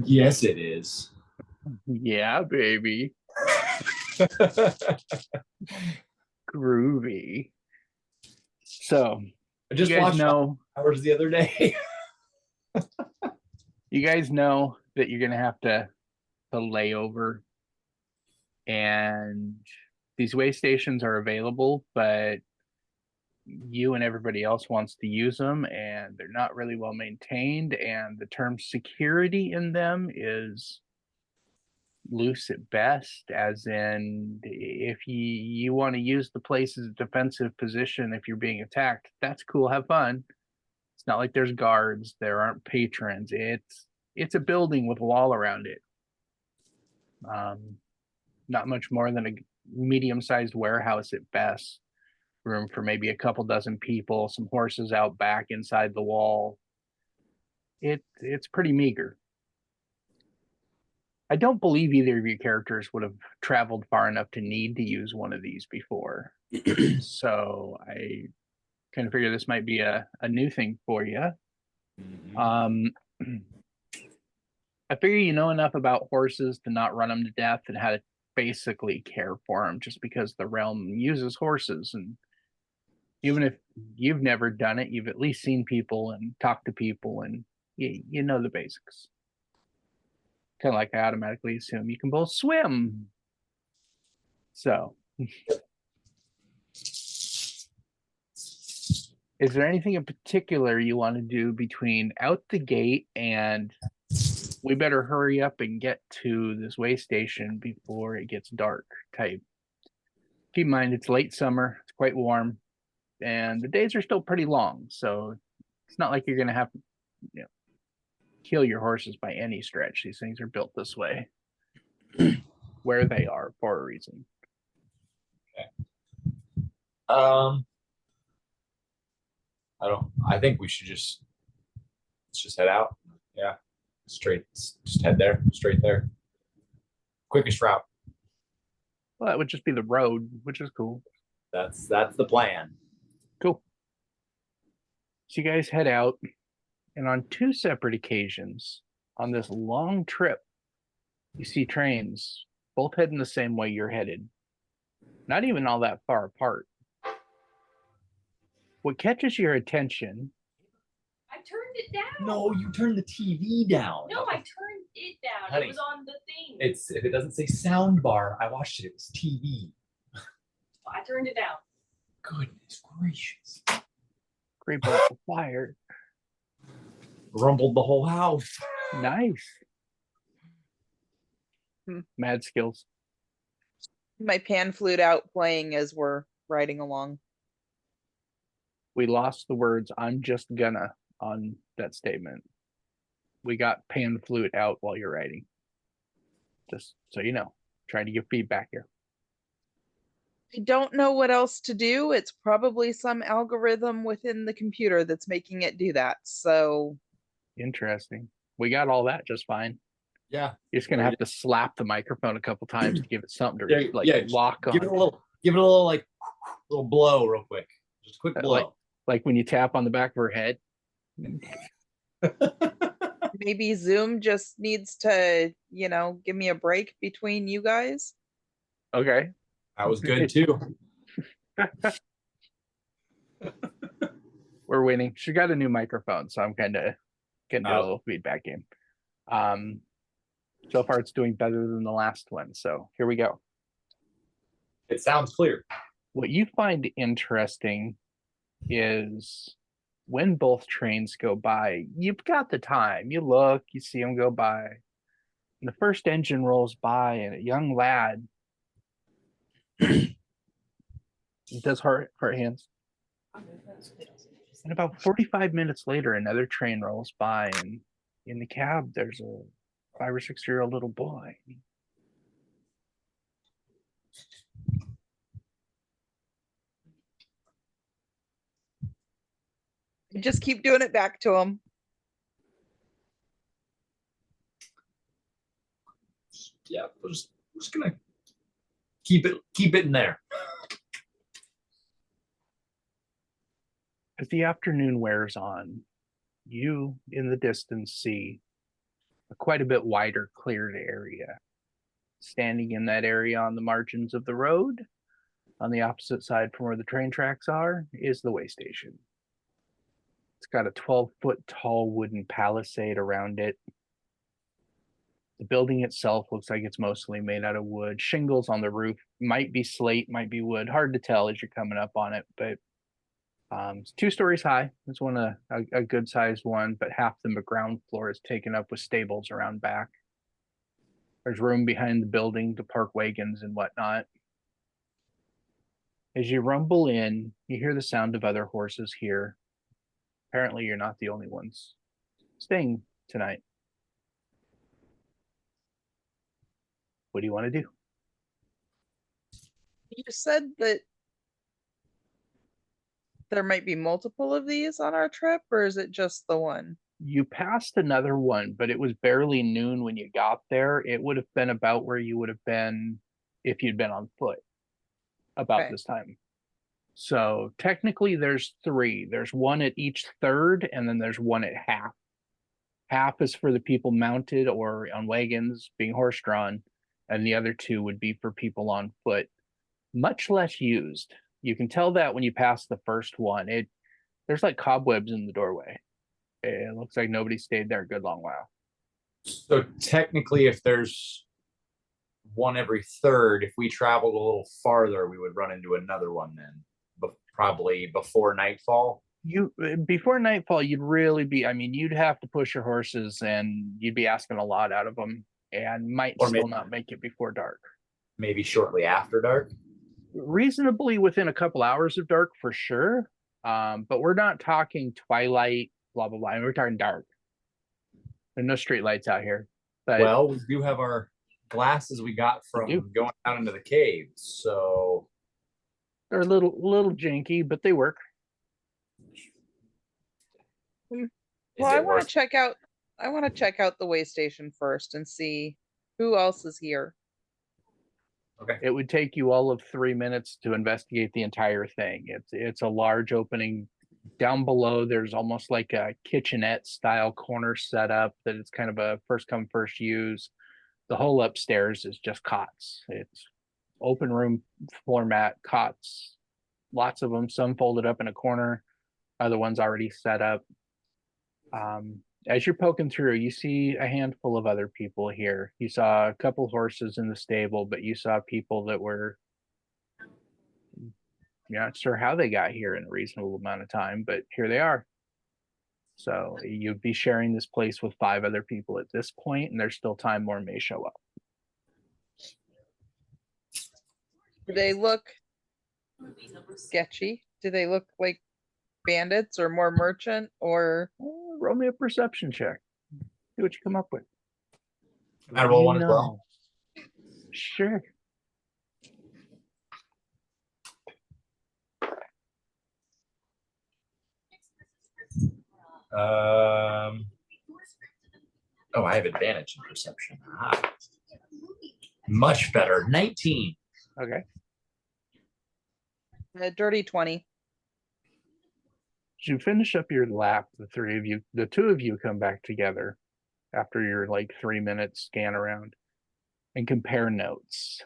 Yes, it is. Yeah, baby. Groovy. So, I you just guys watched know, hours the other day. that you're gonna have to lay over, and these way stations are available, but you and everybody else wants to use them, and they're not really well maintained, and the term security in them is loose at best, as in if you want to use the place as a defensive position if you're being attacked, that's cool, have fun. It's not like there's guards, there aren't patrons. It's a building with a wall around it. um Not much more than a medium-sized warehouse at best, room for maybe a couple dozen people, some horses out back inside the wall. It's pretty meager. I don't believe either of your characters would have traveled far enough to need to use one of these before. So I kind of figure this might be a new thing for you. Mhm. Um, I figure you know enough about horses to not run them to death and how to basically care for them just because the realm uses horses. And even if you've never done it, you've at least seen people and talked to people and you know the basics. Kind of like I automatically assume you can both swim. So, is there anything in particular you want to do between out the gate and we better hurry up and get to this way station before it gets dark type? Keep in mind, it's late summer, it's quite warm, and the days are still pretty long. So, it's not like you're going to have to, you know, kill your horses by any stretch. These things are built this way, where they are for a reason. Okay. Um, I don't. I think we should just let's just head out. Yeah, straight. Just head there, straight there. Quickest route. Well, that would just be the road, which is cool. That's the plan. Cool. So you guys head out, and on two separate occasions on this long trip, you see trains both heading the same way you're headed, not even all that far apart. What catches your attention, I turned it down. No, you turn the TV down. No, I turned it down. Honey, it was on the thing. It's if it doesn't say sound bar, I watched it. It was TV. I turned it down. Goodness gracious! great balls of fire. Rumbled the whole house. Nice. Mad skills. My pan flute out playing as we're riding along. We lost the words "I'm just gonna" on that statement. We got pan flute out while you're writing. Just so you know, trying to give feedback here. I don't know what else to do. It's probably some algorithm within the computer that's making it do that. So Interesting. We got all that just fine. Yeah. You're just gonna have to slap the microphone a couple times to give it something Yeah, to like yeah, lock on. Give it a little like little blow real quick. Just a quick blow. Like when you tap on the back of her head. maybe Zoom just needs to, give me a break between you guys. Okay. That was good too. We're winning. She got a new microphone, so I'm kind of getting a Oh. little feedback game. So far it's doing better than the last one. So here we go. It sounds clear. What you find interesting is when both trains go by, you've got the time. You look, you see them go by. And the first engine rolls by, and a young lad does heart hands. And about 45 minutes later, another train rolls by, and in the cab, there's a 5 or 6 year old little boy. Just keep doing it back to him. Yeah, we're just gonna keep it in there. As the afternoon wears on, you in the distance see quite a bit wider cleared area. Standing in that area on the margins of the road, on the opposite side from where the train tracks are, is the way station. It's got a 12-foot tall wooden palisade around it. The building itself looks like it's mostly made out of wood. Shingles on the roof might be slate, might be wood. Hard to tell as you're coming up on it, but it's 2 stories high. It's a good sized one, but half the ground floor is taken up with stables around back. There's room behind the building to park wagons and whatnot. As you rumble in, you hear the sound of other horses here. Apparently, you're not the only ones staying tonight. What do you want to do? You said that there might be multiple of these on our trip, or is it just the one? You passed another one, but it was barely noon when you got there. It would have been about where you would have been if you'd been on foot about Okay. this time. So technically there's 3. There's one at each third, and then there's one at half. Half is for the people mounted or on wagons being horse drawn, and the other 2 would be for people on foot. Much less used. You can tell that when you pass the first one. There's like cobwebs in the doorway. It looks like nobody stayed there a good long while. So technically, if there's one every third, if we traveled a little farther, we would run into another one then, but probably before nightfall. Before nightfall, you'd really be, I mean, you'd have to push your horses and you'd be asking a lot out of them and might Or still maybe- not make it before dark. Maybe shortly after dark. Reasonably within a couple hours of dark for sure. But we're not talking twilight, blah, blah, blah. I mean, we're talking dark. There's no street lights out here. But Well, we do have our glasses we got from do. going down into the caves, so they're a little janky, but they work. is Well, I it want to worth check out the way station first and see who else is here. Okay. It would take you all of 3 minutes to investigate the entire thing. It's a large opening. Down below, there's almost like a kitchenette style corner setup that it's kind of a first come, first use. The whole upstairs is just cots. It's open room floor mat, cots, lots of them, some folded up in a corner, other ones already set up. As you're poking through, you see a handful of other people here. You saw a couple horses in the stable, but you saw people that were, you're not sure how they got here in a reasonable amount of time, but here they are. So you'd be sharing this place with 5 other people at this point, and there's still time more may show up. Do they look sketchy? Do they look like bandits or more merchant or Roll me a perception check. See what you come up with. I roll one as well? Sure. Oh, I have advantage in perception. Much better. 19. Okay. a dirty 20? As you finish up your lap, the 2 of you come back together after your like 3 minute scan around and compare notes.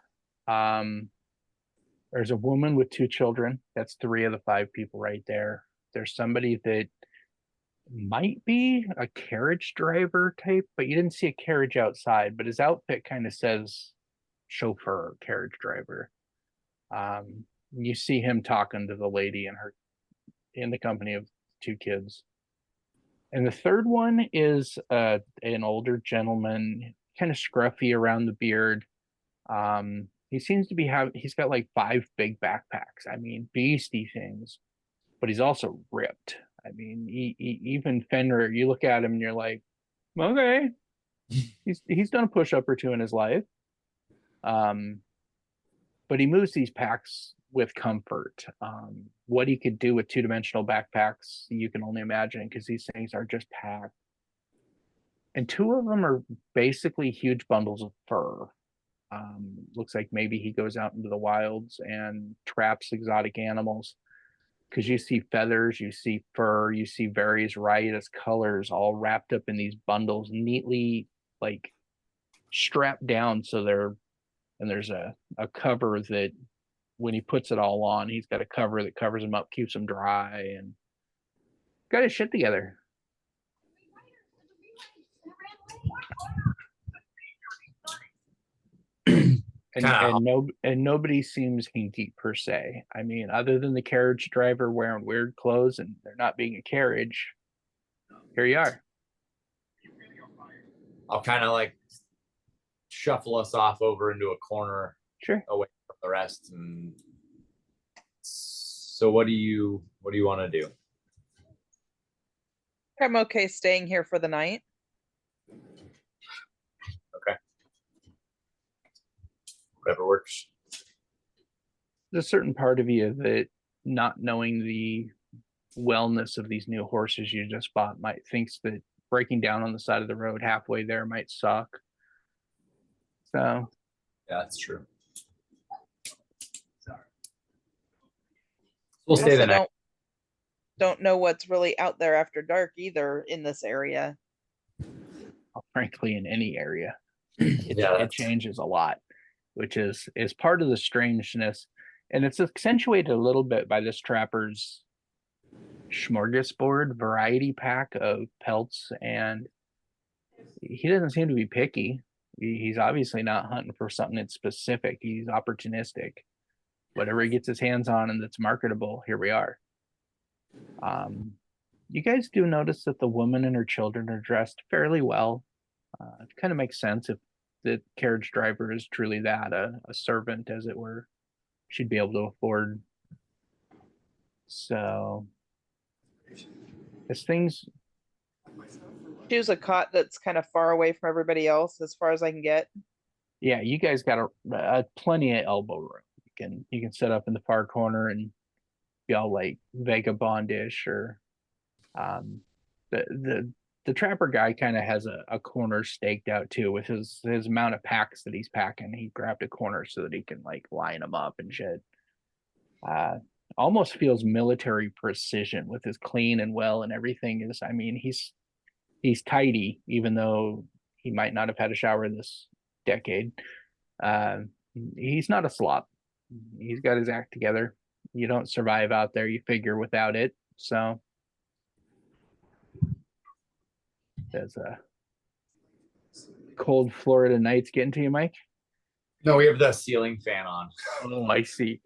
There's a woman with 2 children. That's 3 of the 5 people right there. There's somebody that might be a carriage driver type, but you didn't see a carriage outside, but his outfit kind of says chauffeur, carriage driver. You see him talking to the lady in the company of 2 kids. And the third one is an older gentleman, kind of scruffy around the beard. He seems to be he's got like 5 big backpacks. I mean, beastie things, but he's also ripped. I mean, even Fenrir, you look at him and you're like, okay, he's done a push-up or 2 in his life. But he moves these packs with comfort. What he could do with 2-dimensional backpacks, you can only imagine, because these things are just packed. And 2 of them are basically huge bundles of fur. Looks like maybe he goes out into the wilds and traps exotic animals, because you see feathers, you see fur, you see various riotous colors all wrapped up in these bundles, neatly like strapped down, so there's a cover that when he puts it all on, he's got a cover that covers him up, keeps him dry, and got his shit together. And nobody seems hinky per se. I mean, other than the carriage driver wearing weird clothes and there not being a carriage, here you are. I'll kind of like shuffle us off over into a corner Sure. away from the rest. And so what do you want to do? I'm okay staying here for the night. Okay. Whatever works. There's a certain part of you that, not knowing the wellness of these new horses you just bought, might thinks that breaking down on the side of the road halfway there might suck. So yeah, that's true. We'll stay the night. Don't know what's really out there after dark either in this area. Frankly, in any area, Yeah, it changes a lot, which is part of the strangeness, and it's accentuated a little bit by this trapper's smorgasbord variety pack of pelts, and he doesn't seem to be picky. He's obviously not hunting for something that's specific. He's opportunistic. Whatever he gets his hands on and that's marketable, here we are. You guys do notice that the woman and her children are dressed fairly well. It kind of makes sense if the carriage driver is truly that, a servant, as it were. She'd be able to afford. So, as things. Choose a cot that's kind of far away from everybody else, as far as I can get. Yeah, you guys got a plenty of elbow room. You can sit up in the far corner and be all like vagabondish, or the trapper guy kind of has a corner staked out too, with his amount of packs that he's packing. He grabbed a corner so that he can like line them up and shit. Almost feels military precision with his clean and well and everything. Is, I mean, he's tidy, even though he might not have had a shower this decade. He's not a slop. He's got his act together. You don't survive out there, you figure, without it. So there's a cold Florida nights getting to you, Mike? No, we have the ceiling fan on. Oh, I see.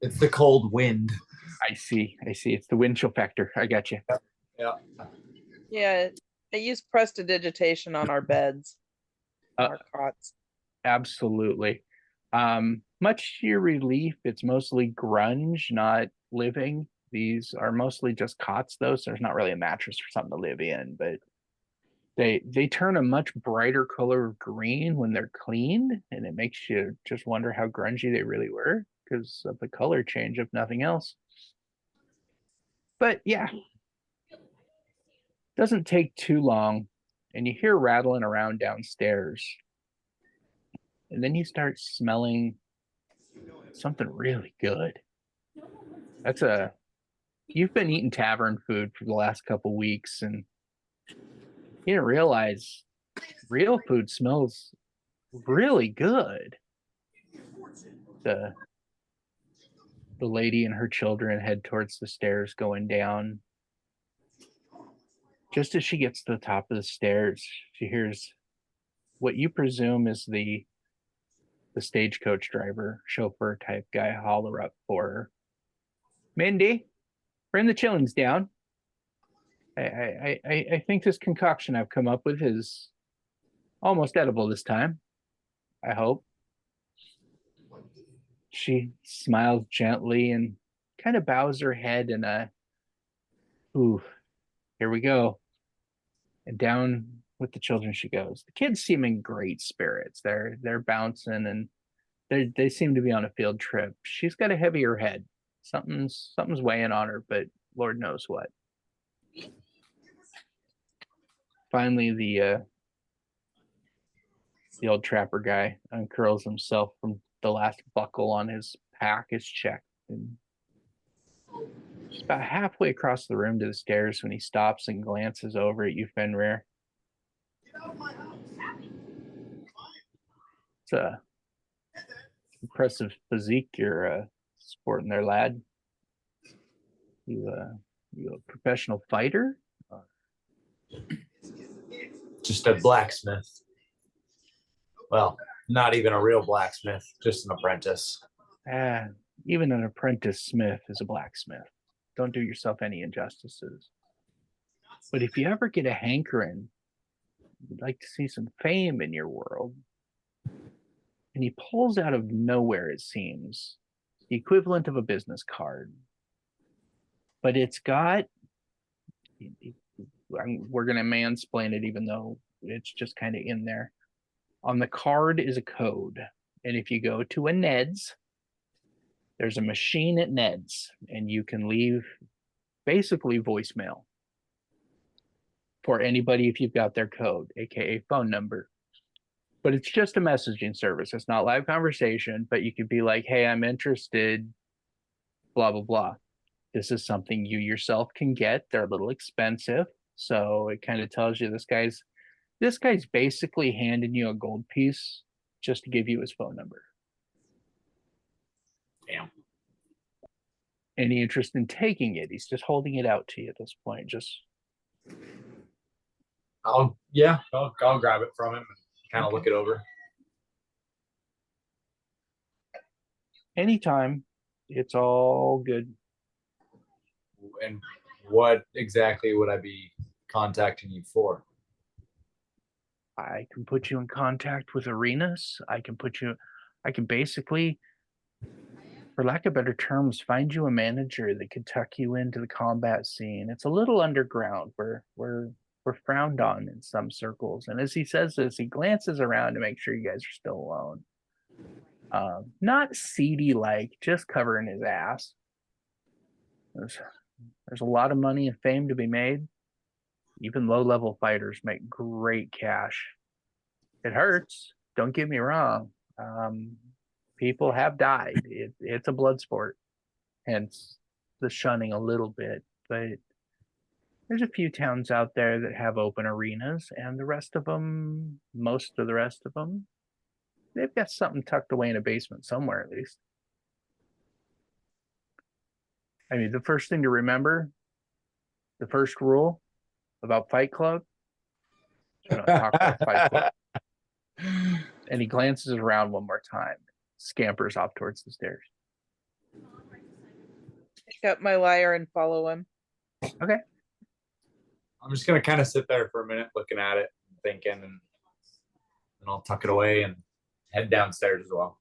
It's the cold wind. I see. It's the wind chill factor. I got you. Yeah. Yeah, I use prestidigitation on our beds, our cots. Absolutely. Much to your relief, it's mostly grunge, not living. These are mostly just cots, though, so there's not really a mattress for something to live in, but they turn a much brighter color of green when they're cleaned, and it makes you just wonder how grungy they really were because of the color change, if nothing else. But yeah, doesn't take too long, and you hear rattling around downstairs, and then you start smelling something really good. You've been eating tavern food for the last couple weeks, and you didn't realize real food smells really good. The lady and her children head towards the stairs going down. Just as she gets to the top of the stairs, she hears what you presume is the stagecoach driver, chauffeur type guy holler up for her. Mindy, bring the chillings down. I think this concoction I've come up with is almost edible this time. I hope. She smiles gently and kind of bows her head in a, ooh, here we go. And down with the children she goes. The kids seem in great spirits. They're bouncing and they seem to be on a field trip. She's got a heavier head. Something's weighing on her, but Lord knows what. Finally, the old trapper guy uncurls himself from the last buckle on his pack is checked, and just about halfway across the room to the stairs when he stops and glances over at you, Fenrir. It's a impressive physique you're sporting there, lad. You a professional fighter? Just a blacksmith. Well, not even a real blacksmith, just an apprentice. Even an apprentice smith is a blacksmith. Don't do yourself any injustices. But if you ever get a hankering, you'd like to see some fame in your world, and he pulls out of nowhere, it seems, the equivalent of a business card. But it's got, we're going to mansplain it, even though it's just kind of in there. On the card is a code. And if you go to a Ned's, there's a machine at Ned's, and you can leave basically voicemail for anybody if you've got their code, aka phone number. But it's just a messaging service. It's not live conversation, but you could be like, hey, I'm interested, blah, blah, blah. This is something you yourself can get. They're a little expensive. So it kind of tells you this guy's basically handing you a gold piece just to give you his phone number. Damn. Any interest in taking it? He's just holding it out to you at this point. Just I'll grab it from him and kind of look it over. anytime. It's all good. And what exactly would I be contacting you for? I can put you in contact with arenas. I can basically, for lack of better terms, find you a manager that could tuck you into the combat scene. It's a little underground. We're frowned on in some circles. And as he says this, he glances around to make sure you guys are still alone. Not seedy like, just covering his ass. There's a lot of money and fame to be made. Even low-level fighters make great cash. It hurts. Don't get me wrong. People have died. It's a blood sport, hence the shunning a little bit. But there's a few towns out there that have open arenas, and the rest of them, most of the rest of them, they've got something tucked away in a basement somewhere at least. I mean, the first thing to remember, the first rule about Fight Club, we don't talk about Fight Club. And he glances around one more time, scampers off towards the stairs. Pick up my lyre and follow him. Okay. I'm just gonna kind of sit there for a minute looking at it, thinking, and then I'll tuck it away and head downstairs as well.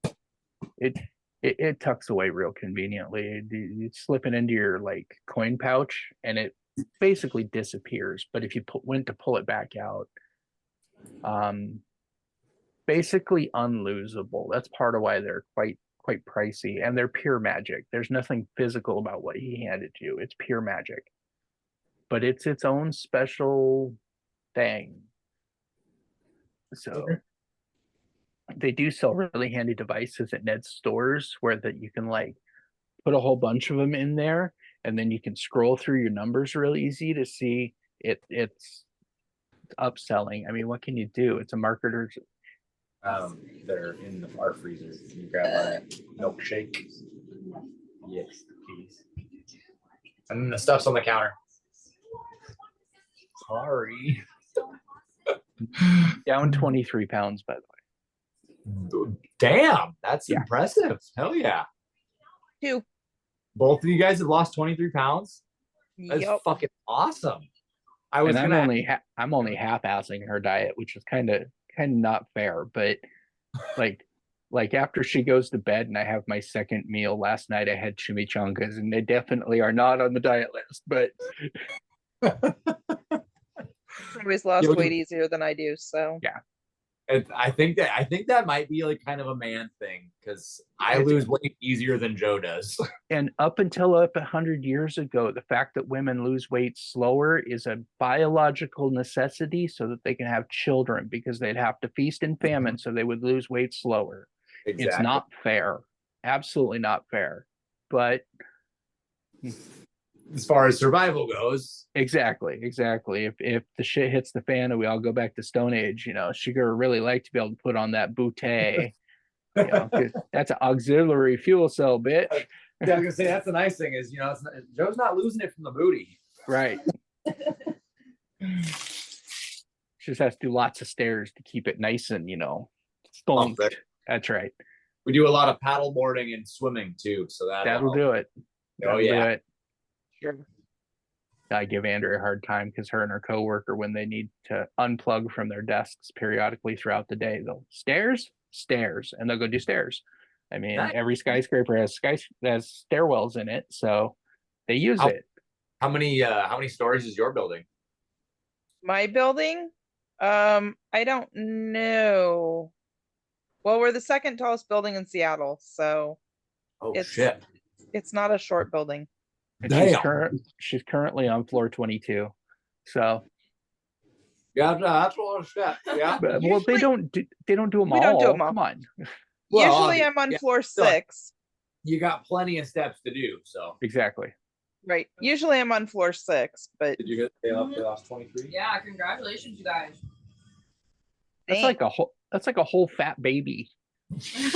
It tucks away real conveniently. You slip it into your like coin pouch, and it basically disappears. But if you went to pull it back out, basically unlosable. That's part of why they're quite pricey, and they're pure magic. There's nothing physical about what he handed you. It's pure magic, but it's its own special thing. So. Okay. They do sell really handy devices at Ned's stores where that you can like put a whole bunch of them in there, and then you can scroll through your numbers real easy to see it's upselling. I mean, what can you do? It's a marketer's. They're in our freezer. Can you grab my milkshake? Yes, please. And then the stuff's on the counter. Sorry. Down 23 pounds, by the way. Damn, that's impressive. Hell yeah. 2. Both of you guys have lost 23 pounds? That's fucking awesome. I'm only half-assing her diet, which is kind of not fair, but like after she goes to bed and I have my second meal, last night I had chimichangas, and they definitely are not on the diet list, but always lost weight easier than I do, so yeah. I think that might be like kind of a man thing, because I lose weight easier than Joe does. And up until 100 years ago, the fact that women lose weight slower is a biological necessity so that they can have children, because they'd have to feast and famine, so they would lose weight slower. Exactly. It's not fair. Absolutely not fair. But as far as survival goes. Exactly. If the shit hits the fan and we all go back to Stone Age, she's gonna really like to be able to put on that bootay. 'Cause that's an auxiliary fuel cell, bitch. Yeah, I was gonna say that's the nice thing is Joe's not losing it from the booty. Right. She just has to do lots of stairs to keep it nice and spunked. there. That's right. We do a lot of paddle boarding and swimming too, so That'll do it. That'll yeah. do it. Sure. I give Andrea a hard time because her and her coworker, when they need to unplug from their desks periodically throughout the day, they'll stairs, and they'll go do stairs. I mean, Nice. every skyscraper has stairwells in it, so they use it. How many stories is your building? My building? I don't know. Well, we're the second tallest building in Seattle, so Oh It's- shit. it's not a short building. And Damn. she's currently on floor 22. So, Yeah, that's a lot of shit. Yeah. but, well, they Usually- don't do them we all. don't do 'em all. Come on. Well, Usually I'm on yeah, floor so- 6. You got plenty of steps to do. So Exactly. Right. Usually I'm on floor 6, but did you get the last 23? Yeah, congratulations, you guys. That's like a whole fat baby. It's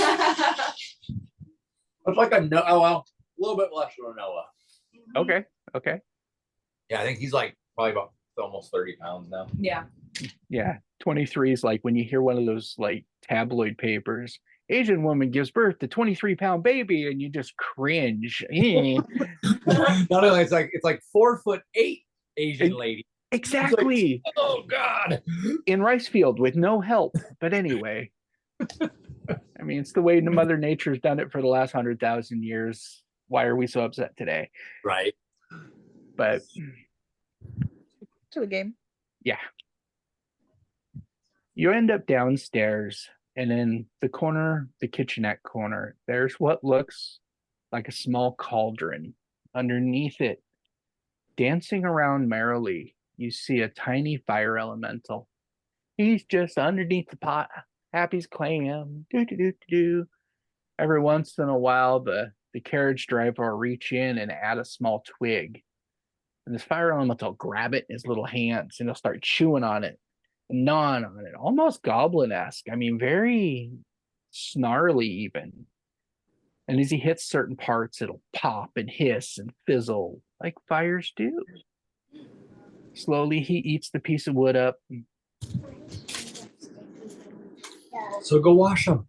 like a a little bit less than a Noah. Okay. Yeah, I think he's like probably about almost 30 pounds now. Yeah. Yeah. 23 is like when you hear one of those like tabloid papers, Asian woman gives birth to 23-pound baby, and you just cringe. Not only it's like 4'8" Asian lady. Exactly. Oh God. In rice field with no help. But anyway, I mean, it's the way Mother Nature's done it for the last 100,000 years. Why are we so upset today? Right. But to the game. yeah, you end up downstairs, and in the corner, the kitchenette corner, there's what looks like a small cauldron. Underneath it, dancing around merrily, you see a tiny fire elemental. He's just underneath the pot. Happy's clam. Do. Every once in a while, the carriage driver will reach in and add a small twig. And this fire elemental will grab it in his little hands, and he'll start chewing on it, and gnawing on it, almost goblin-esque. I mean, very snarly even. And as he hits certain parts, it'll pop and hiss and fizzle like fires do. Slowly, he eats the piece of wood up. So go wash them.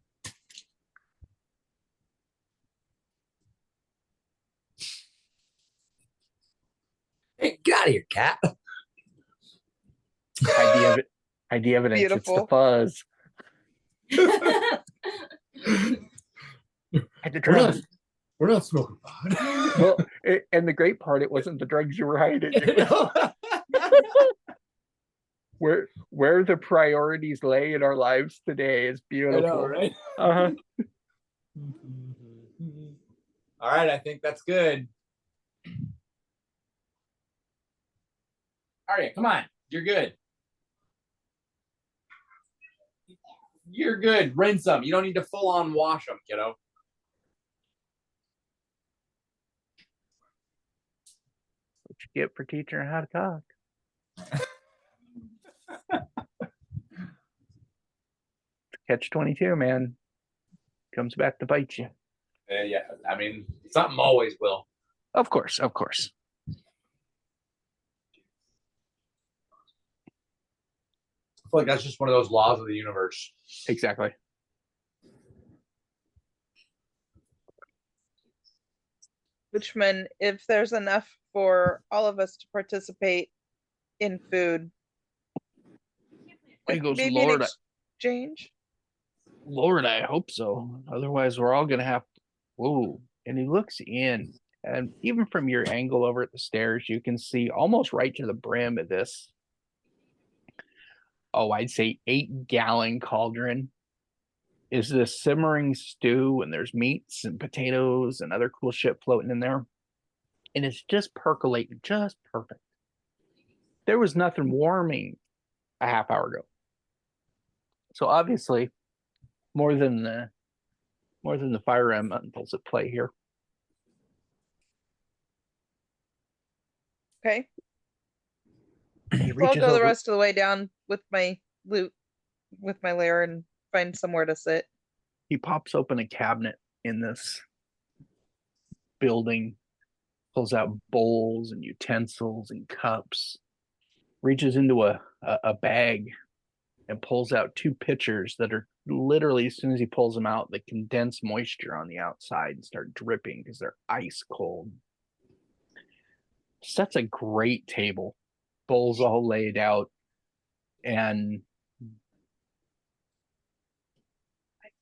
Hey, get out of here, cat. ID evidence. Beautiful. It's the fuzz. At the drugs. We're not smoking pot. Well, and the great part, it wasn't the drugs you were hiding. Where the priorities lay in our lives today is I beautiful. know, right? Uh-huh. All right, I think that's good. All right, come on. You're good. You're good. Rinse them. You don't need to full on wash them, kiddo. What you get for teaching her how to talk. Catch-22, man. Comes back to bite you. Yeah, I mean, something always will. Of course. I feel like that's just one of those laws of the universe. Exactly. Richmond, if there's enough for all of us to participate in food, He goes, maybe an Lord, exchange. Lord, I hope so. Otherwise, we're all gonna have. Whoa! And he looks in, and even from your angle over at the stairs, you can see almost right to the brim of this. Oh, I'd say 8-gallon cauldron. Is this simmering stew, and there's meats and potatoes and other cool shit floating in there, and it's just percolating, just perfect. There was nothing warming a half hour ago, so obviously more than the fire elementals at play here. Okay. He So I'll reaches go the over. rest of the way down with my loot, with my lair, and find somewhere to sit. He pops open a cabinet in this building, pulls out bowls and utensils and cups, reaches into a bag and pulls out two pitchers that are literally, as soon as he pulls them out, they condense moisture on the outside and start dripping because they're ice cold. Sets a great table, bowls all laid out, and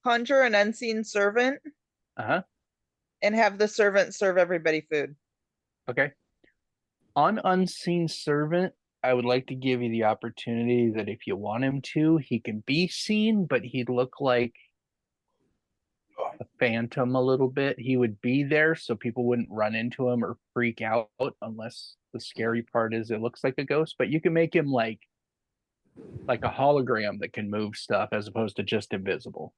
Conjure an unseen servant uh-huh. and have the servant serve everybody food. Okay. On Unseen Servant, I would like to give you the opportunity that if you want him to, he can be seen, but he'd look like a phantom a little bit. He would be there so people wouldn't run into him or freak out unless the scary part is it looks like a ghost, but you can make him like a hologram that can move stuff as opposed to just invisible.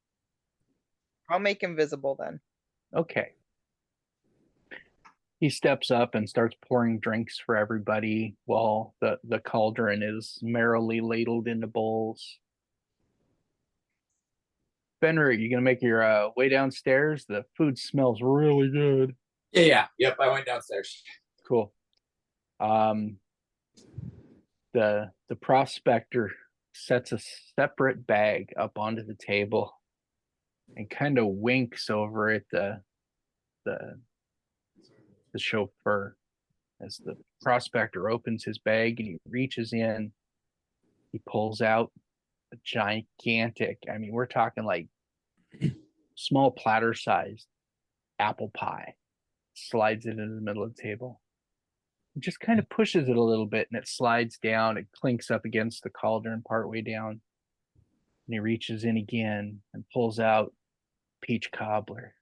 I'll make him visible then. Okay. He steps up and starts pouring drinks for everybody while the cauldron is merrily ladled into bowls. Fenrir, you gonna make your way downstairs? The food smells really good. Yeah. Yep. I went downstairs. Cool. The prospector sets a separate bag up onto the table and kind of winks over at the chauffeur as the prospector opens his bag and he reaches in. He pulls out a gigantic, I mean, we're talking like small platter sized apple pie, slides it into the middle of the table. Just kind of pushes it a little bit and it slides down. It clinks up against the cauldron partway down. And he reaches in again and pulls out peach cobbler.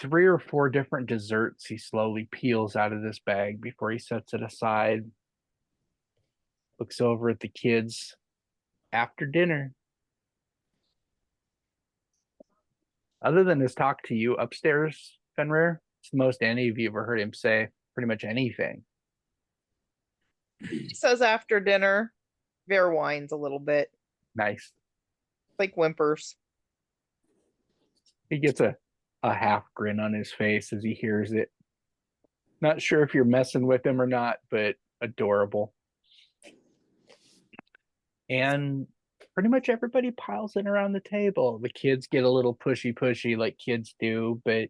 3 or 4 different desserts he slowly peels out of this bag before he sets it aside. Looks over at the kids after dinner. Other than his talk to you upstairs, Fenrir, it's the most any of you ever heard him say pretty much anything. He says after dinner, Bear whines a little bit, Nice. like whimpers. He gets a half grin on his face as he hears it. Not sure if you're messing with him or not, but adorable. And pretty much everybody piles in around the table. The kids get a little pushy like kids do, but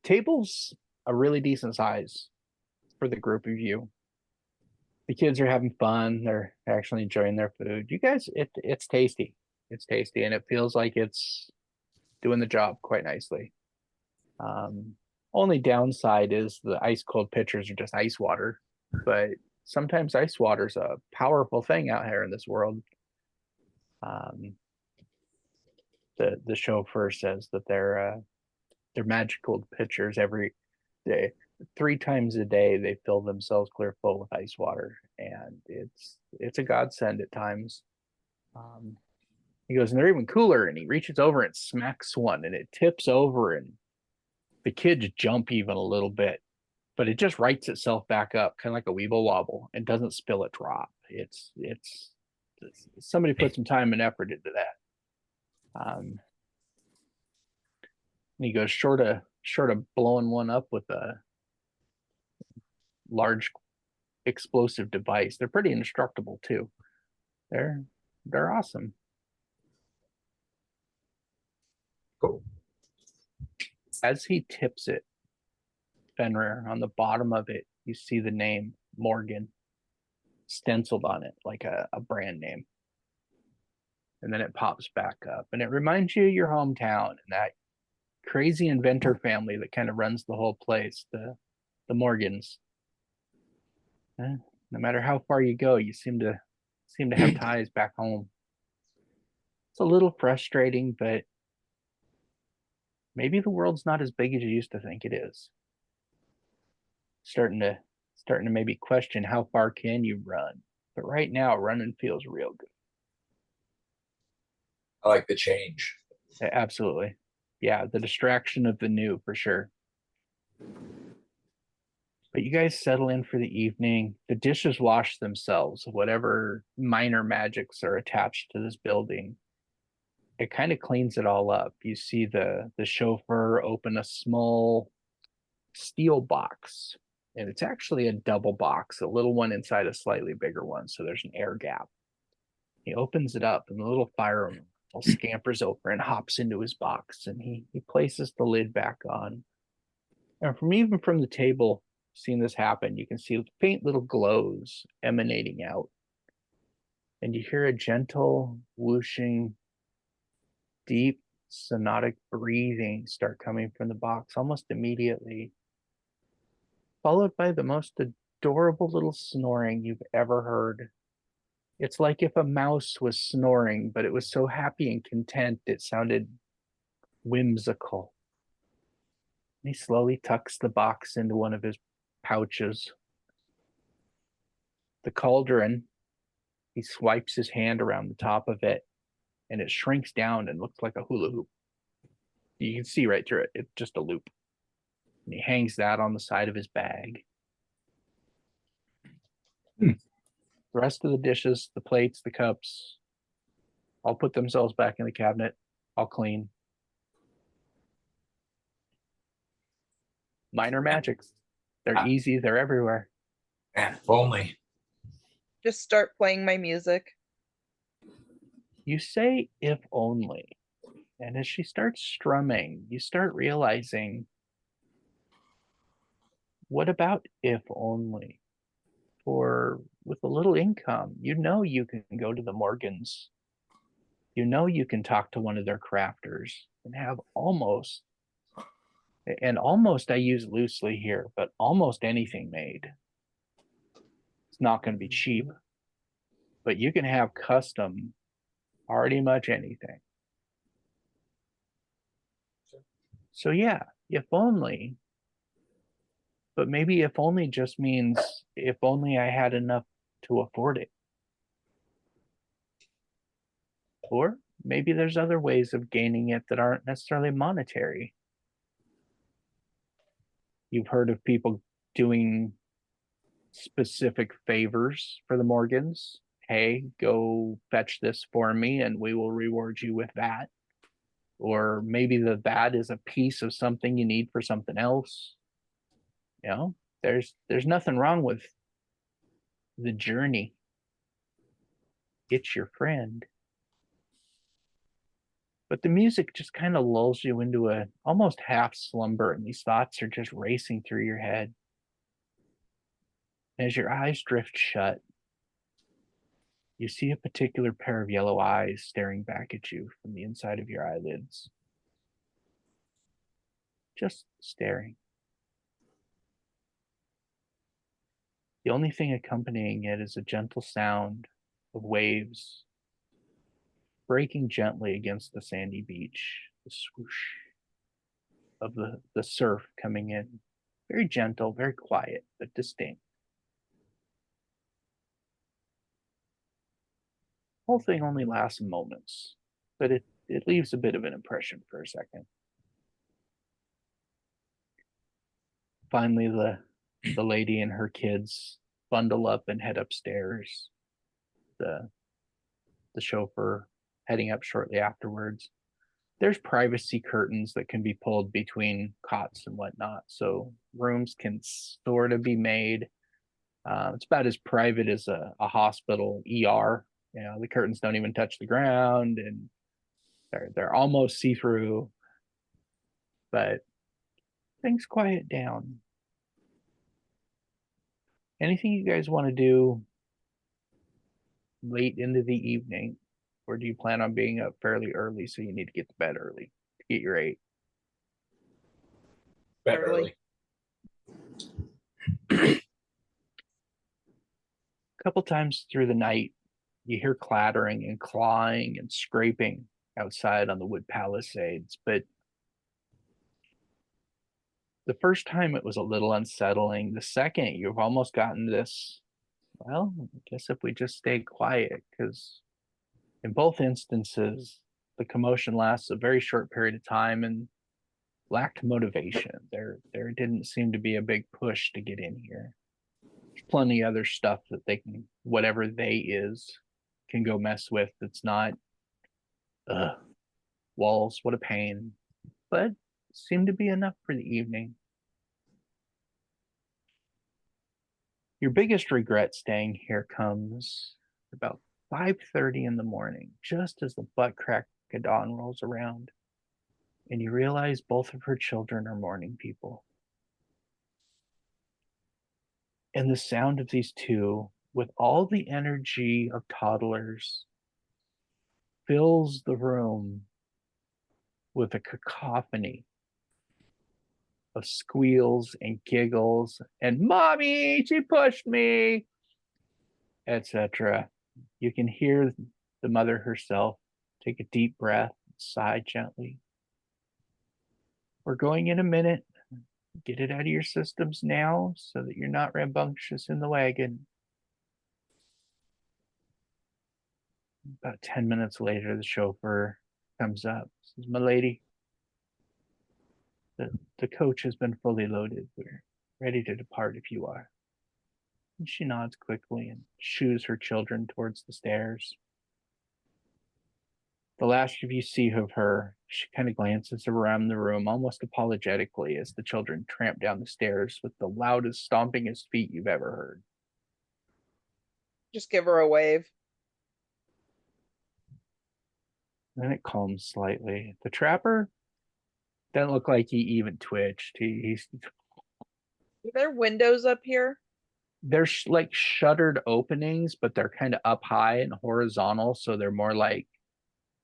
table's a really decent size for the group of you. The kids are having fun. They're actually enjoying their food. You guys, it's tasty. It's tasty, and it feels like it's doing the job quite nicely. Only downside is the ice cold pitchers are just ice water, but sometimes ice water's a powerful thing out here in this world. The chauffeur says that they're magical pitchers every day. 3 times a day they fill themselves clear full with ice water, and it's a godsend at times. He goes, and they're even cooler, and he reaches over and smacks one and it tips over and the kids jump even a little bit, but it just rights itself back up, kind of like a weeble wobble, and doesn't spill a drop. It's somebody put some time and effort into that. And he goes, short of blowing one up with a large explosive device, they're pretty indestructible too. They're awesome. Cool. As he tips it, Fenrir, on the bottom of it, you see the name Morgan stenciled on it like a brand name. And then it pops back up and it reminds you of your hometown and that crazy inventor family that kind of runs the whole place, the Morgans. No matter how far you go, you seem to have ties back home. It's a little frustrating, but maybe the world's not as big as you used to think it is. Starting to maybe question how far can you run. But right now, running feels real good. I like the change. Absolutely. Yeah, the distraction of the new for sure. But you guys settle in for the evening. The dishes wash themselves, whatever minor magics are attached to this building. It kind of cleans it all up. You see the chauffeur open a small steel box, and it's actually a double box, a little one inside a slightly bigger one, so there's an air gap. He opens it up, and the little fireman scampers over and hops into his box, and he places the lid back on. And even from the table, seeing this happen, you can see faint little glows emanating out, and you hear a gentle whooshing, deep sonotic breathing start coming from the box almost immediately, followed by the most adorable little snoring you've ever heard. It's like if a mouse was snoring, but it was so happy and content it sounded whimsical. He slowly tucks the box into one of his pouches. The cauldron, he swipes his hand around the top of it, and it shrinks down and looks like a hula hoop. You can see right through it. It's just a loop. And he hangs that on the side of his bag. The rest of the dishes, the plates, the cups, all put themselves back in the cabinet, all clean. Minor magics. They're easy, they're everywhere. Man, if only. Just start playing my music. You say if only. And as she starts strumming, you start realizing, what about if only? For with a little income, you know you can go to the Morgans. You know you can talk to one of their crafters and have almost, and almost I use loosely here, but almost anything made. It's not going to be cheap, but you can have custom pretty much anything. So yeah, if only, but maybe if only just means if only I had enough to afford it. Or maybe there's other ways of gaining it that aren't necessarily monetary. You've heard of people doing specific favors for the Morgans. Hey, go fetch this for me and we will reward you with that. Or maybe that is a piece of something you need for something else. You know, there's nothing wrong with the journey. It's your friend. But the music just kind of lulls you into a almost half slumber, and these thoughts are just racing through your head. As your eyes drift shut, you see a particular pair of yellow eyes staring back at you from the inside of your eyelids. Just staring. The only thing accompanying it is a gentle sound of waves breaking gently against the sandy beach, the swoosh of the surf coming in. Very gentle, very quiet, but distinct. The whole thing only lasts moments, but it leaves a bit of an impression for a second. Finally, the lady and her kids bundle up and head upstairs. The chauffeur heading up shortly afterwards. There's privacy curtains that can be pulled between cots and whatnot, so rooms can sort of be made. It's about as private as a hospital ER. You know, the curtains don't even touch the ground, and they're almost see-through. But things quiet down. Anything you guys want to do late into the evening, or do you plan on being up fairly early so you need to get to bed early to get your 8? Bet Early. early. A couple times through the night, you hear clattering and clawing and scraping outside on the wood palisades, but the first time it was a little unsettling. The second, you've almost gotten this, well, I guess if we just stay quiet, because in both instances, the commotion lasts a very short period of time, and lacked motivation. There didn't seem to be a big push to get in here. There's plenty of other stuff that they can, whatever they is, can go mess with. That's not walls. What a pain. But seemed to be enough for the evening. Your biggest regret staying here comes about 5:30 in the morning, just as the butt crack of dawn rolls around, and you realize both of her children are morning people. And the sound of these two, with all the energy of toddlers, fills the room with a cacophony of squeals and giggles and "Mommy, she pushed me," etc. You can hear the mother herself take a deep breath, sigh gently. We're going in a minute. Get it out of your systems now so that you're not rambunctious in the wagon. About 10 minutes later, the chauffeur comes up, says, "My lady, the coach has been fully loaded. We're ready to depart if you are." And she nods quickly and shoos her children towards the stairs. The last of you see of her, she kind of glances around the room almost apologetically as the children tramp down the stairs with the loudest, stompingest feet you've ever heard. Just give her a wave. Then it calms slightly. The trapper doesn't look like he even twitched. He's Are there windows up here? there's like shuttered openings, but they're kind of up high and horizontal, so they're more like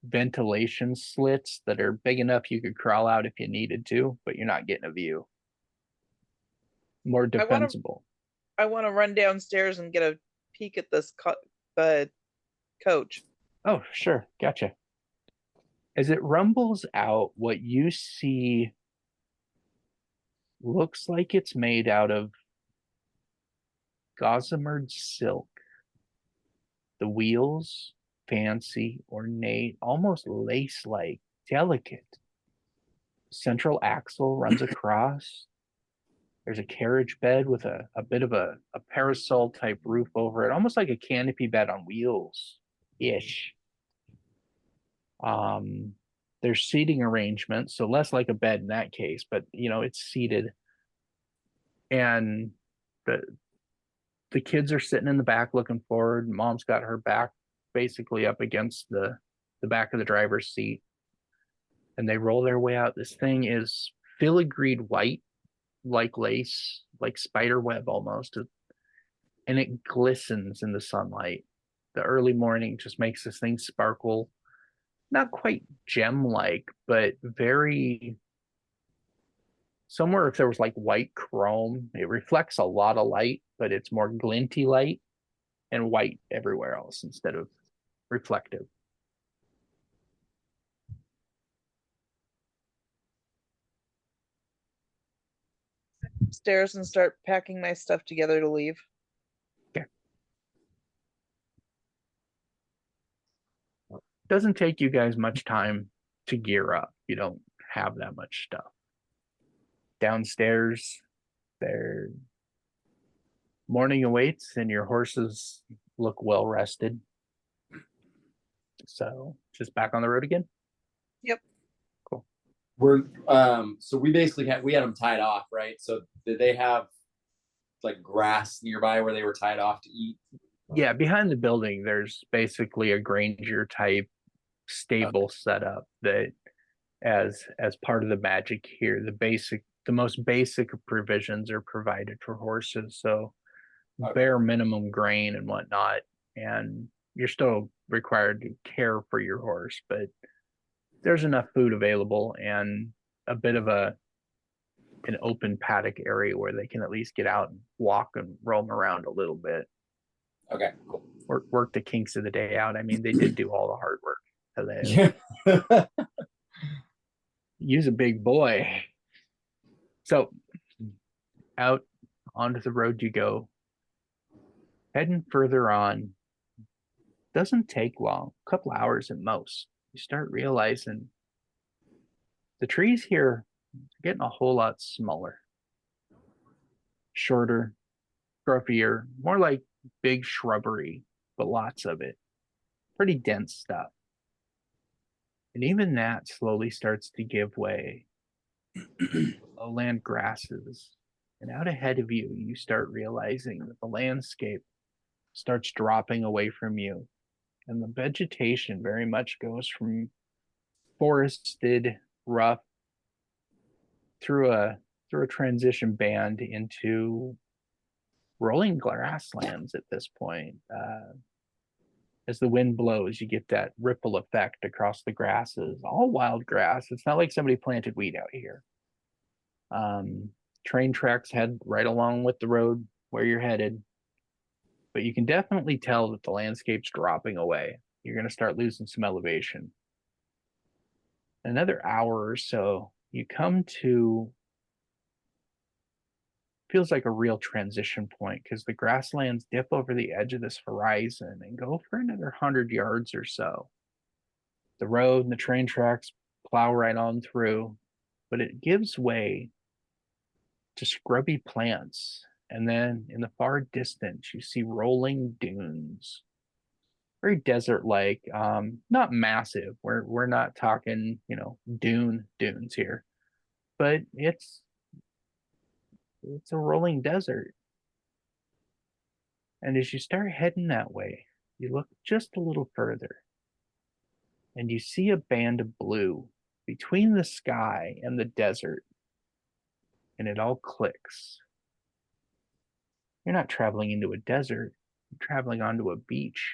ventilation slits that are big enough you could crawl out if you needed to, but you're not getting a view. More defensible. I want to run downstairs and get a peek at this the coach. Oh, sure. Gotcha. As it rumbles out, what you see looks like it's made out of gossamer silk. The wheels, fancy, ornate, almost lace-like, delicate. Central axle runs across. There's a carriage bed with a bit of a parasol type roof over it, almost like a canopy bed on wheels-ish. There's seating arrangements, so less like a bed in that case, but it's seated. And the kids are sitting in the back looking forward. Mom's got her back basically up against the back of the driver's seat. And they roll their way out. This thing is filigreed white, like lace, like spider web almost. And it glistens in the sunlight. The early morning just makes this thing sparkle. Not quite gem-like, but very, somewhere if there was like white chrome, it reflects a lot of light, but it's more glinty light and white everywhere else instead of reflective. Upstairs and start packing my stuff together to leave. Okay. Doesn't take you guys much time to gear up. You don't have that much stuff. Downstairs, their morning awaits and your horses look well rested. So just back on the road again? Yep. Cool. So we basically we had them tied off, right? So did they have like grass nearby where they were tied off to eat? Yeah, behind the building, there's basically a Granger type stable setup that as part of the magic here, the most basic of provisions are provided for horses. So bare minimum grain and whatnot. And you're still required to care for your horse, but there's enough food available and a bit of an open paddock area where they can at least get out and walk and roam around a little bit. Okay, cool. Work the kinks of the day out. I mean, they did do all the hard work. Yeah. Use a big boy. So out onto the road you go. Heading further on. Doesn't take long, a couple hours at most. You start realizing the trees here getting a whole lot smaller, shorter, scruffier, more like big shrubbery, but lots of it. Pretty dense stuff. And even that slowly starts to give way. Lowland grasses. And out ahead of you, you start realizing that the landscape starts dropping away from you. And the vegetation very much goes from forested, rough, through a transition band into rolling grasslands at this point. As the wind blows, you get that ripple effect across the grasses, all wild grass. It's not like somebody planted wheat out here. Train tracks head right along with the road where you're headed, but you can definitely tell that the landscape's dropping away. You're going to start losing some elevation. Another hour or so, you come to, feels like a real transition point, because the grasslands dip over the edge of this horizon and go for another 100 yards or so. The road and the train tracks plow right on through, but it gives way to scrubby plants. And then in the far distance, you see rolling dunes, very desert-like, not massive. We're not talking, dunes here, but it's a rolling desert. And as you start heading that way, you look just a little further, and you see a band of blue between the sky and the desert, and it all clicks. You're not traveling into a desert, you're traveling onto a beach.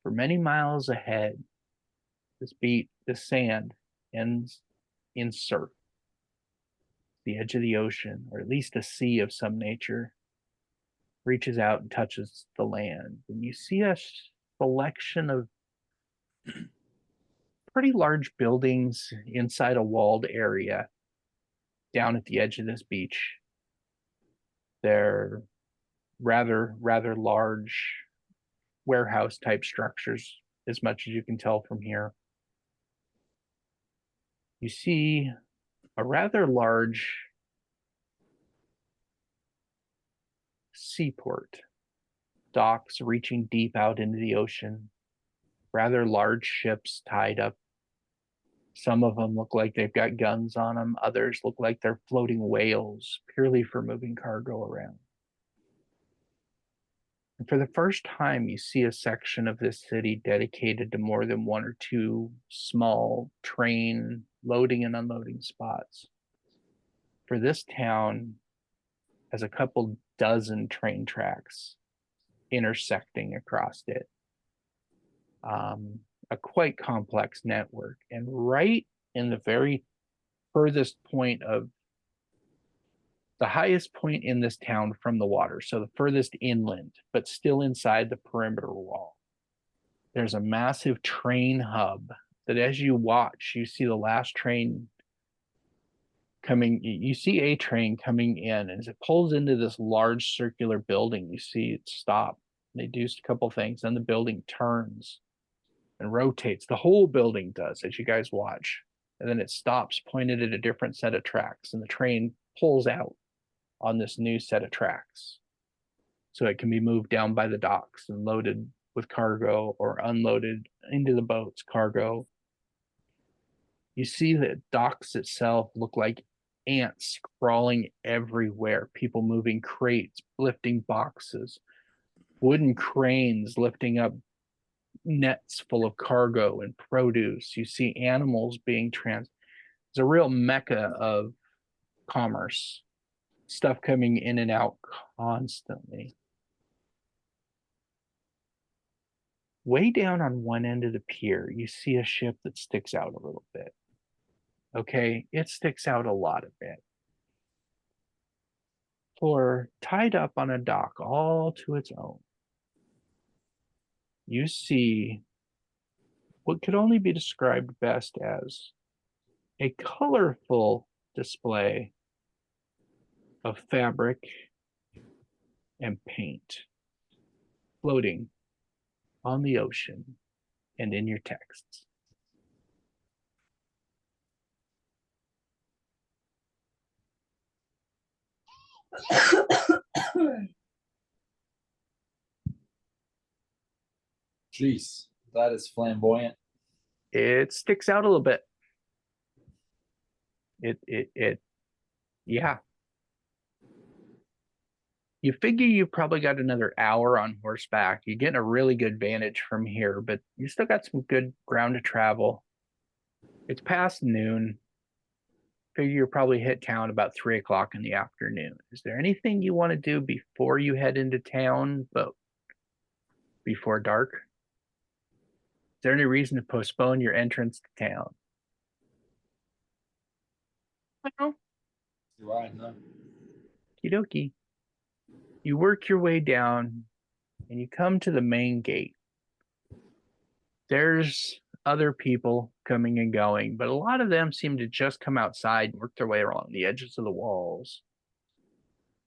For many miles ahead, the sand ends in surf, the edge of the ocean, or at least a sea of some nature, reaches out and touches the land. And you see a selection of pretty large buildings inside a walled area down at the edge of this beach. They're rather large warehouse type structures, as much as you can tell from here. You see a rather large seaport, docks reaching deep out into the ocean, rather large ships tied up. Some of them look like they've got guns on them. Others look like they're floating whales, purely for moving cargo around. And for the first time, you see a section of this city dedicated to more than one or two small train loading and unloading spots. For this town has a couple dozen train tracks intersecting across it. A quite complex network. And right in the very furthest point of the highest point in this town from the water, so the furthest inland, but still inside the perimeter wall, there's a massive train hub that as you watch, you see the last train coming, you see a train coming in, and as it pulls into this large circular building, you see it stop. They do a couple things, then the building turns and rotates. The whole building does, as you guys watch. And then it stops, pointed at a different set of tracks, and the train pulls out on this new set of tracks. So it can be moved down by the docks and loaded with cargo, or unloaded into the boats, cargo. You see that docks itself look like ants crawling everywhere, people moving crates, lifting boxes, wooden cranes lifting up nets full of cargo and produce. You see animals being it's a real mecca of commerce, stuff coming in and out constantly. Way down on one end of the pier, you see a ship that sticks out a little bit. Okay, it sticks out a lot of bit. For tied up on a dock all to its own, you see what could only be described best as a colorful display of fabric and paint floating on the ocean and in your texts. Jeez, that is flamboyant. It sticks out a little bit. Yeah. You figure you probably got another hour on horseback. You're getting a really good vantage from here, but you still got some good ground to travel. It's past noon. Figure you'll probably hit town about 3 o'clock in the afternoon. Is there anything you want to do before you head into town, but before dark? Is there any reason to postpone your entrance to town? Well, Do I know? Okie dokie. You work your way down and you come to the main gate. There's other people coming and going, but a lot of them seem to just come outside and work their way along the edges of the walls.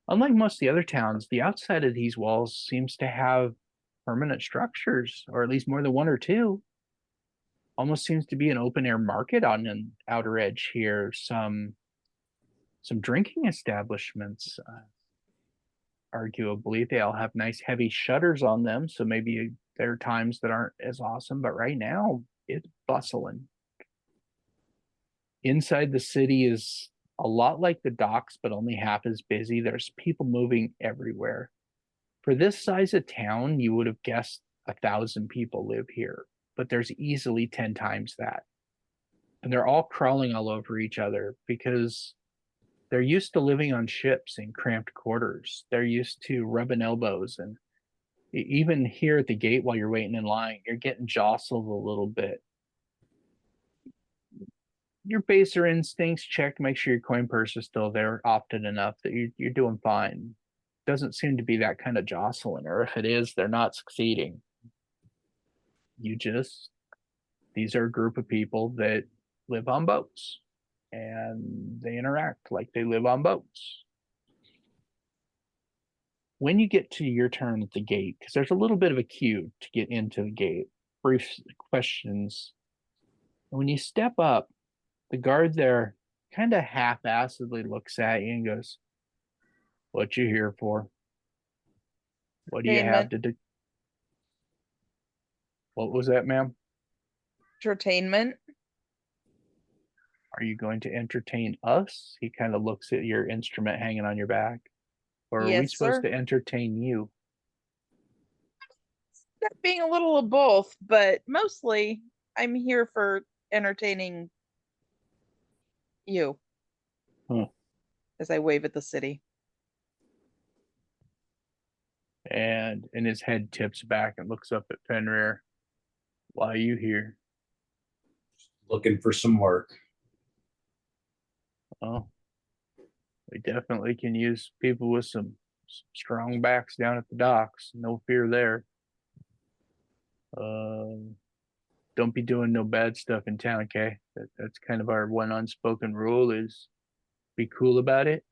Unlike most of the other towns, the outside of these walls seems to have permanent structures, or at least more than one or two. Almost seems to be an open air market on an outer edge here. Some drinking establishments, arguably, they all have nice heavy shutters on them, so maybe there are times that aren't as awesome, but right now it's bustling. Inside the city is a lot like the docks, but only half as busy. There's people moving everywhere. For this size of town, you would have guessed 1,000 people live here, but there's easily 10 times that. And they're all crawling all over each other because they're used to living on ships in cramped quarters. They're used to rubbing elbows. And even here at the gate while you're waiting in line, you're getting jostled a little bit. Your baser instincts check to make sure your coin purse is still there often enough that you're doing fine. Doesn't seem to be that kind of jostling, or if it is, they're not succeeding. These are a group of people that live on boats and they interact like they live on boats. When you get to your turn at the gate, because there's a little bit of a queue to get into the gate, brief questions. When you step up, the guard there kind of half-assedly looks at you and goes, "What you here for? What do you have to do?" What was that, ma'am? Entertainment. Are you going to entertain us? He kind of looks at your instrument hanging on your back. Or are we Yes, supposed sir. to entertain you? That being a little of both, but mostly I'm here for entertaining you. Huh. As I wave at the city. And his head tips back and looks up at Fenrir. Why are you here? Looking for some work. Oh, we definitely can use people with some strong backs down at the docks. No fear there. Don't be doing no bad stuff in town, okay? That's kind of our one unspoken rule is be cool about it.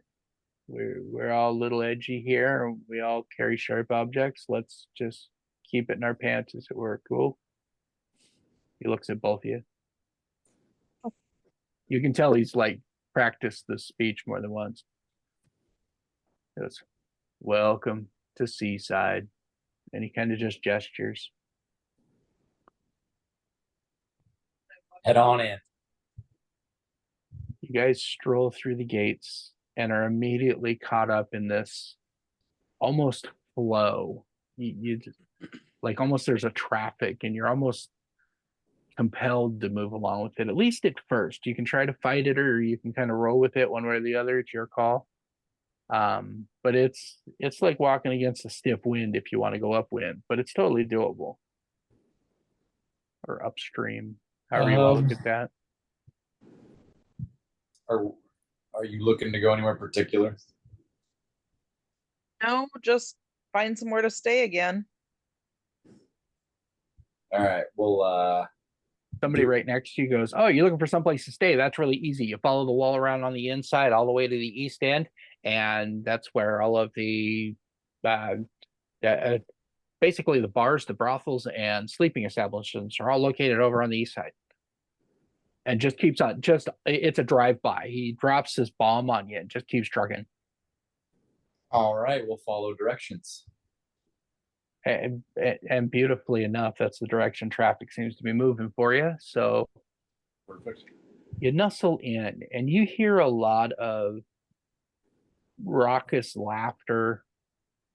We're all a little edgy here. We all carry sharp objects. Let's just keep it in our pants as it were. Cool. He looks at both of you. You can tell he's like practiced the speech more than once. He goes, "Welcome to Seaside." And he kind of just gestures. Head on in. You guys stroll through the gates and are immediately caught up in this almost flow. You just, like almost there's a traffic and you're almost compelled to move along with it, at least at first. You can try to fight it or you can kind of roll with it one way or the other. It's your call. But it's like walking against a stiff wind if you want to go upwind, but it's totally doable. Or upstream, however you want to look at that. Are you looking to go anywhere particular? No, just find somewhere to stay again. All right. Well, Somebody right next to you goes, "Oh, you're looking for someplace to stay? That's really easy. You follow the wall around on the inside all the way to the east end, and that's where all of the basically the bars, the brothels, and sleeping establishments are all located over on the east side." And just keeps on, it's a drive-by. He drops his bomb on you and just keeps trucking. All right, we'll follow directions. And beautifully enough, that's the direction traffic seems to be moving for you. So Perfect. you nestle in and you hear a lot of raucous laughter.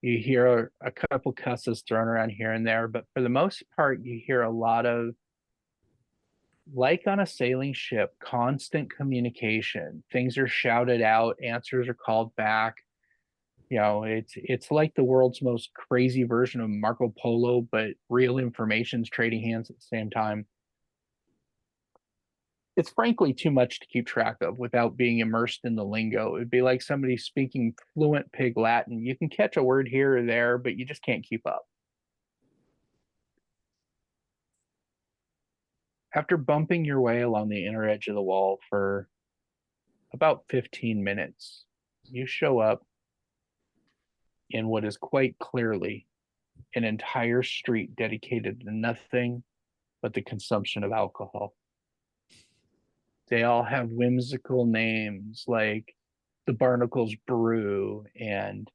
You hear a couple cusses thrown around here and there, but for the most part, you hear a lot of, like on a sailing ship, constant communication. Things are shouted out, answers are called back. It's like the world's most crazy version of Marco Polo, but real information's trading hands at the same time. It's frankly too much to keep track of without being immersed in the lingo. It'd be like somebody speaking fluent Pig Latin. You can catch a word here or there, but you just can't keep up. After bumping your way along the inner edge of the wall for about 15 minutes, you show up in what is quite clearly an entire street dedicated to nothing but the consumption of alcohol. They all have whimsical names like the Barnacles Brew and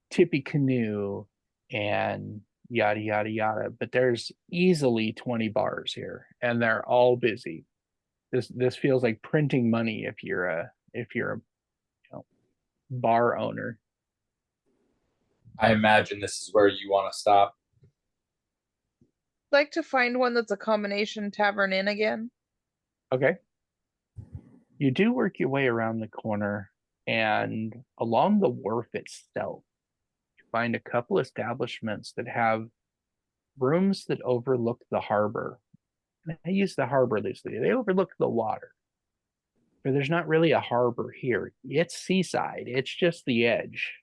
Tippy Canoe and yada yada yada. But there's easily 20 bars here, and they're all busy. This feels like printing money if you're a bar owner. I imagine this is where you want to stop. Like to find one that's a combination tavern inn again. Okay. You do work your way around the corner, and along the wharf itself, you find a couple establishments that have rooms that overlook the harbor. And I use the harbor loosely. They overlook the water. But there's not really a harbor here. It's seaside. It's just the edge.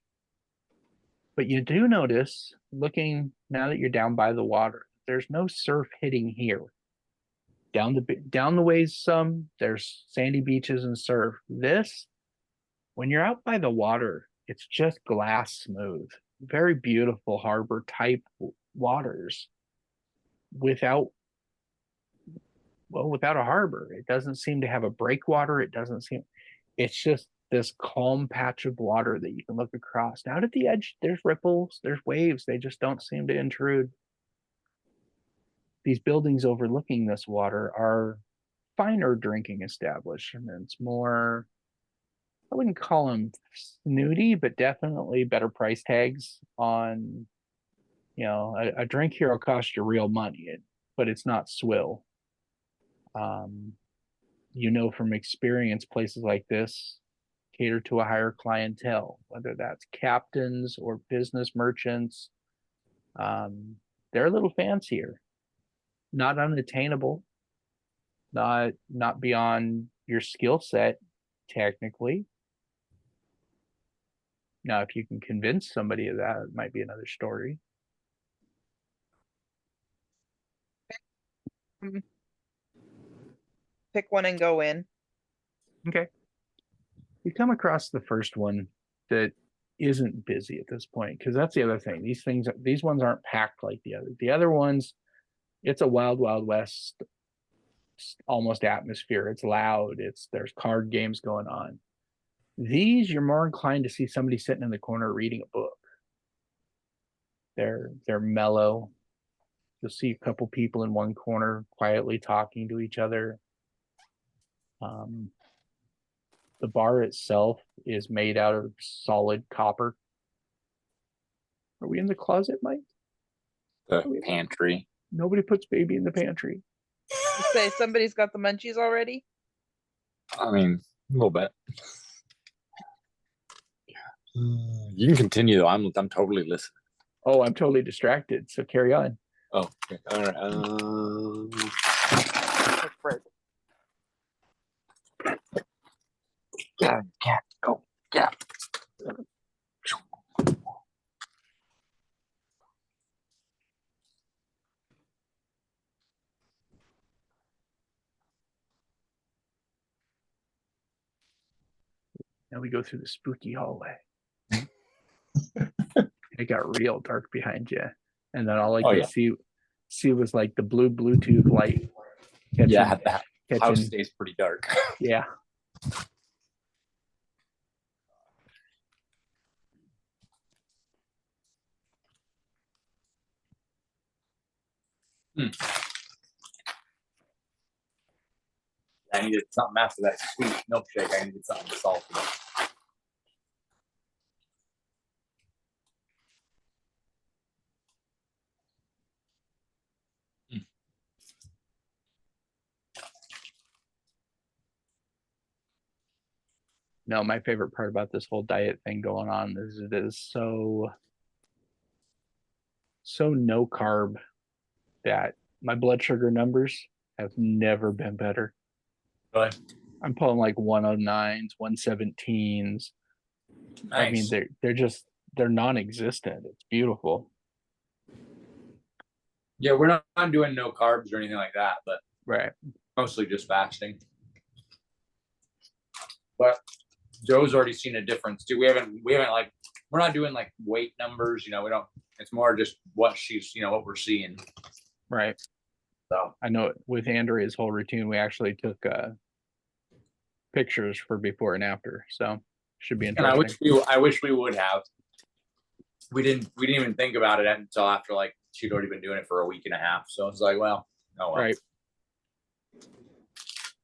But you do notice, looking now that you're down by the water, there's no surf hitting here. Down the ways some, there's sandy beaches and surf. This, when you're out by the water, it's just glass smooth. Very beautiful harbor type waters without a harbor. It doesn't seem to have a breakwater. It's just this calm patch of water that you can look across. Out at the edge, there's ripples, there's waves. They just don't seem to intrude. These buildings overlooking this water are finer drinking establishments, more, I wouldn't call them snooty, but definitely better price tags on, a drink here will cost you real money, but it's not swill. From experience, places like this cater to a higher clientele, whether that's captains or business merchants. They're a little fancier, not unattainable, not beyond your skill set, technically. Now, if you can convince somebody of that, it might be another story. Pick one and go in. Okay. You come across the first one that isn't busy at this point, because that's the other thing. These ones aren't packed like the other. The other ones, it's a wild, wild west almost atmosphere. It's loud. There's card games going on. These, you're more inclined to see somebody sitting in the corner reading a book. They're mellow. You'll see a couple people in one corner quietly talking to each other. The bar itself is made out of solid copper. Are we in the closet, Mike? The pantry. Nobody puts baby in the pantry. You say somebody's got the munchies already? I mean, a little bit. You can continue though. I'm totally listening. Oh, I'm totally distracted. So carry on. Oh, okay. All right. Yeah, go. Yeah. Now we go through the spooky hallway. It got real dark behind you, and then all I could see was like the blue Bluetooth light. The house stays pretty dark. Yeah. I needed something after that sweet milkshake. I needed something salty. No, my favorite part about this whole diet thing going on is it is so no carb that my blood sugar numbers have never been better. But I'm pulling like 109s, 117s. I mean, nice. they're non-existent. It's beautiful. Yeah, we're not doing no carbs or anything like that, but Right. mostly just fasting. But Joe's already seen a difference too. We haven't like, we're not doing like weight numbers, we don't, it's more just what she's, what we're seeing. Right. So I know with Andrea's whole routine, we actually took pictures for before and after. So should be and interesting. I wish we would have. We didn't even think about it until after like she'd already been doing it for a week and a half. So it's like, well, oh well. Right.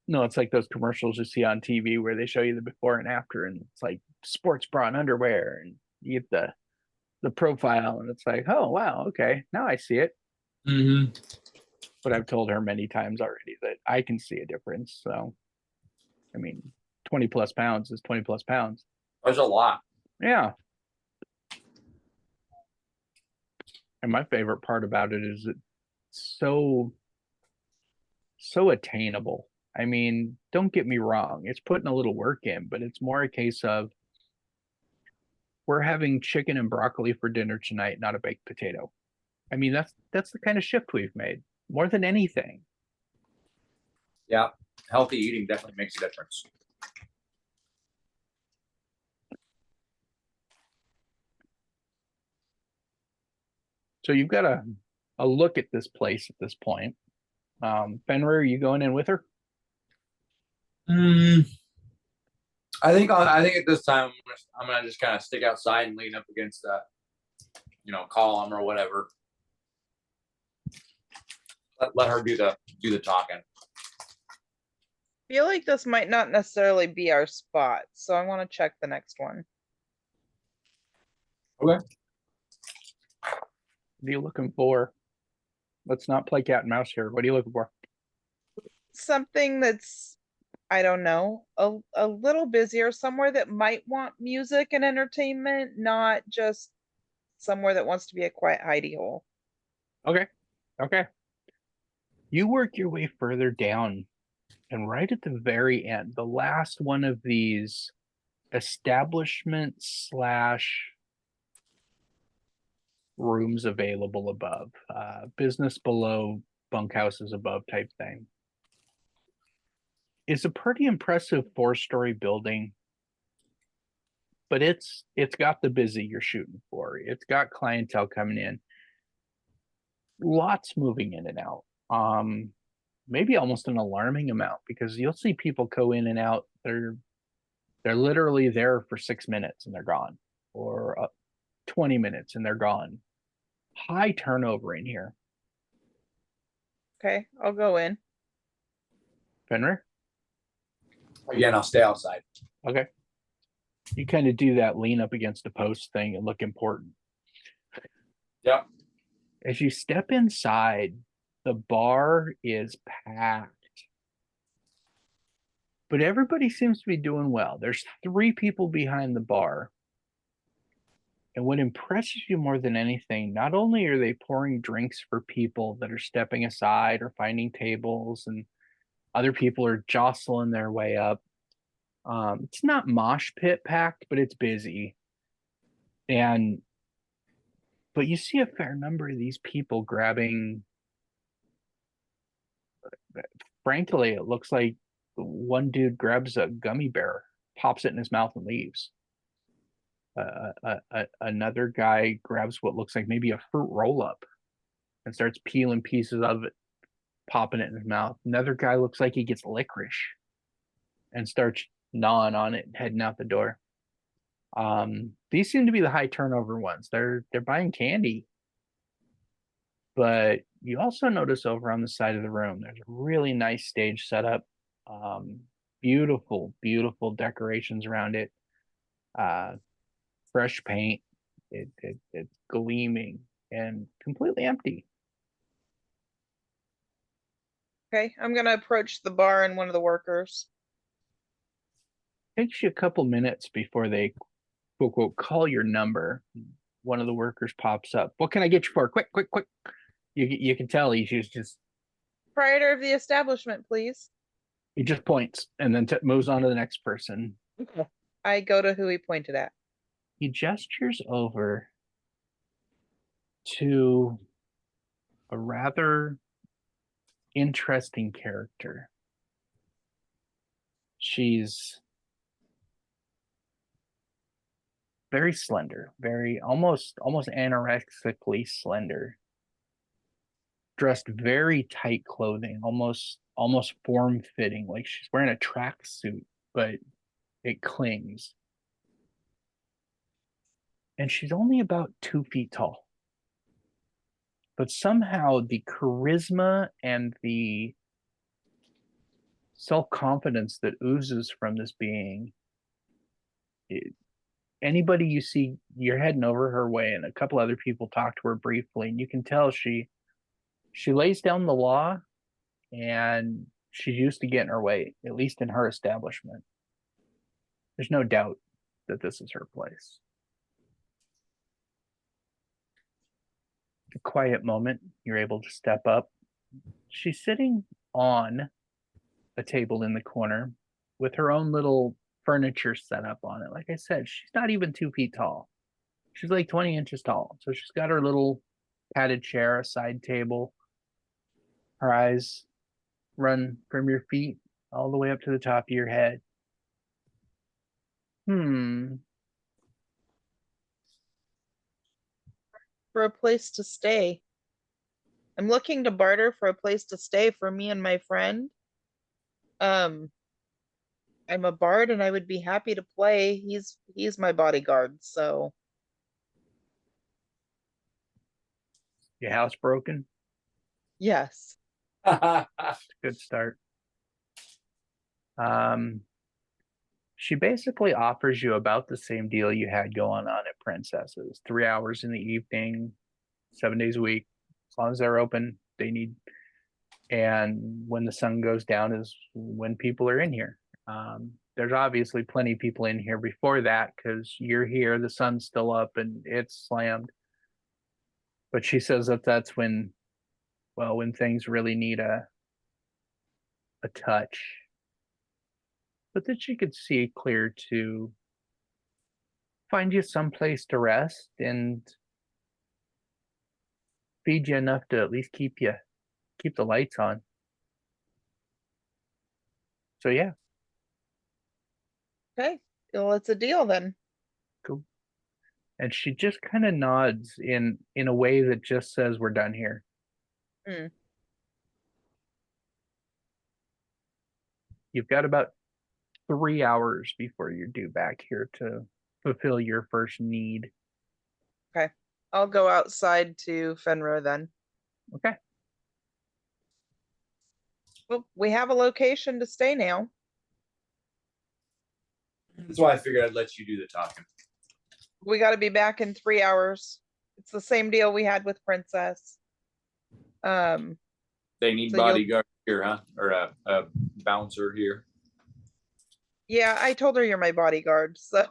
No, it's like those commercials you see on TV where they show you the before and after, and it's like sports bra and underwear, and you get the profile, and it's like, oh wow, okay, now I see it. Mm-hmm. But I've told her many times already that I can see a difference. So, I mean, 20 plus pounds is 20 plus pounds. There's a lot. Yeah. And my favorite part about it is it's so attainable. I mean, don't get me wrong, it's putting a little work in, but it's more a case of we're having chicken and broccoli for dinner tonight, not a baked potato. I mean, that's the kind of shift we've made more than anything. Yeah, healthy eating definitely makes a difference. So you've got a look at this place at this point. Fenrir, are you going in with her? I think at this time I'm gonna just kind of stick outside and lean up against that, column or whatever. Let her do the talking. Feel like this might not necessarily be our spot, so I want to check the next one. Okay. What are you looking for? Let's not play cat and mouse here. What are you looking for? Something that's, I don't know, a little busier, somewhere that might want music and entertainment, not just somewhere that wants to be a quiet hidey hole. Okay. You work your way further down, and right at the very end, the last one of these establishment slash rooms available above, business below, bunkhouses above type thing, is a pretty impressive 4-story building. But it's got the busy you're shooting for. It's got clientele coming in, lots moving in and out. Maybe almost an alarming amount, because you'll see people go in and out. They're literally there for 6 minutes and they're gone, or 20 minutes and they're gone. High turnover in here. Okay, I'll go in. Fenrir? Again, I'll stay outside. Okay. You kind of do that lean up against a post thing and look important. Yep. As you step inside, the bar is packed. But everybody seems to be doing well. There's 3 people behind the bar. And what impresses you more than anything, not only are they pouring drinks for people that are stepping aside or finding tables, and other people are jostling their way up. It's not mosh pit packed, but it's busy. But you see a fair number of these people grabbing, frankly, it looks like one dude grabs a gummy bear, pops it in his mouth and leaves. Another guy grabs what looks like maybe a fruit roll up and starts peeling pieces of it, popping it in his mouth. Another guy looks like he gets licorice and starts gnawing on it and heading out the door. These seem to be the high turnover ones. They're buying candy. But you also notice over on the side of the room, there's a really nice stage setup. Beautiful, beautiful decorations around it. Fresh paint. It's gleaming and completely empty. Okay, I'm gonna approach the bar and one of the workers. Takes you a couple minutes before they quote quote call your number. One of the workers pops up. What can I get you for? Quick, quick, quick. You can tell he's just Proprietor of the establishment, please. he just points and then moves on to the next person. I go to who he pointed at. He gestures over to a rather interesting character. She's very slender, very almost anorexically slender. Dressed very tight clothing, almost form fitting, like she's wearing a tracksuit, but it clings. And she's only about 2 feet tall. But somehow the charisma and the self-confidence that oozes from this being, anybody you see, you're heading over her way, and a couple other people talk to her briefly, and you can tell she lays down the law, and she's used to getting her way, at least in her establishment. There's no doubt that this is her place. A quiet moment, you're able to step up. She's sitting on a table in the corner with her own little furniture set up on it. Like I said, she's not even 2 feet tall. She's like 20 inches tall. So she's got her little padded chair, a side table. Her eyes run from your feet all the way up to the top of your head. For a place to stay. I'm looking to barter for a place to stay for me and my friend. I'm a bard and I would be happy to play. He's my bodyguard, so Your house broken? yes. Good start. She basically offers you about the same deal you had going on at Princess's. 3 hours in the evening, 7 days a week. As long as they're open, they need. And when the sun goes down is when people are in here. There's obviously plenty of people in here before that because you're here, the sun's still up and it's slammed. But she says that that's when things really need a touch. But that she could see clear to find you someplace to rest and feed you enough to at least keep the lights on. So yeah. Okay. Well, it's a deal then. Cool. And she just kind of nods in a way that just says we're done here. You've got about 3 hours before you're due back here to fulfill your first need. Okay. I'll go outside to Fenrir then. Okay. Well, we have a location to stay now. That's why I figured I'd let you do the talking. We got to be back in 3 hours. It's the same deal we had with Princess. They need So bodyguard here, huh? Or a bouncer here. Yeah, I told her you're my bodyguard, so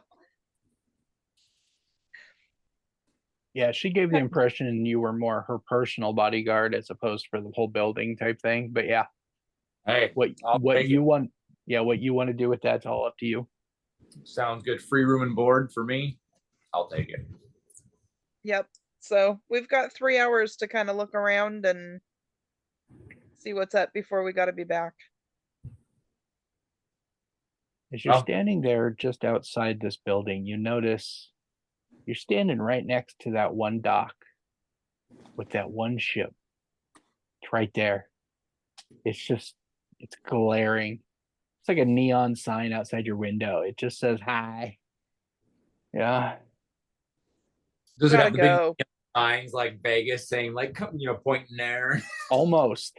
Yeah, she gave the impression you were more her personal bodyguard as opposed for the whole building type thing. But yeah, Hey, what you want to do with that's all up to you. Sounds good. Free room and board for me. I'll take it. yep. So we've got 3 hours to kind of look around and see what's up before we got to be back. As you're Oh. standing there just outside this building, you notice you're standing right next to that one dock with that one ship. It's right there. It's glaring. It's like a neon sign outside your window. It just says hi. Yeah. Does it Gotta have the go. big signs like Vegas saying like, come, pointing there. Almost.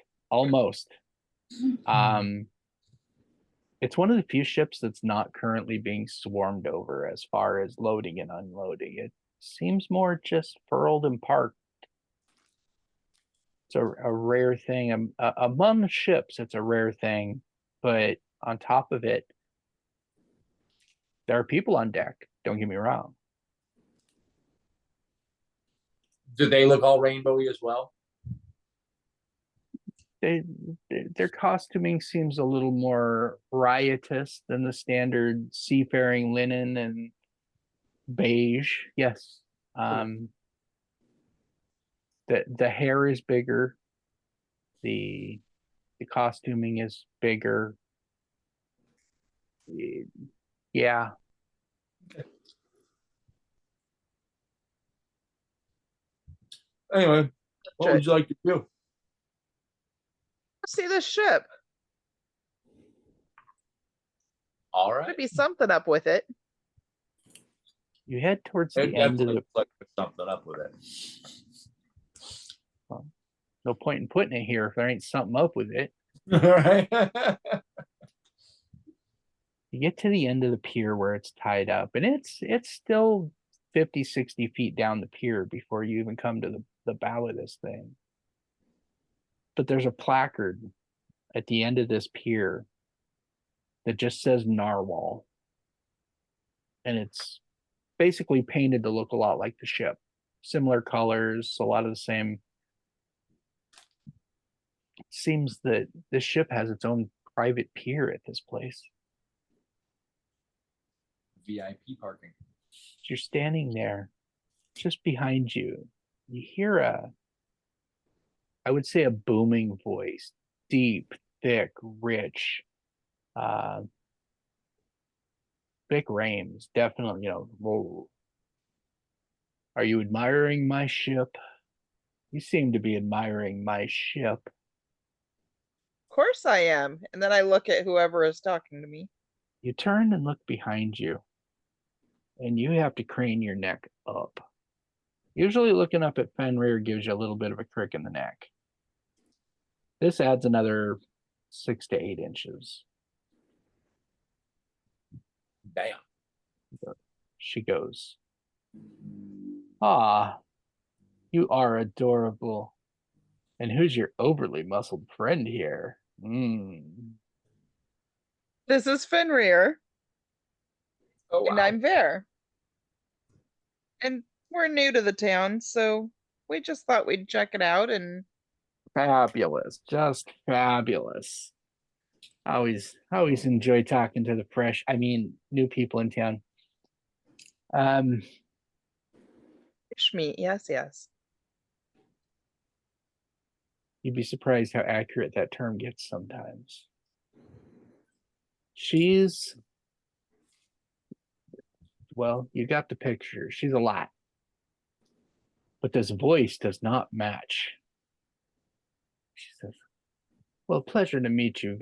It's one of the few ships that's not currently being swarmed over as far as loading and unloading. It seems more just furled and parked. It's a rare thing. Among ships, it's a rare thing. But on top of it, there are people on deck. Don't get me wrong. Do they look all rainbowy as well? Their costuming seems a little more riotous than the standard seafaring linen and beige. Yes. The hair is bigger. The costuming is bigger. Yeah. Anyway, what would you like to do? See this ship. All right. Could be something up with it. You head towards the It end of definitely the. looks like there's something up with it. No point in putting it here if there ain't something up with it. All right. You get to the end of the pier where it's tied up, and it's still 50, 60 feet down the pier before you even come to the bow of this thing. But there's a placard at the end of this pier that just says Narwhal. And it's basically painted to look a lot like the ship. Similar colors, a lot of the same. It seems that this ship has its own private pier at this place. VIP parking. You're standing there, just behind you. You hear I would say a booming voice, deep, thick, rich. Vic Rames, definitely, whoa. Are you admiring my ship? You seem to be admiring my ship. Of course I am. And then I look at whoever is talking to me. You turn and look behind you, and you have to crane your neck up. Usually looking up at Fenrir gives you a little bit of a crick in the neck. This adds another 6 to 8 inches. Damn. She goes, "Ah, you are adorable. And who's your overly muscled friend here?" This is Fenrir, Oh, wow. and I'm Ver. And we're new to the town, so we just thought we'd check it out and Fabulous, just fabulous. Always enjoy talking to the new people in town. fish meat. Yes, yes. You'd be surprised how accurate that term gets sometimes. She's, well, you got the picture. She's a lot. But this voice does not match. She says, "Well, pleasure to meet you,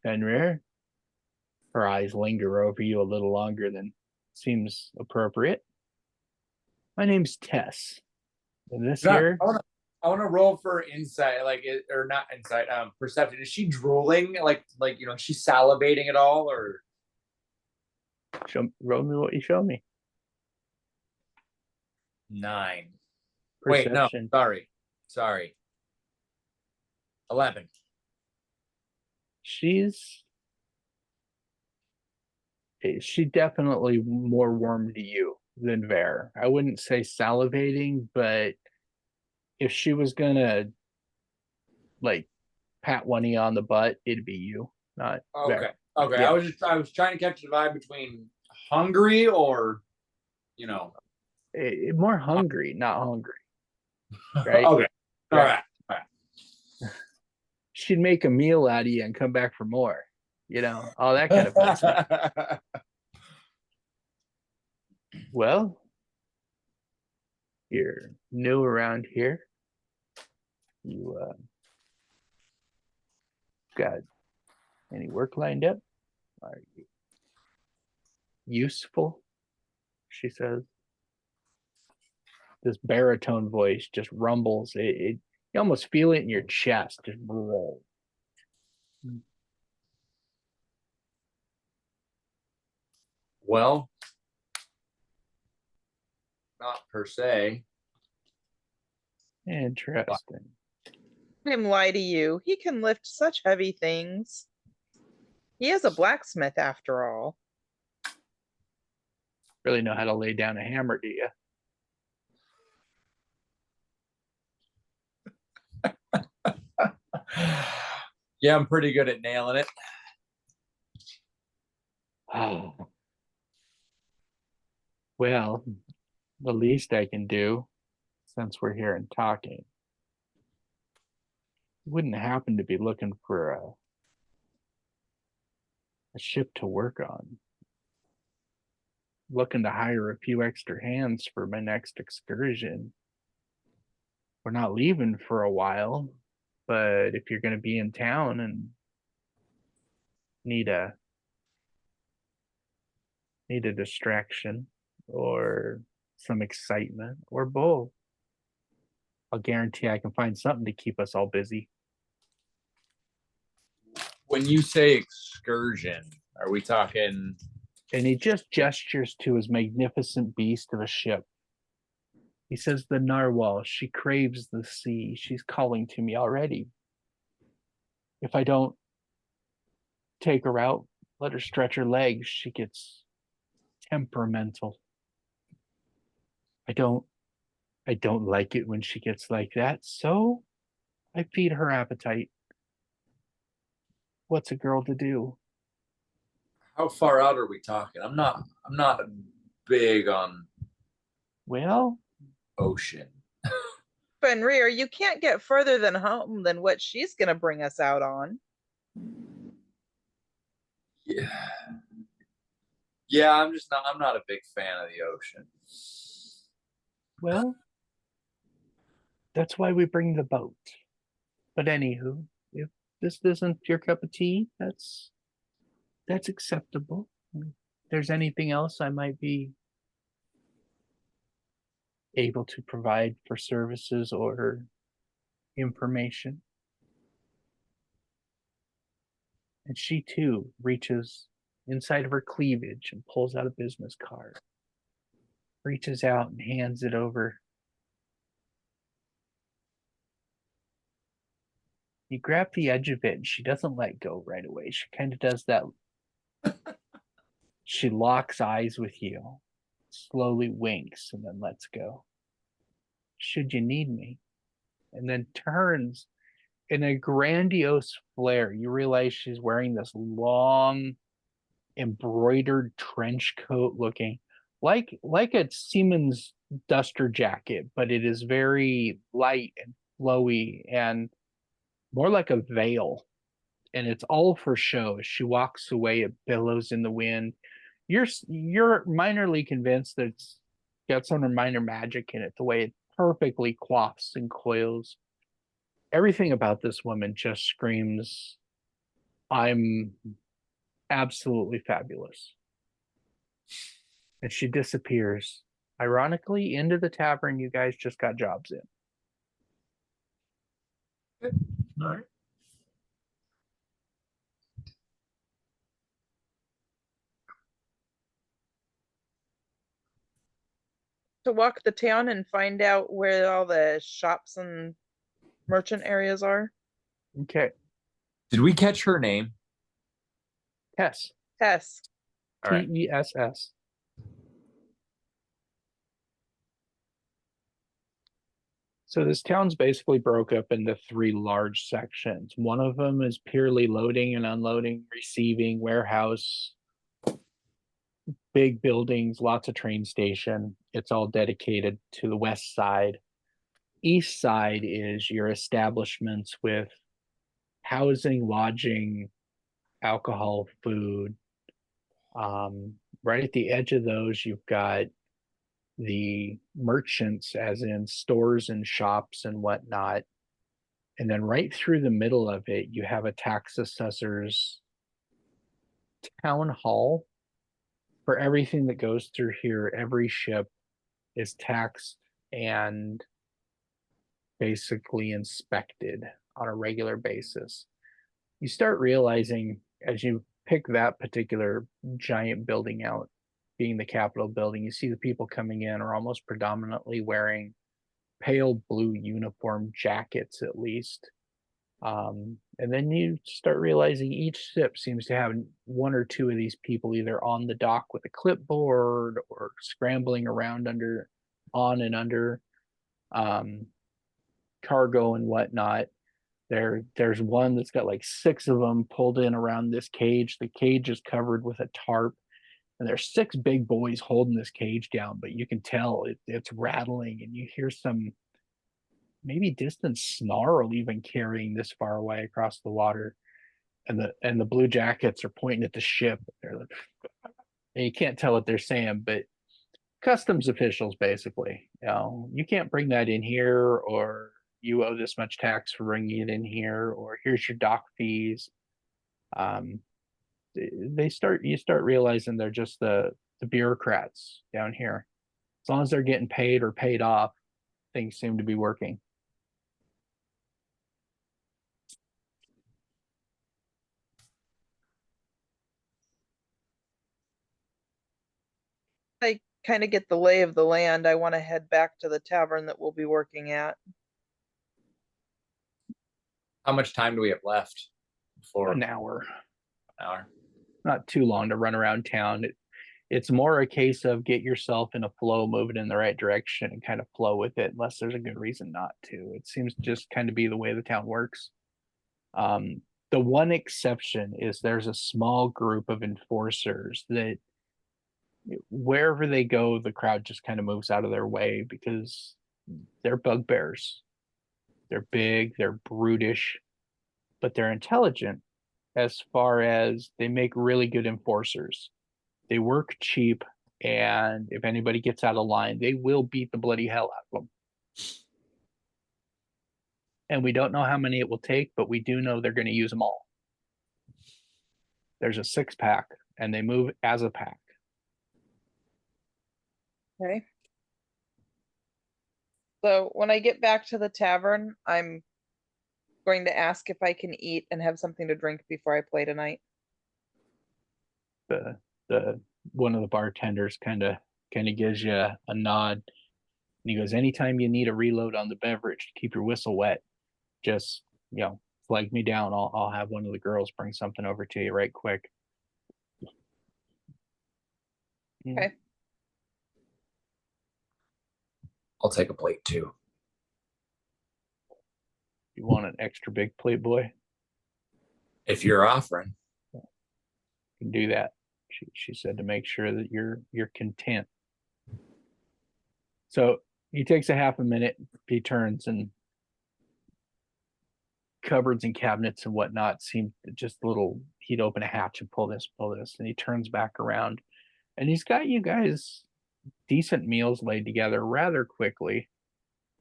Fenrir." Her eyes linger over you a little longer than seems appropriate. "My name's Tess. And this here, I want to roll for insight, or not insight, perception. Is she drooling, she's salivating at all, or? roll me what you show me. 9. Perception. Wait, no, sorry. 11. She definitely more warm to you than Ver. I wouldn't say salivating, but if she was gonna pat one of you on the butt, it'd be you, not Okay. Ver. Okay. Yeah. I was trying to catch the vibe between hungry or, More hungry, not hungry. Right? Okay. All Right. right. She'd make a meal out of you and come back for more. All that kind of fun stuff. Well, you're new around here. You got any work lined up? Are you useful? She says. this baritone voice just rumbles. You almost feel it in your chest. Just roll. Well, not per se. Interesting. Let him lie to you. He can lift such heavy things. He is a blacksmith after all. Really know how to lay down a hammer, do you? Yeah, I'm pretty good at nailing it. Oh. Well, the least I can do, since we're here and talking, wouldn't happen to be looking for a ship to work on. Looking to hire a few extra hands for my next excursion. We're not leaving for a while, but if you're going to be in town and need a distraction or some excitement or both, I'll guarantee I can find something to keep us all busy. When you say excursion, are we talking? And he just gestures to his magnificent beast of a ship. He says, the narwhal, she craves the sea. She's calling to me already. If I don't take her out, let her stretch her legs, she gets temperamental. I don't like it when she gets like that, so I feed her appetite. What's a girl to do? How far out are we talking? I'm not big on Well, ocean. Fenrir, you can't get further than home than what she's gonna bring us out on. Yeah. Yeah, I'm not a big fan of the ocean. well, that's why we bring the boat. But anywho, if this isn't your cup of tea, that's acceptable. If there's anything else I might be able to provide for services or information. And she too reaches inside of her cleavage and pulls out a business card, reaches out and hands it over. You grab the edge of it and she doesn't let go right away. She kind of does that. She locks eyes with you, slowly winks, and then lets go. Should you need me? And then turns in a grandiose flare. You realize she's wearing this long embroidered trench coat looking like a seaman's duster jacket, but it is very light and flowy and more like a veil. And it's all for show. As she walks away, it billows in the wind. You're minorly convinced that it's got some minor magic in it, the way it perfectly coifs and coils. Everything about this woman just screams, I'm absolutely fabulous. And she disappears, ironically, into the tavern you guys just got jobs in. All right. To walk the town and find out where all the shops and merchant areas are. Okay. Did we catch her name? Tess. Tess. All right. Tess. So this town's basically broke up into three large sections. One of them is purely loading and unloading, receiving, warehouse, big buildings, lots of train station. It's all dedicated to the west side. East side is your establishments with housing, lodging, alcohol, food. Right at the edge of those, you've got the merchants, as in stores and shops and whatnot. And then right through the middle of it, you have a tax assessor's town hall. For everything that goes through here, every ship is taxed and basically inspected on a regular basis. You start realizing as you pick that particular giant building out, being the Capitol building, you see the people coming in are almost predominantly wearing pale blue uniform jackets, at least. And then you start realizing each ship seems to have one or two of these people either on the dock with a clipboard or scrambling around on and under cargo and whatnot. There's one that's got like 6 of them pulled in around this cage. The cage is covered with a tarp, and there's 6 big boys holding this cage down, but you can tell it's rattling, and you hear some maybe distant snarl even carrying this far away across the water. And the blue jackets are pointing at the ship. They're like, and you can't tell what they're saying, but customs officials basically, you can't bring that in here, or you owe this much tax for bringing it in here, or here's your dock fees. You start realizing they're just the bureaucrats down here. As long as they're getting paid or paid off, things seem to be working. I kind of get the lay of the land. I want to head back to the tavern that we'll be working at. How much time do we have left for An hour, an hour? not too long to run around town. It's more a case of get yourself in a flow, move it in the right direction, and kind of flow with it, unless there's a good reason not to. It seems to just kind of be the way the town works. The one exception is there's a small group of enforcers that wherever they go, the crowd just kind of moves out of their way because they're bugbears. They're big, they're brutish, but they're intelligent as far as they make really good enforcers. They work cheap, and if anybody gets out of line, they will beat the bloody hell out of them. And we don't know how many it will take, but we do know they're going to use them all. There's a 6-pack, and they move as a pack. Okay. So when I get back to the tavern, I'm going to ask if I can eat and have something to drink before I play tonight. The one of the bartenders kind of gives you a nod, and he goes, anytime you need a reload on the beverage to keep your whistle wet, just flag me down. I'll have one of the girls bring something over to you right quick. Okay. I'll take a plate too. You want an extra big plate, boy? If you're offering. You can do that. She said to make sure that you're content. So he takes a half a minute, he turns, and cupboards and cabinets and whatnot seem just a little, he'd open a hatch and pull this, and he turns back around, and he's got you guys decent meals laid together rather quickly.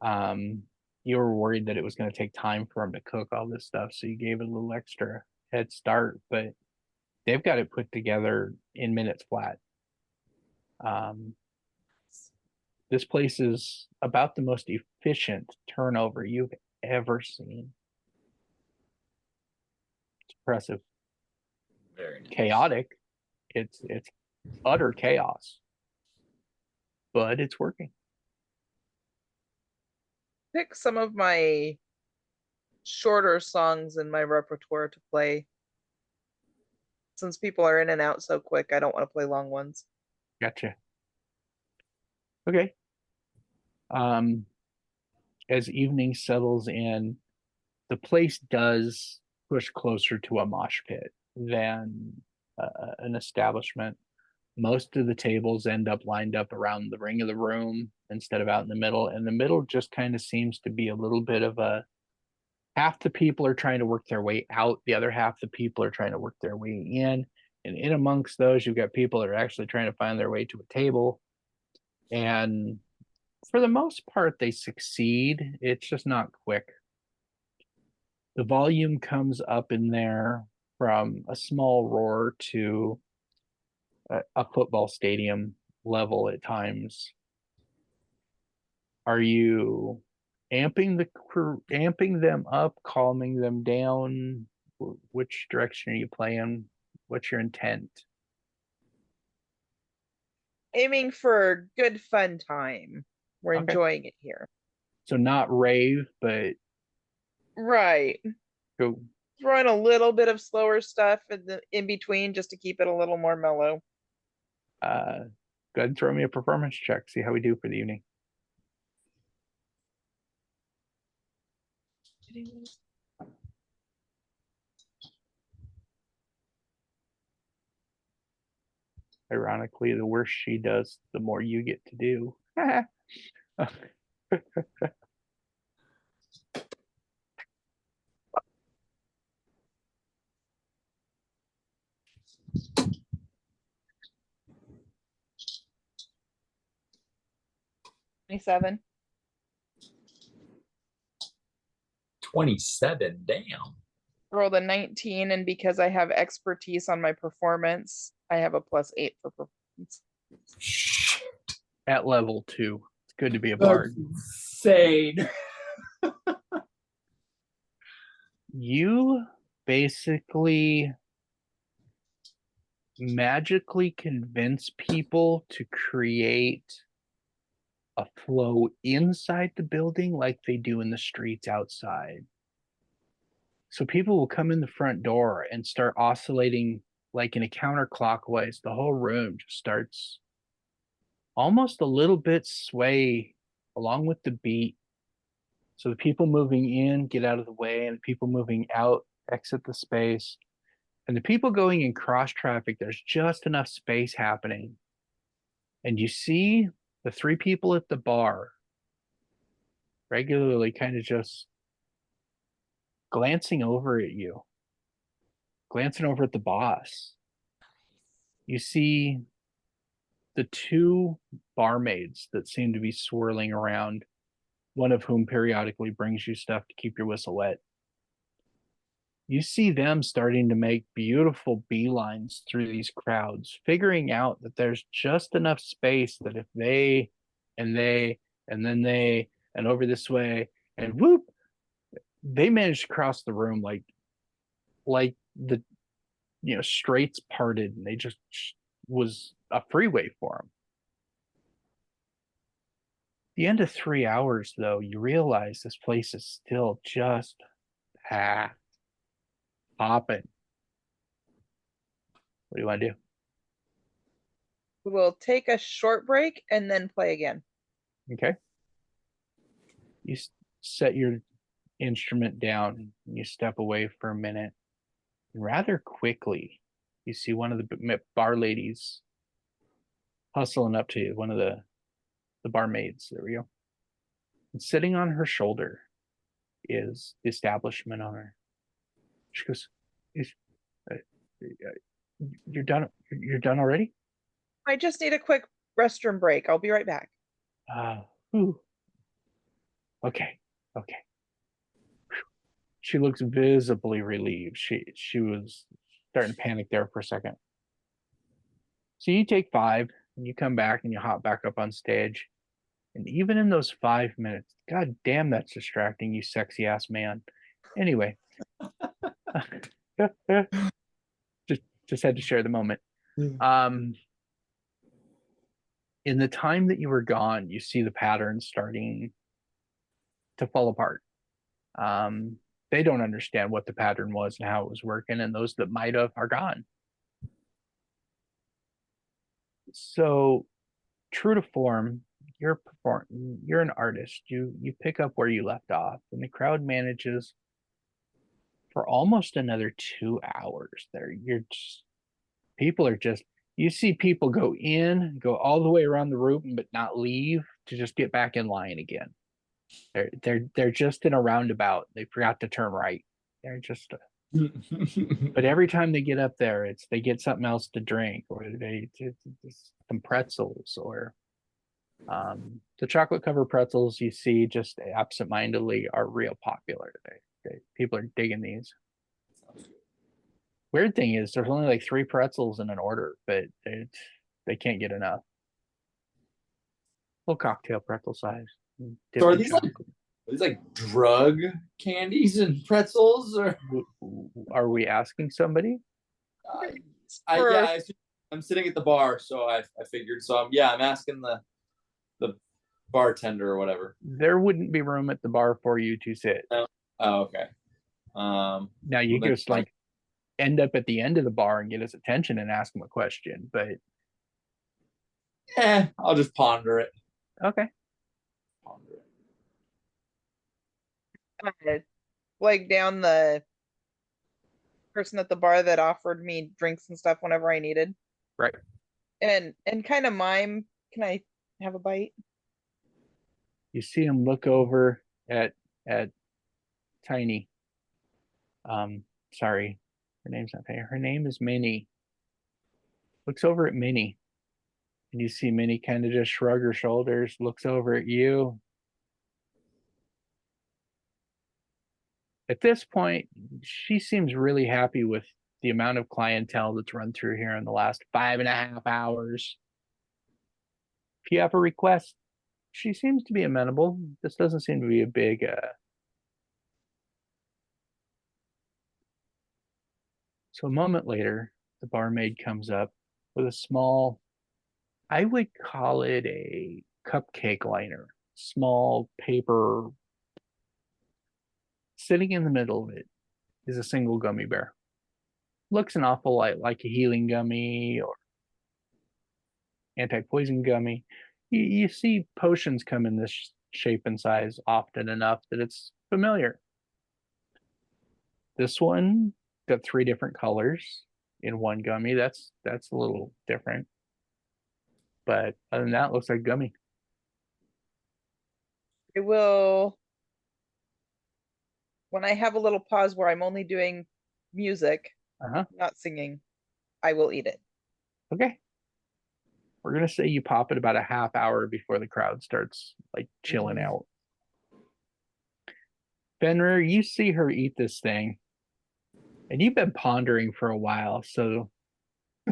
You were worried that it was going to take time for him to cook all this stuff, so you gave it a little extra head start, but they've got it put together in minutes flat. This place is about the most efficient turnover you've ever seen. It's impressive. Very nice. Chaotic. It's utter chaos, but it's working. Pick some of my shorter songs in my repertoire to play. Since people are in and out so quick, I don't want to play long ones. Gotcha. Okay. As evening settles in, the place does push closer to a mosh pit than an establishment. Most of the tables end up lined up around the ring of the room instead of out in the middle, and the middle just kind of seems to be a little bit of a, half the people are trying to work their way out, the other half the people are trying to work their way in, and in amongst those you've got people that are actually trying to find their way to a table, and for the most part they succeed. It's just not quick. The volume comes up in there from a small roar to a football stadium level at times. Are you amping them up, calming them down? Which direction are you playing? What's your intent? Aiming for a good fun time. We're Okay. enjoying it here. So not rave, but Right. go. Throwing a little bit of slower stuff in between just to keep it a little more mellow. Go ahead and throw me a performance check. See how we do for the evening. Ironically, the worse she does, the more you get to do. 27. 27, damn. Rolled a 19, and because I have expertise on my performance, I have a +8 for performance. At level 2. It's good to be a bard. Insane. You basically magically convince people to create a flow inside the building like they do in the streets outside. So people will come in the front door and start oscillating like in a counterclockwise. The whole room just starts almost a little bit sway along with the beat. So the people moving in get out of the way, and the people moving out exit the space. And the people going in cross traffic, there's just enough space happening. And you see the 3 people at the bar regularly kind of just glancing over at you, glancing over at the boss. You see the 2 barmaids that seem to be swirling around, one of whom periodically brings you stuff to keep your whistle wet. You see them starting to make beautiful beelines through these crowds, figuring out that there's just enough space that if they, and then they, and over this way, and whoop, they managed to cross the room like the straits parted, and they just was a freeway for them. The end of 3 hours, though, you realize this place is still just packed, popping. What do you want to do? We'll take a short break and then play again. Okay. You set your instrument down and you step away for a minute. And rather quickly, you see one of the bar ladies hustling up to you, one of the barmaids. There we go. And sitting on her shoulder is the establishment owner. She goes, "You're done. You're done already?" I just need a quick restroom break. I'll be right back. Okay. She looks visibly relieved. She was starting to panic there for a second. So you take 5 and you come back and you hop back up on stage. And even in those 5 minutes, god damn, that's distracting, you sexy ass man. Anyway, just had to share the moment. In the time that you were gone, you see the pattern starting to fall apart. They don't understand what the pattern was and how it was working, and those that might have are gone. So, true to form, you're an artist. You pick up where you left off, and the crowd manages for almost another 2 hours. People are just, you see people go go all the way around the room, but not leave to just get back in line again. They're just in a roundabout. They forgot to turn right. They're just, but every time they get up there, they get something else to drink, or they some pretzels, or the chocolate covered pretzels you see just absentmindedly are real popular. People are digging these. Weird thing is there's only like 3 pretzels in an order, but they can't get enough. Little cocktail pretzel size. So are different these like chocolate. drug candies and pretzels, or Are we asking somebody? yeah, I'm sitting at the bar, so I figured. So I'm asking the bartender or whatever. There wouldn't be room at the bar for you to sit. Oh, okay. Now you well, then, just like end up at the end of the bar and get his attention and ask him a question, but I'll just ponder it. okay. Ponder Uh, it. Flag down the person at the bar that offered me drinks and stuff whenever I needed. Right. And kind of mime, can I have a bite? You see him look over at Tiny. Sorry, her name's not there. Her name is Minnie. Looks over at Minnie, and you see Minnie kind of just shrug her shoulders, looks over at you. At this point, she seems really happy with the amount of clientele that's run through here in the last 5.5 hours. If you have a request, she seems to be amenable. This doesn't seem to be a big So a moment later, the barmaid comes up with a small, I would call it a cupcake liner, small paper. Sitting in the middle of it is a single gummy bear. Looks an awful lot like a healing gummy or anti-poison gummy. You see potions come in this shape and size often enough that it's familiar. This one got 3 different colors in one gummy. That's a little different. But other than that, it looks like gummy. I will, when I have a little pause where I'm only doing music, not singing, I will eat it. Okay. We're gonna say you pop it about a half hour before the crowd starts like chilling out. Fenrir, you see her eat this thing, and you've been pondering for a while. So,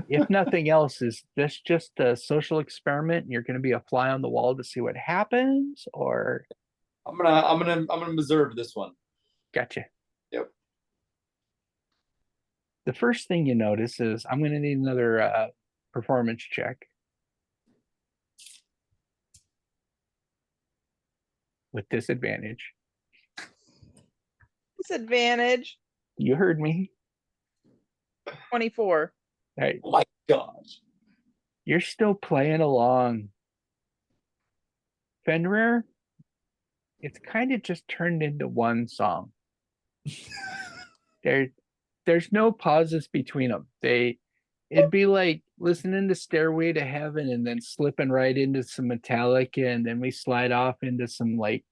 if nothing else, is this just a social experiment? And you're gonna be a fly on the wall to see what happens, or? I'm gonna observe this one. Gotcha. Yep. The first thing you notice is I'm gonna need another performance check. With disadvantage. Disadvantage, You heard me. 24. All right. Oh my gosh. You're still playing along. Fenrir, it's kind of just turned into one song. There's no pauses between them. It'd be like listening to Stairway to Heaven and then slipping right into some Metallica, and then we slide off into some like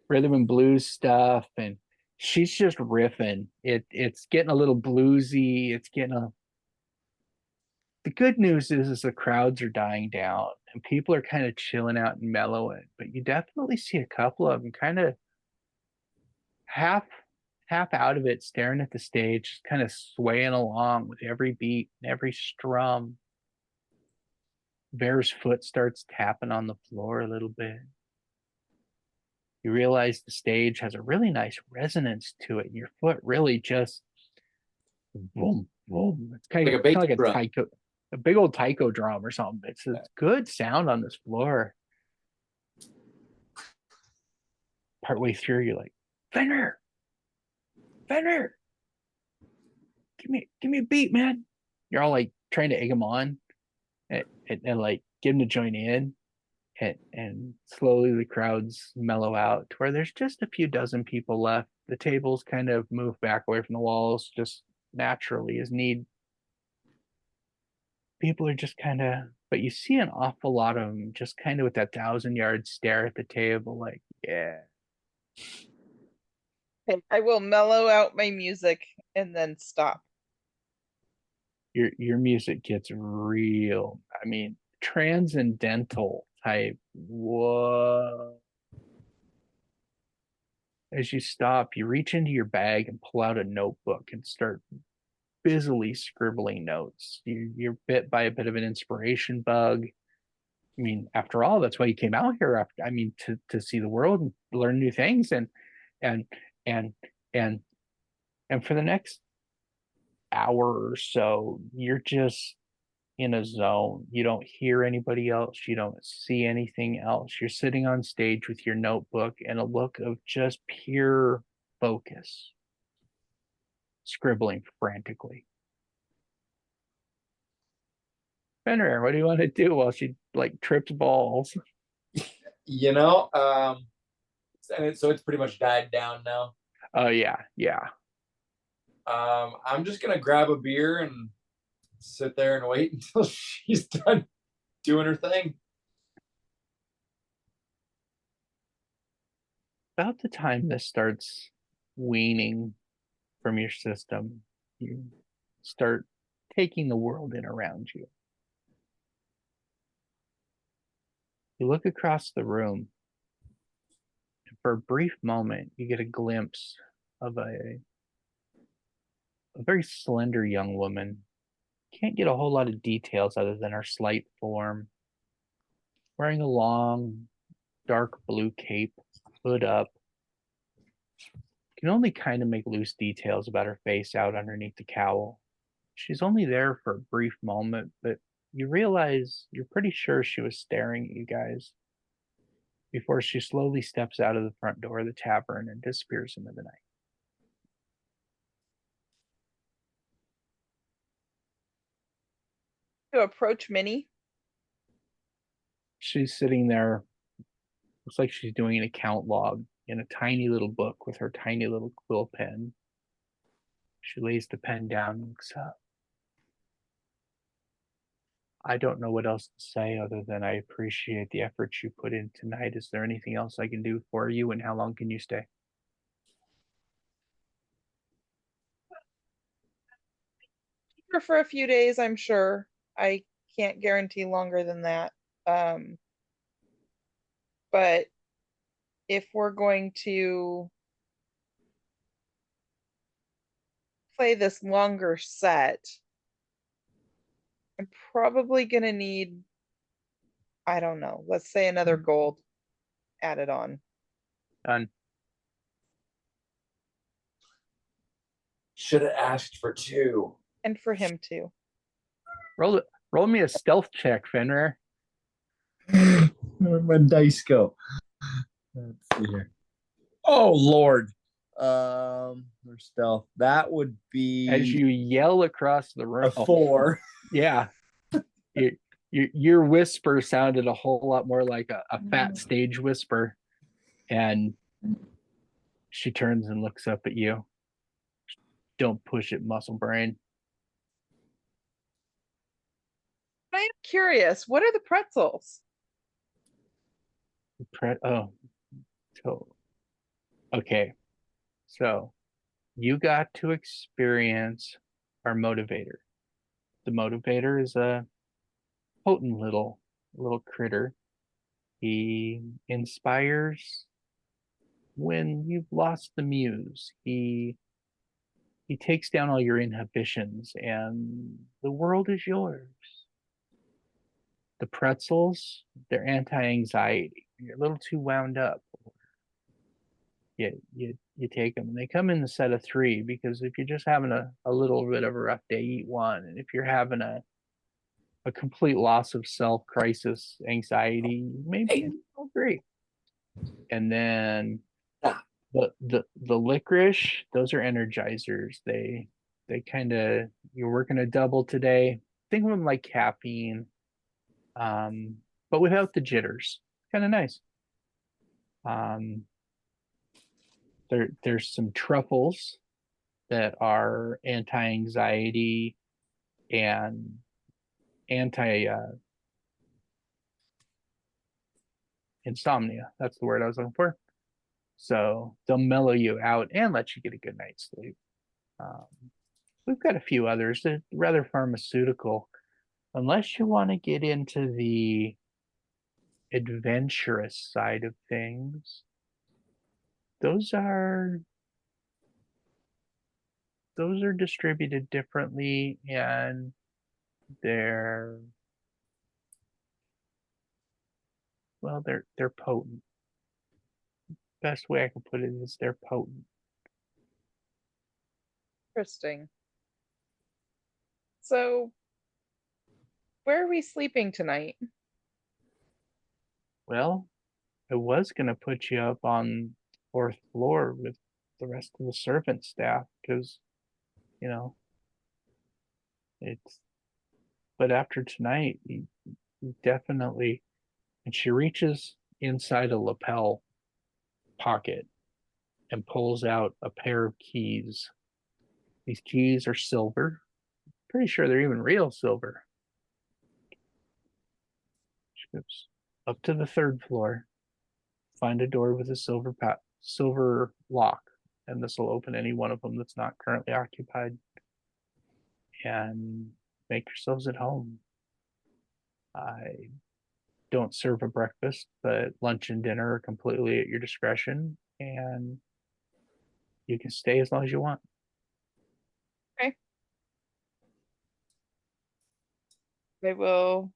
rhythm and blues stuff, and she's just riffing. It's getting a little bluesy. It's getting a. The good news is the crowds are dying down and people are kind of chilling out and mellowing, but you definitely see a couple of them kind of half out of it, staring at the stage, kind of swaying along with every beat and every strum. Bear's foot starts tapping on the floor a little bit. You realize the stage has a really nice resonance to it, and your foot really just boom, boom. It's kind of like a taiko, a big old taiko drum or something. It's a good sound on this floor. Partway through, you're like, Fenrir, give me a beat, man. You're all like trying to egg him on and like get him to join in. And slowly the crowds mellow out to where there's just a few dozen people left. The tables kind of move back away from the walls just naturally as need. People are just kind of, but you see an awful lot of them just kind of with that 1,000-yard stare at the table, like, yeah. I will mellow out my music and then stop. Your music gets real. I mean, transcendental type. Whoa. As you stop, you reach into your bag and pull out a notebook and start busily scribbling notes. You're bit by a bit of an inspiration bug. I mean, after all, that's why you came out here. After, I mean, to see the world and learn new things, and and and and for the next hour or so, you're just in a zone. You don't hear anybody else. You don't see anything else. You're sitting on stage with your notebook and a look of just pure focus, scribbling frantically. Fenrir, what do you want to do while she like trips balls? You know, so it's pretty much died down now. Oh yeah, yeah. I'm just gonna grab a beer and sit there and wait until she's done doing her thing. About the time this starts weaning from your system, you start taking the world in around you. You look across the room, and for a brief moment, you get a glimpse of a very slender young woman. Can't get a whole lot of details other than her slight form, wearing a long, dark blue cape, hood up. Can only kind of make loose details about her face out underneath the cowl. She's only there for a brief moment, but you realize you're pretty sure she was staring at you guys before she slowly steps out of the front door of the tavern and disappears into the night. To approach Minnie. She's sitting there, looks like she's doing an account log in a tiny little book with her tiny little quill pen. She lays the pen down and looks up. I don't know what else to say other than I appreciate the efforts you put in tonight. Is there anything else I can do for you, and how long can you stay? For a few days, I'm sure. I can't guarantee longer than that. But if we're going to play this longer set, I'm probably gonna need, I don't know, let's say another gold added on. Done. Should have asked for 2. And for him too. Roll me a stealth check, Fenrir. Where'd my dice go? Let's see here. Oh Lord. Or stealth. That would be As you yell across the room. a 4. Yeah. Your whisper sounded a whole lot more like a fat stage whisper. And she turns and looks up at you. Don't push it, muscle brain. I am curious, what are the pretzels? Oh, so okay. So you got to experience our motivator. The motivator is a potent little critter. He inspires when you've lost the muse. He takes down all your inhibitions and the world is yours. The pretzels, they're anti-anxiety. You're a little too wound up. You take them. And they come in the set of 3 because if you're just having a little bit of a rough day, eat one. And if you're having a complete loss of self, crisis, anxiety, maybe all 3. And then the licorice, those are energizers. They kind of, you're working a double today. Think of them like caffeine, but without the jitters. Kind of nice. There's some truffles that are anti-anxiety and anti insomnia. That's the word I was looking for. So they'll mellow you out and let you get a good night's sleep. We've got a few others that are rather pharmaceutical. Unless you want to get into the adventurous side of things, those are distributed differently, and they're well, they're potent. Best way I can put it is they're potent. Interesting. So, where are we sleeping tonight? Well, I was gonna put you up on the fourth floor with the rest of the servant staff because, you know, it's. But after tonight, you definitely. And she reaches inside a lapel pocket and pulls out a pair of keys. These keys are silver. Pretty sure they're even real silver. She goes up to the third floor, find a door with a silver lock, and this will open any one of them that's not currently occupied. And make yourselves at home. I don't serve a breakfast, but lunch and dinner are completely at your discretion, and you can stay as long as you want. They will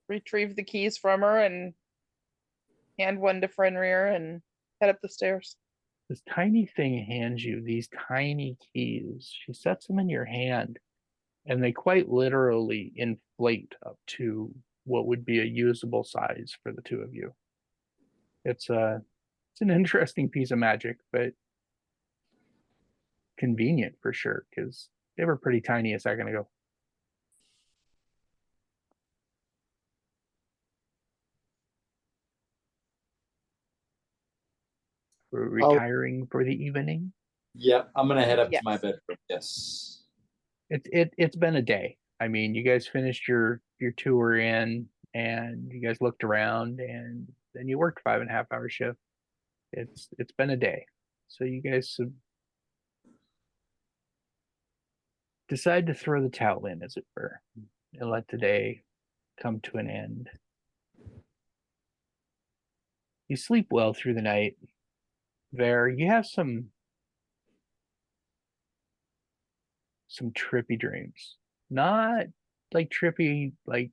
retrieve the keys from her and hand one to Fenrir and head up the stairs. This tiny thing hands you these tiny keys. She sets them in your hand, and they quite literally inflate up to what would be a usable size for the two of you. It's an interesting piece of magic, but convenient for sure, because they were pretty tiny a second ago. We're retiring for the evening. Yeah, I'm gonna head up Yes. to my bedroom. Yes. It's been a day. I mean, you guys finished your tour in, and you guys looked around, and then you worked 5.5 hour shift. It's been a day, so you guys decide to throw the towel in, as it were, and let the day come to an end. You sleep well through the night. There, you have some trippy dreams. Not like trippy, like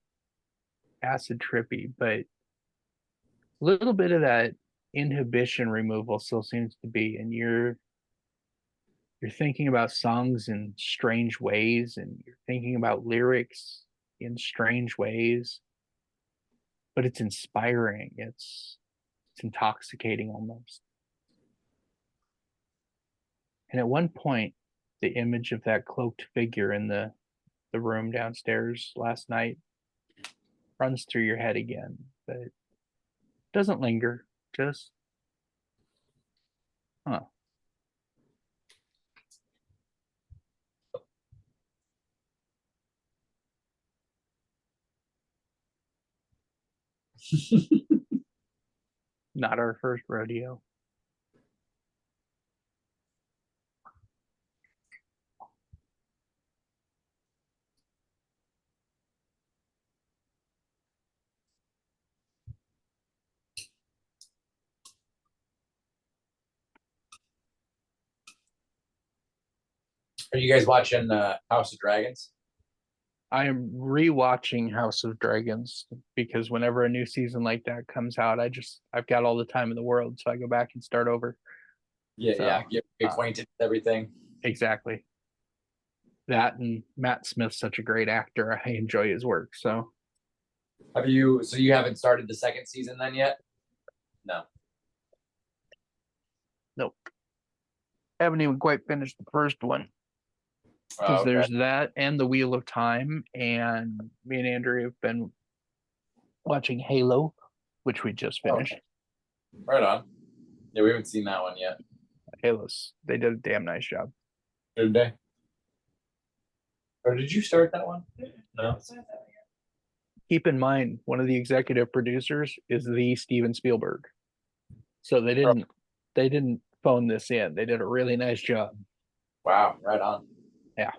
acid trippy, but a little bit of that inhibition removal still seems to be, and you're thinking about songs in strange ways, and you're thinking about lyrics in strange ways, but it's inspiring. It's intoxicating almost. And at one point, the image of that cloaked figure in the room downstairs last night runs through your head again, but it doesn't linger. Just, huh. Not our first rodeo. Are you guys watching House of Dragons? I am rewatching House of Dragons because whenever a new season like that comes out, I've got all the time in the world, so I go back and start over. Yeah, So, yeah. Get acquainted with everything. Exactly. That, and Matt Smith's such a great actor. I enjoy his work. So So you haven't started the second season then yet? No. nope. I haven't even quite finished the first one. Because there's that and the Wheel of Time, and me and Andrew have been watching Halo, which we just finished. Right on. Yeah, we haven't seen that one yet. They did a damn nice job. Did they? Or did you start that one? No. Keep in mind, one of the executive producers is the Steven Spielberg. So they didn't phone this in. They did a really nice job. Wow, right on. Yeah.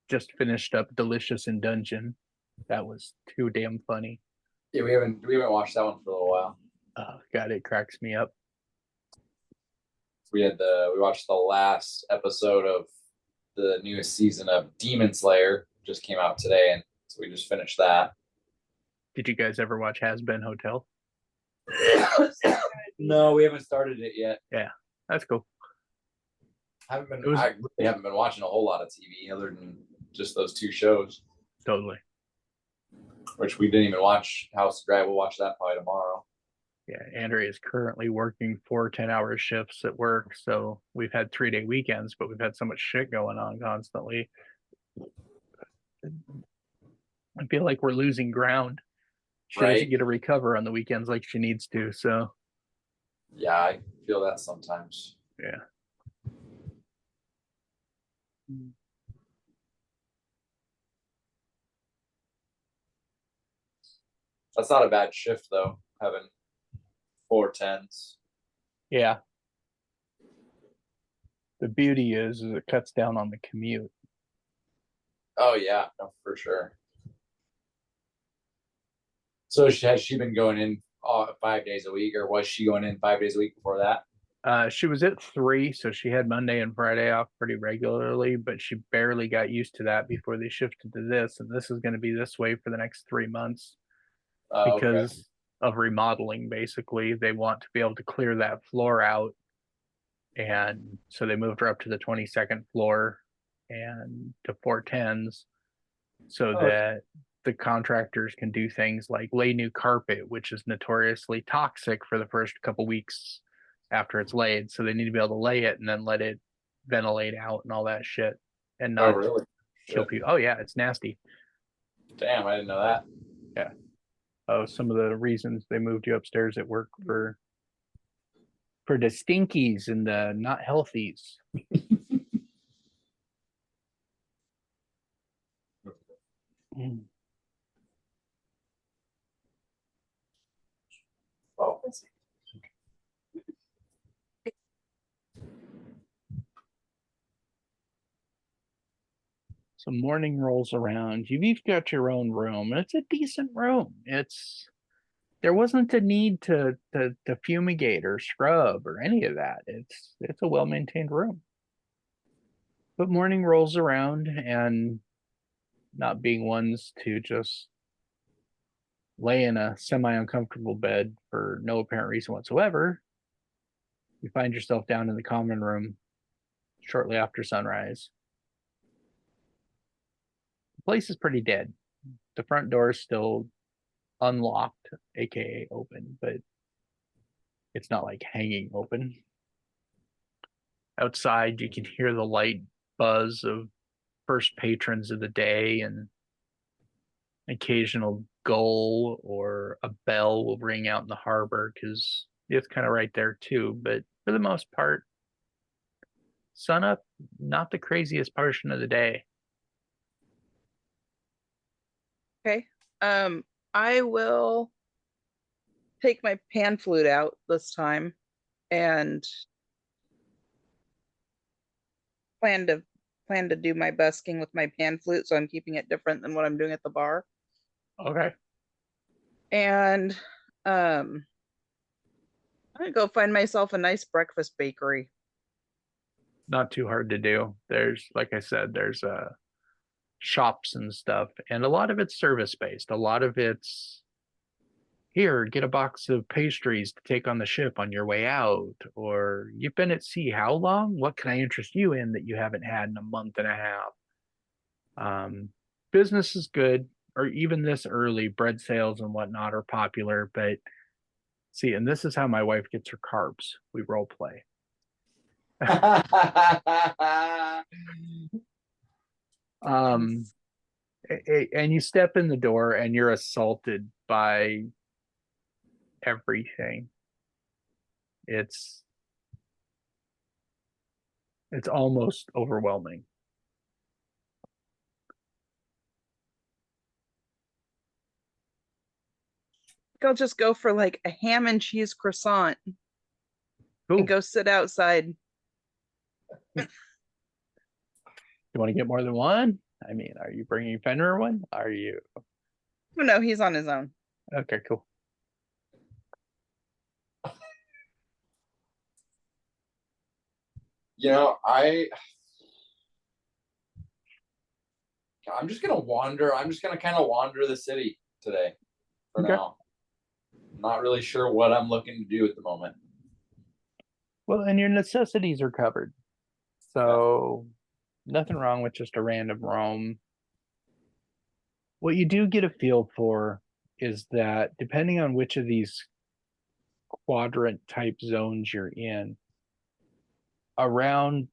Just finished up Delicious in Dungeon. That was too damn funny. Yeah, we haven't watched that one for a little while. Oh God, it cracks me up. We watched the last episode of the newest season of Demon Slayer, just came out today, and So we just finished that. Did you guys ever watch Has Been Hotel? No, we haven't started it yet. That's cool. I haven't been. It was- I really haven't been watching a whole lot of TV other than just those 2 shows, Totally. which we didn't even watch. House of Drag. We'll watch that probably tomorrow. Yeah, Andrea is currently working 4 10-hour shifts at work. So we've had 3-day weekends, but we've had so much shit going on constantly. I feel like we're losing ground. She Right. doesn't get to recover on the weekends like she needs to. So Yeah, I feel that sometimes. yeah. That's not a bad shift though. Having 4 10s. Yeah. The beauty is it cuts down on the commute. Oh yeah, no, for sure. So has she been going in 5 days a week, or was she going in 5 days a week before that? She was at 3, so she had Monday and Friday off pretty regularly, but she barely got used to that before they shifted to this. And this is going to be this way for the next 3 months Okay. because of remodeling. Basically, they want to be able to clear that floor out. And so they moved her up to the 22nd floor and to 4 10s so Oh. that the contractors can do things like lay new carpet, which is notoriously toxic for the first couple weeks after it's laid. So they need to be able to lay it and then let it ventilate out and all that shit and Oh not really? kill Shit. people. Oh yeah, it's nasty. Damn, I didn't know that. Oh, some of the reasons they moved you upstairs at work for the stinkies and the not healthies. Mm. Oh. So morning rolls around. You've each got your own room, and it's a decent room. There wasn't a need to fumigate or scrub or any of that. It's a well maintained room. But morning rolls around, and not being ones to just lay in a semi uncomfortable bed for no apparent reason whatsoever, you find yourself down in the common room shortly after sunrise. The place is pretty dead. The front door is still unlocked, aka open, but it's not like hanging open. Outside, you can hear the light buzz of first patrons of the day, and occasional gull or a bell will ring out in the harbor because it's kind of right there too. But for the most part, sunup, not the craziest portion of the day. Okay. I will take my pan flute out this time and plan to do my busking with my pan flute, so I'm keeping it different than what I'm doing at the bar. Okay. And I'm gonna go find myself a nice breakfast bakery. Not too hard to do. There's, like I said, there's shops and stuff, and a lot of it's service based. A lot of it's here, get a box of pastries to take on the ship on your way out, or you've been at sea how long? What can I interest you in that you haven't had in a month and a half? Business is good, or even this early, bread sales and whatnot are popular, but see, and this is how my wife gets her carbs. We role play. And you step in the door and you're assaulted by everything. It's almost overwhelming. I'll just go for like a ham and cheese croissant Cool. and go sit outside. You want to get more than one? I mean, are you bringing Fenrir one? Are you? Oh, no, he's on his own. Okay, cool. You know, I I'm just gonna wander. I'm just gonna kind of wander the city today for Okay. now. Not really sure what I'm looking to do at the moment. Well, and your necessities are covered. So nothing wrong with just a random roam. What you do get a feel for is that depending on which of these quadrant type zones you're in, around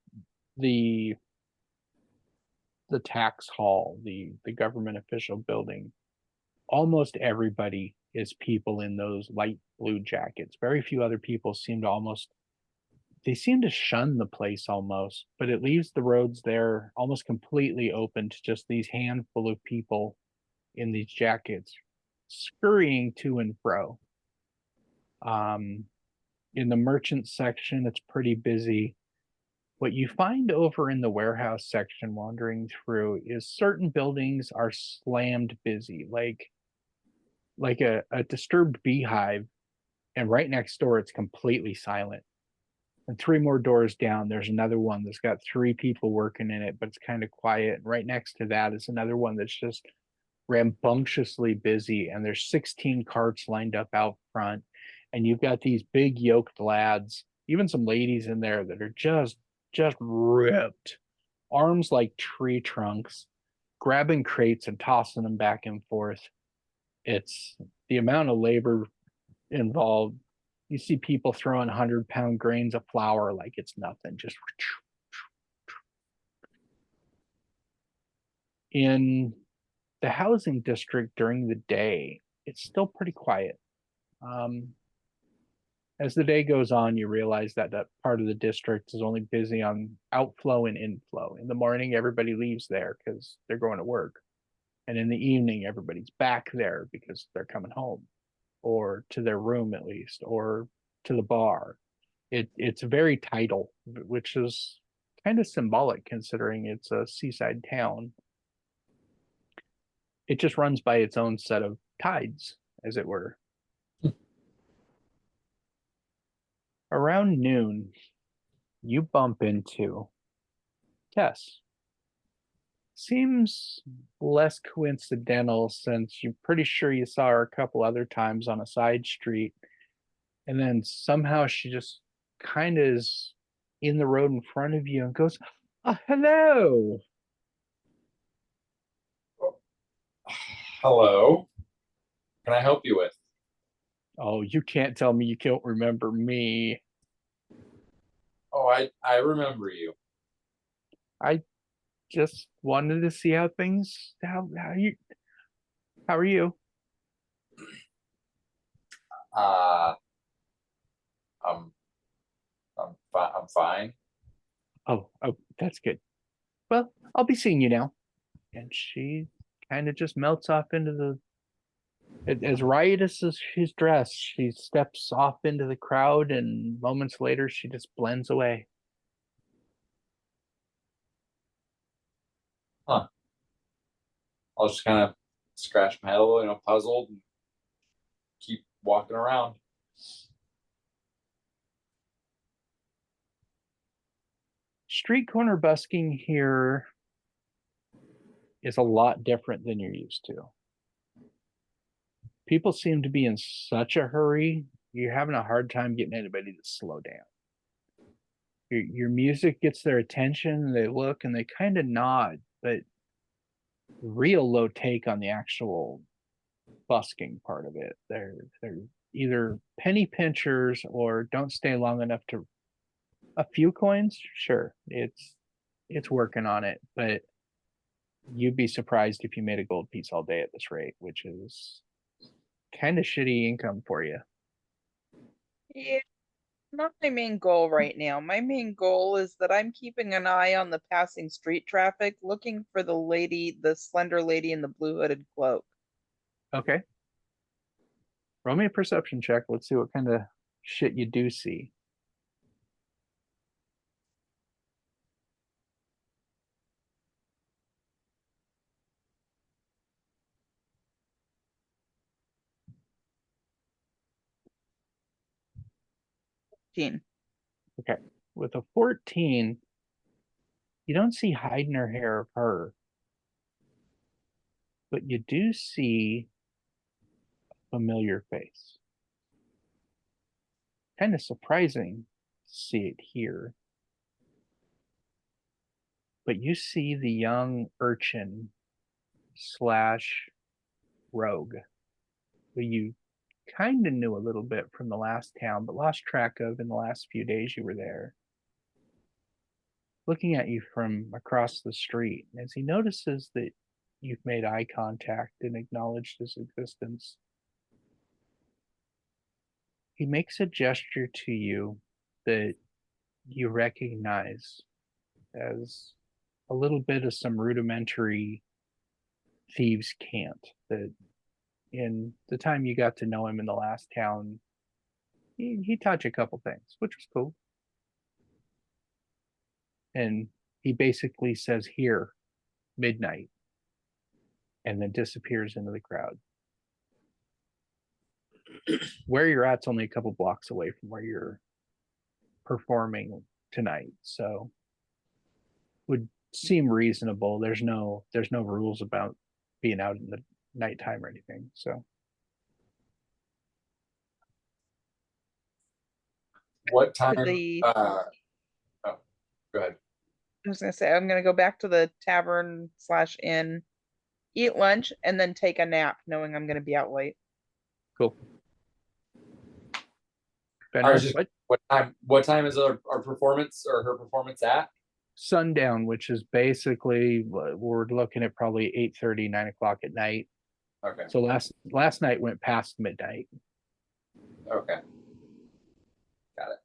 the tax hall, the government official building, almost everybody is people in those light blue jackets. Very few other people seem to shun the place almost, but it leaves the roads there almost completely open to just these handful of people in these jackets scurrying to and fro. In the merchant section, it's pretty busy. What you find over in the warehouse section wandering through is certain buildings are slammed busy, like a disturbed beehive, and right next door it's completely silent. And three more doors down, there's another one that's got three people working in it, but it's kind of quiet. And right next to that is another one that's just rambunctiously busy, and there's 16 carts lined up out front. And you've got these big yoked lads, even some ladies in there that are just ripped, arms like tree trunks, grabbing crates and tossing them back and forth. It's the amount of labor involved. You see people throwing 100-pound grains of flour like it's nothing. Just in the housing district during the day, it's still pretty quiet. As the day goes on, you realize that that part of the district is only busy on outflow and inflow. In the morning, everybody leaves there because they're going to work. And in the evening, everybody's back there because they're coming home, or to their room at least, or to the bar. It's very tidal, which is kind of symbolic considering it's a seaside town. It just runs by its own set of tides, as it were. Around noon, you bump into Tess. Seems less coincidental since you're pretty sure you saw her a couple other times on a side street. And then somehow she just kind of is in the road in front of you and goes, oh, hello. Hello. Can I help you with? Oh, you can't tell me you can't remember me. Oh, I remember you. I just wanted to see how things how are you? Uh I'm I'm fine. Oh, that's good. Well, I'll be seeing you now. And she kind of just melts off into as riotous as she's dressed, she steps off into the crowd, and moments later she just blends away. Huh. I'll just kind of scratch my head a little, puzzled and keep walking around. Street corner busking here is a lot different than you're used to. People seem to be in such a hurry, you're having a hard time getting anybody to slow down. Your music gets their attention, they look and they kind of nod, but real low take on the actual busking part of it. They're either penny pinchers or don't stay long enough to a few coins, sure. It's working on it, but you'd be surprised if you made a gold piece all day at this rate, which is kind of shitty income for you. Yeah, not my main goal right now. My main goal is that I'm keeping an eye on the passing street traffic, looking for the slender lady in the blue hooded cloak. Okay. Roll me a perception check. Let's see what kind of shit you do see. Okay. With a 14, you don't see hide nor hair of her. but you do see a familiar face. Kind of surprising to see it here. But you see the young urchin slash rogue who you kind of knew a little bit from the last town, but lost track of in the last few days you were there. Looking at you from across the street, as he notices that you've made eye contact and acknowledged his existence, he makes a gesture to you that you recognize as a little bit of some rudimentary thieves' cant that in the time you got to know him in the last town, he taught you a couple things, which was cool. And he basically says, "Here, midnight," and then disappears into the crowd. Where you're at's only a couple blocks away from where you're performing tonight, so would seem reasonable. There's no rules about being out in the nighttime or anything. So What time? The- Oh, go ahead. I was gonna say, I'm gonna go back to the tavern / inn, eat lunch, and then take a nap, knowing I'm gonna be out late. cool. I was Benner, just, what time is our performance or her performance at? sundown, which is basically we're looking at probably 8:30, 9 o'clock at night. Okay. So last night went past midnight. Okay. Got it.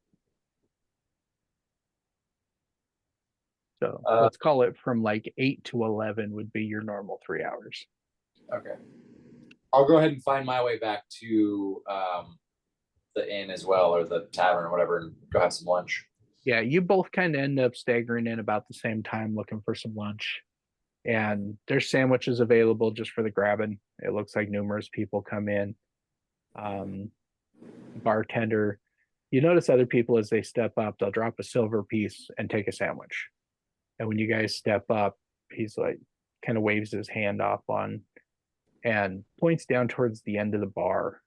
So let's call it from like 8 to 11 would be your normal 3 hours. Okay. I'll go ahead and find my way back to the inn as well, or the tavern or whatever, and go have some lunch. Yeah, you both kind of end up staggering in about the same time looking for some lunch. And there's sandwiches available just for the grabbing. It looks like numerous people come in. Bartender, you notice other people as they step up, they'll drop a silver piece and take a sandwich. And when you guys step up, he's like, kind of waves his hand off on and points down towards the end of the bar.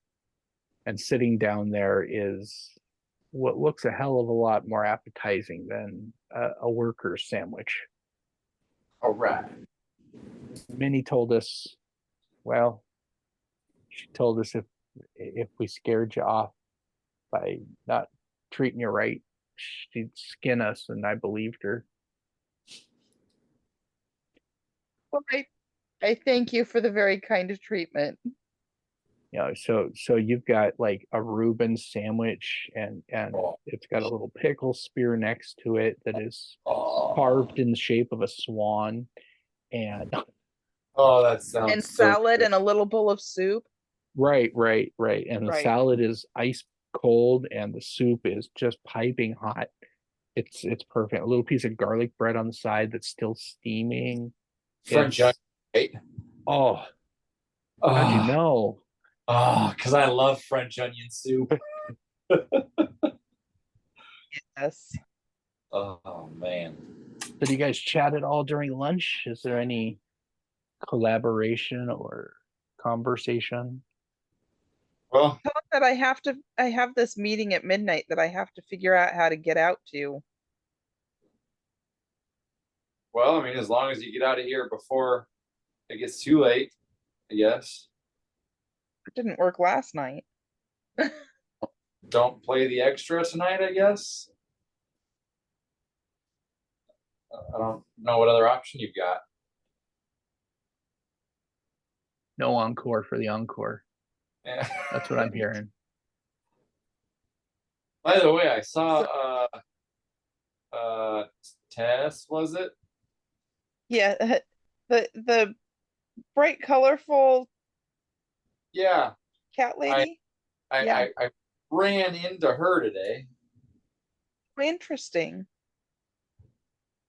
And sitting down there is what looks a hell of a lot more appetizing than a worker's sandwich. All right. Minnie told us, well, she told us if we scared you off by not treating you right, she'd skin us, and I believed her. Well, I thank you for the very kind of treatment. You know, so you've got like a Reuben sandwich, and it's got a little pickle spear next to it that is carved in the shape of a swan, and Oh, that sounds And so salad good. and a little bowl of soup. right, and the Right. salad is ice cold, and the soup is just piping hot. It's perfect. A little piece of garlic bread on the side that's still steaming. French It's- onion, right? Oh, how'd you know? Oh, because I love French onion soup. Yes. Oh man. Did you guys chat at all during lunch? Is there any collaboration or conversation? Well, Tell them that I have this meeting at midnight that I have to figure out how to get out to. I mean, as long as you get out of here before it gets too late, I guess. It didn't work last night. Don't play the extra tonight, I guess. I don't know what other option you've got. No encore for the encore. Yeah. That's what I'm hearing. By the way, I saw Tess, was it? Yeah, the bright, colorful Yeah. cat lady. Yeah. I ran into her today. Interesting.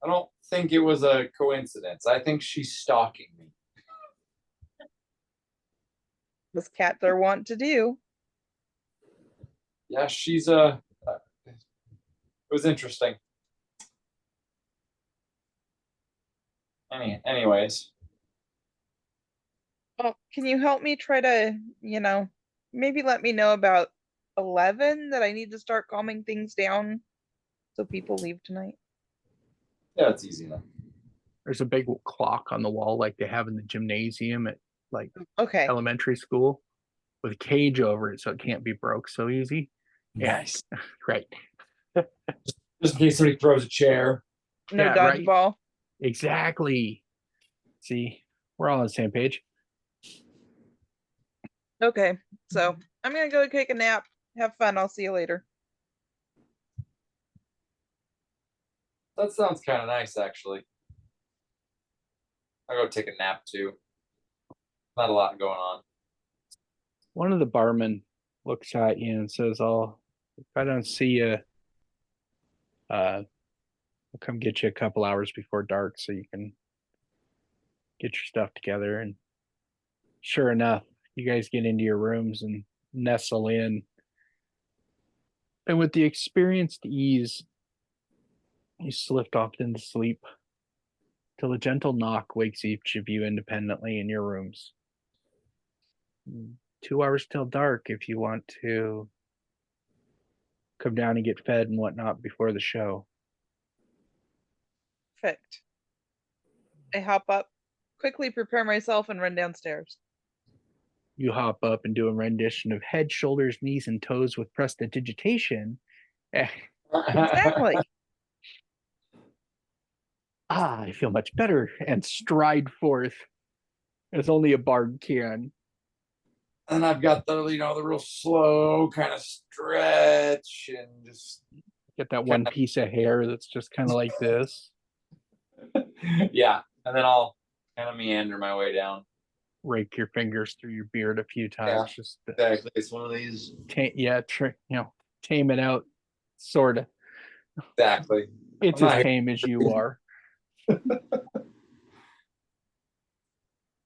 I don't think it was a coincidence. I think she's stalking me. As cats are wont to do. Yeah, she's it was interesting. Anyways. Well, can you help me try to, maybe let me know about 11 that I need to start calming things down so people leave tonight? Yeah, it's easy enough. There's a big clock on the wall like they have in the gymnasium at like Okay. elementary school with a cage over it so it can't be broke so easy. Yeah. Nice. Right. Just in case somebody throws a chair. No Yeah, right. dodgeball. Exactly. See, we're all on the same page. Okay. So I'm gonna go take a nap. Have fun. I'll see you later. That sounds kind of nice, actually. I'll go take a nap too. Not a lot going on. One of the barmen looks at you and says, if I don't see you, I'll come get you a couple hours before dark so you can get your stuff together." And sure enough, you guys get into your rooms and nestle in. And with the experienced ease, you slipped off into sleep till a gentle knock wakes each of you independently in your rooms. 2 hours till dark if you want to come down and get fed and whatnot before the show. Perfect. I hop up, quickly prepare myself, and run downstairs. You hop up and do a rendition of head, shoulders, knees, and toes with prestidigitation. Exactly. I feel much better, and stride forth as only a bard can. And I've got the the real slow kind of stretch and just Get that one piece of hair that's just kind of like this. yeah. And then I'll kind of meander my way down. Rake your fingers through your beard a few times. Yeah, Just exactly. It's one of these. Tame it out, sort of. Exactly. It's I'm as not tame as you are.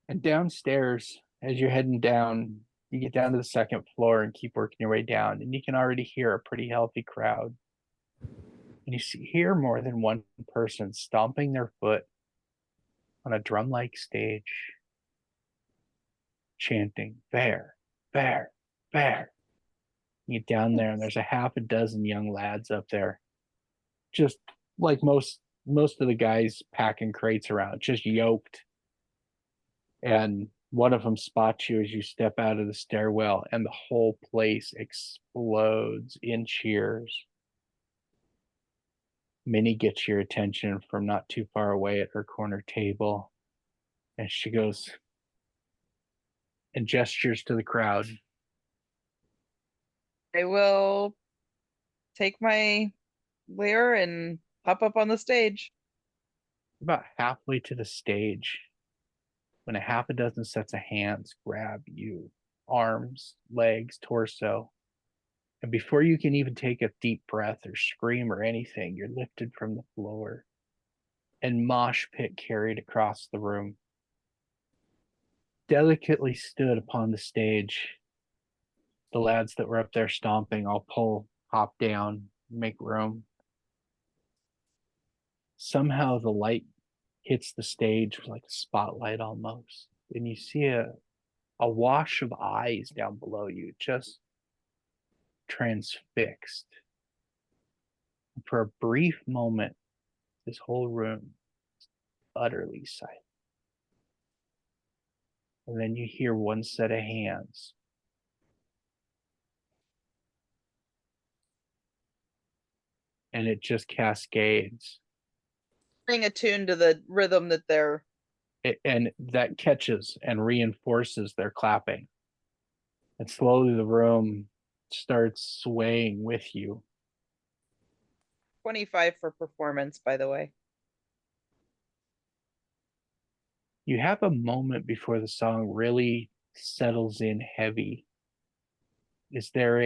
And downstairs, as you're heading down, you get down to the second floor and keep working your way down, and you can already hear a pretty healthy crowd. And you hear more than one person stomping their foot on a drum-like stage, chanting, "Bear, bear, bear." You get down there, and there's a half a dozen young lads up there, just like most of the guys packing crates around, just yoked. And one of them spots you as you step out of the stairwell, and the whole place explodes in cheers. Minnie gets your attention from not too far away at her corner table, and she goes and gestures to the crowd. I will take my lyre and hop up on the stage. About halfway to the stage, when a half a dozen sets of hands grab you, arms, legs, torso, and before you can even take a deep breath or scream or anything, you're lifted from the floor and mosh pit carried across the room. Delicately stood upon the stage, the lads that were up there stomping all hop down, make room. Somehow the light hits the stage like a spotlight almost, and you see a wash of eyes down below you, just transfixed. For a brief moment, this whole room is utterly silent. And then you hear one set of hands. And it just cascades. Bring a tune to the rhythm that they're. And that catches and reinforces their clapping. And slowly the room starts swaying with you. 25 for performance, by the way. You have a moment before the song really settles in heavy. Is there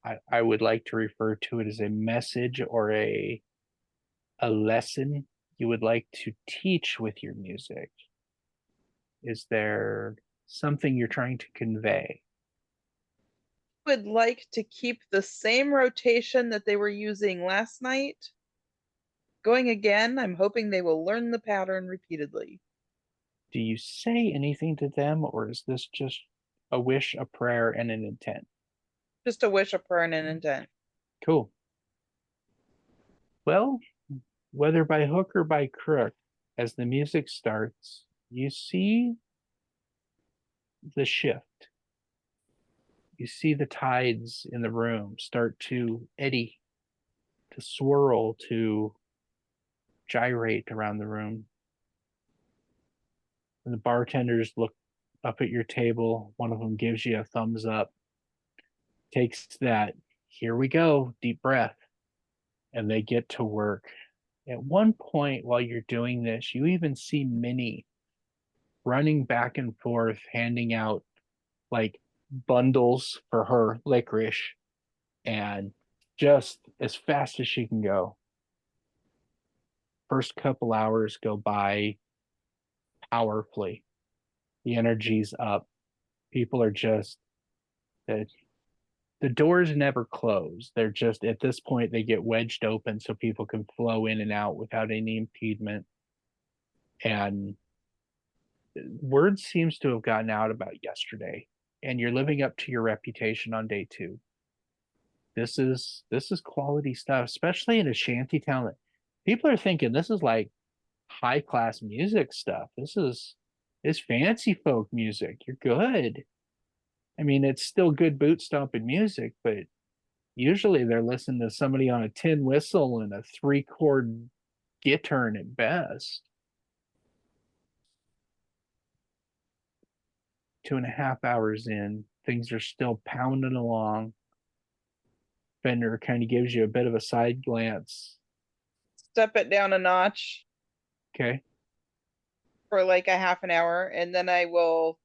I would like to refer to it as a message or a lesson you would like to teach with your music? Is there something you're trying to convey? Would like to keep the same rotation that they were using last night going again. I'm hoping they will learn the pattern repeatedly. Do you say anything to them, or is this just a wish, a prayer, and an intent? Just a wish, a prayer, and an intent. Cool. Well, whether by hook or by crook, as the music starts, you see the shift. You see the tides in the room start to eddy, to swirl, to gyrate around the room. And the bartenders look up at your table. One of them gives you a thumbs up, takes that, here we go, deep breath, and they get to work. At one point while you're doing this, you even see Minnie running back and forth, handing out like bundles for her licorice and just as fast as she can go. First couple hours go by powerfully. The energy's up. People are just the doors never close. They're just at this point they get wedged open so people can flow in and out without any impediment. And word seems to have gotten out about yesterday, and you're living up to your reputation on day 2. This is quality stuff, especially in a shanty town. People are thinking this is like high class music stuff. This is fancy folk music. You're good. I mean, it's still good boot stomping music, but usually they're listening to somebody on a tin whistle and a 3-chord guitar at best. 2.5 hours in, things are still pounding along. Fender kind of gives you a bit of a side glance. Step it down a notch Okay. for like a half an hour, and then I will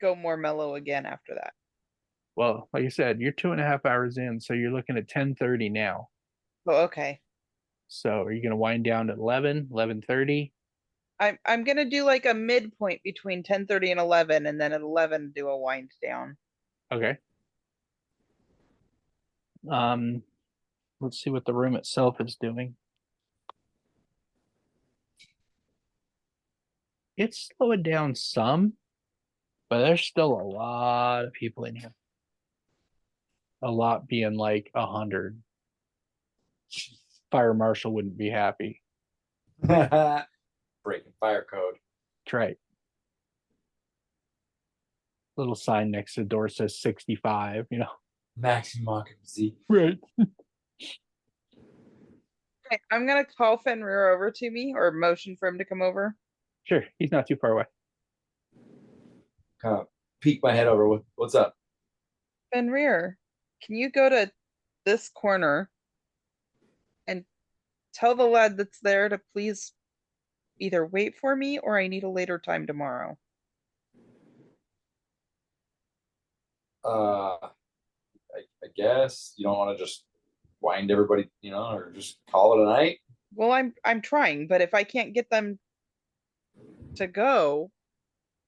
go more mellow again after that. Well, like I said, you're 2.5 hours in, so you're looking at 10:30 now. Oh, okay. So are you going to wind down at 11, 11:30? I'm gonna do like a midpoint between 10:30 and 11, and then at 11 do a wind down. Okay. Let's see what the room itself is doing. It's slowing down some, but there's still a lot of people in here. A lot being like 100. Fire marshal wouldn't be happy. Breaking fire code. That's right. Little sign next to the door says 65, Maximum occupancy. Right. Okay, I'm gonna call Fenrir over to me or motion for him to come over. Sure, he's not too far away. Kind of peek my head over. What's up? Fenrir, can you go to this corner and tell the lad that's there to please either wait for me or I need a later time tomorrow? I guess you don't want to just wind everybody, or just call it a night. Well, I'm trying, but if I can't get them to go,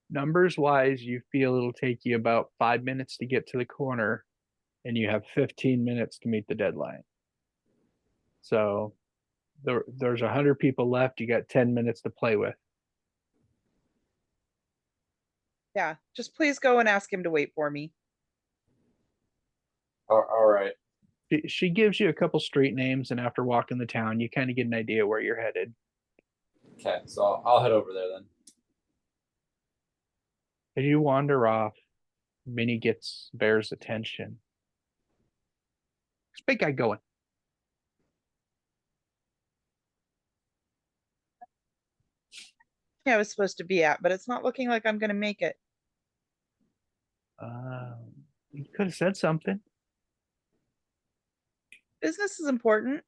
Numbers wise, you feel it'll take you about 5 minutes to get to the corner, and you have 15 minutes to meet the deadline. So there's 100 people left. You got 10 minutes to play with. yeah, just please go and ask him to wait for me. All right. She gives you a couple street names, and after walking the town, you kind of get an idea where you're headed. Okay, so I'll head over there then. As you wander off, Minnie gets Bear's attention. This big guy going. Yeah, I was supposed to be at, but it's not looking like I'm gonna make it. You could have said something. Business is important.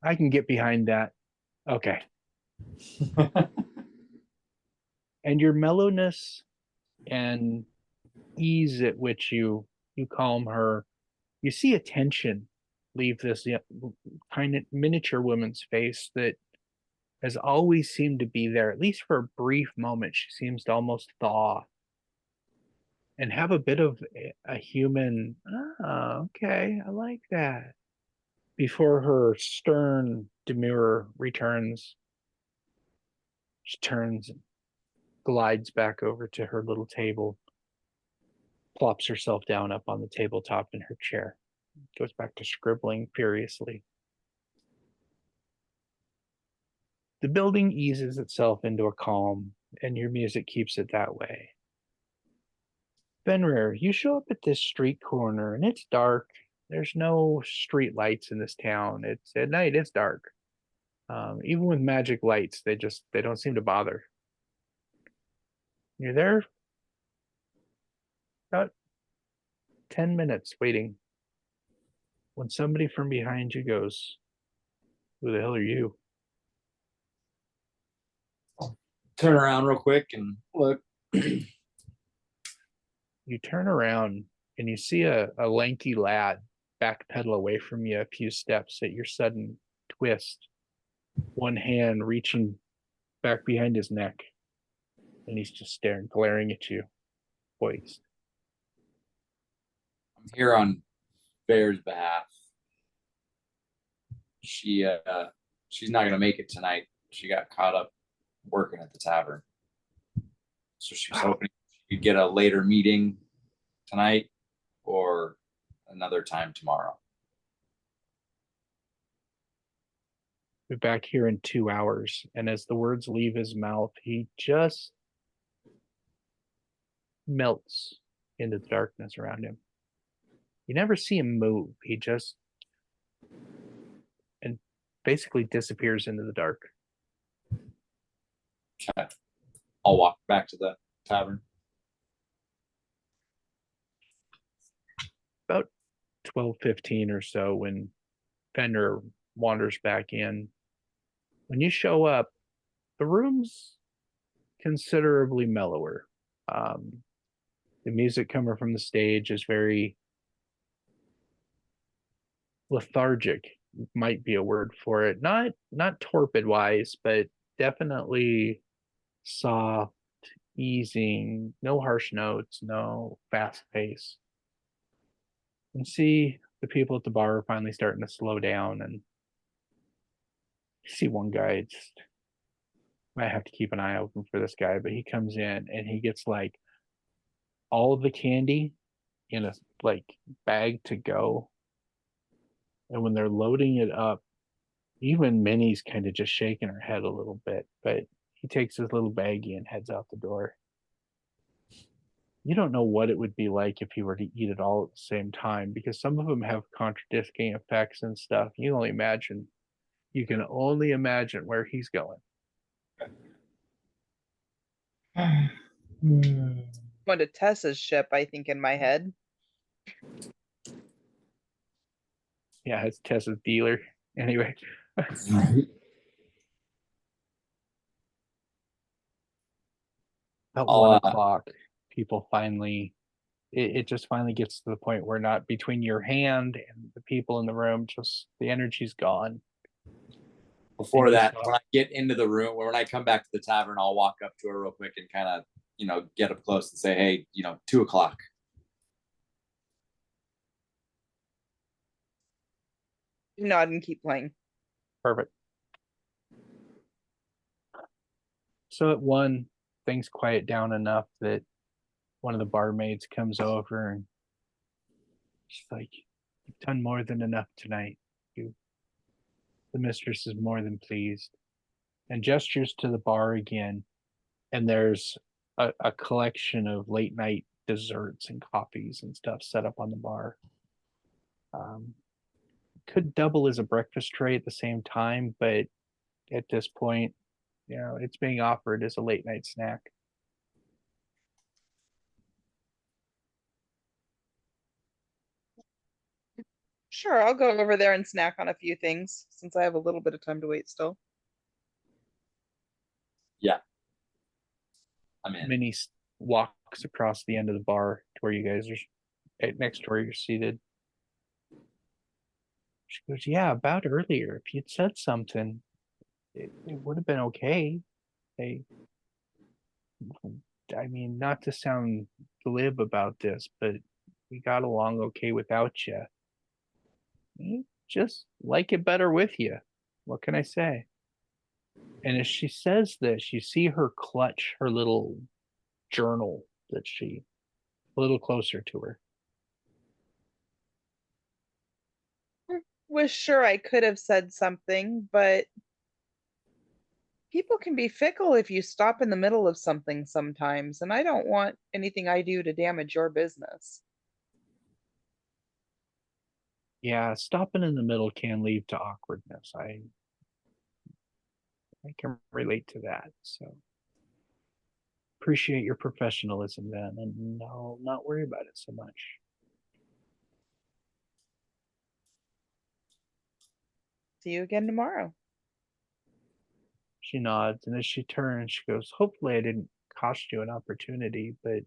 I can get behind that. Okay. And your mellowness and ease at which you calm her, you see a tension leave this kind of miniature woman's face that has always seemed to be there, at least for a brief moment. She seems to almost thaw and have a bit of a human, okay, I like that, before her stern demure returns. She turns and glides back over to her little table, plops herself down up on the tabletop in her chair, goes back to scribbling furiously. The building eases itself into a calm, and your music keeps it that way. Fenrir, you show up at this street corner, and it's dark. There's no street lights in this town. It's at night, it's dark. Even with magic lights, they don't seem to bother. You're there about 10 minutes waiting when somebody from behind you goes, "Who the hell are you?" Turn around real quick and look. You turn around and you see a lanky lad backpedal away from you a few steps at your sudden twist, one hand reaching back behind his neck, and he's just glaring at you, poised. I'm here on Bear's behalf. She's not gonna make it tonight. She got caught up working at the tavern. So she was hoping you could get a later meeting tonight or another time tomorrow. Be back here in 2 hours. And as the words leave his mouth, he just melts into the darkness around him. You never see him move. He just and basically disappears into the dark. Okay. I'll walk back to the tavern. About 12:15 or so, when Fender wanders back in. When you show up, the room's considerably mellower. The music coming from the stage is very lethargic, might be a word for it. Not torpid wise, but definitely soft, easing, no harsh notes, no fast pace. And see the people at the bar are finally starting to slow down, and you see one guy, just might have to keep an eye open for this guy, but he comes in and he gets like all of the candy in a like bag to go. And when they're loading it up, even Minnie's kind of just shaking her head a little bit, but he takes his little baggie and heads out the door. You don't know what it would be like if he were to eat it all at the same time, because some of them have contradicting effects and stuff. You can only imagine where he's going. Going to Tessa's ship, I think, in my head. Yeah, it's Tessa's dealer. Anyway. About 1 o'clock, people finally, it just finally gets to the point where not between your hand and the people in the room, just the energy's gone. Before that, when I get into the room, when I come back to the tavern, I'll walk up to her real quick and kind of, get up close and say, hey, 2 o'clock. Nod and keep playing. Perfect. So at 1, things quiet down enough that one of the barmaids comes over and she's like, "You've done more than enough tonight. The mistress is more than pleased," and gestures to the bar again. And there's a collection of late night desserts and coffees and stuff set up on the bar. Could double as a breakfast tray at the same time, but at this point, it's being offered as a late night snack. Sure, I'll go over there and snack on a few things since I have a little bit of time to wait still. Yeah. I'm in. Minnie walks across the end of the bar to where you guys are next to where you're seated. She goes, "Yeah, about earlier. If you'd said something, it would have been okay. I mean, not to sound glib about this, but we got along okay without you. Just like it better with you. What can I say?" And as she says this, you see her clutch her little journal that she a little closer to her. Was sure I could have said something, but people can be fickle if you stop in the middle of something sometimes, and I don't want anything I do to damage your business. Yeah, stopping in the middle can lead to awkwardness. I can relate to that. So appreciate your professionalism then, and I'll not worry about it so much. See you again tomorrow. She nods, and as she turns, she goes, hopefully I didn't cost you an opportunity, but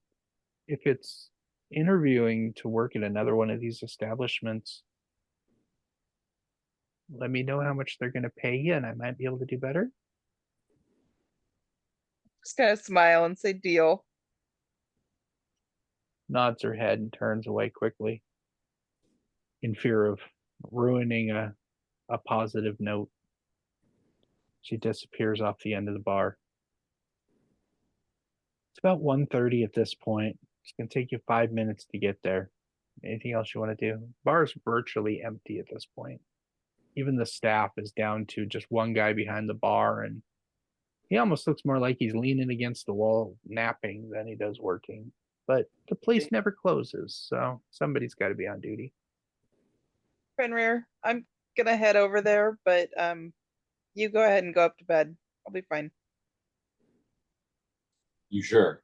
if it's interviewing to work at another one of these establishments, let me know how much they're going to pay you, and I might be able to do better. Just kind of smile and say deal. Nods her head and turns away quickly in fear of ruining a positive note. She disappears off the end of the bar. It's about 1:30 at this point. It's going to take you 5 minutes to get there. Anything else you want to do? Bar is virtually empty at this point. Even the staff is down to just one guy behind the bar, and he almost looks more like he's leaning against the wall napping than he does working. But the place never closes, so somebody's got to be on duty. Fenrir, I'm gonna head over there, but you go ahead and go up to bed. I'll be fine. You sure?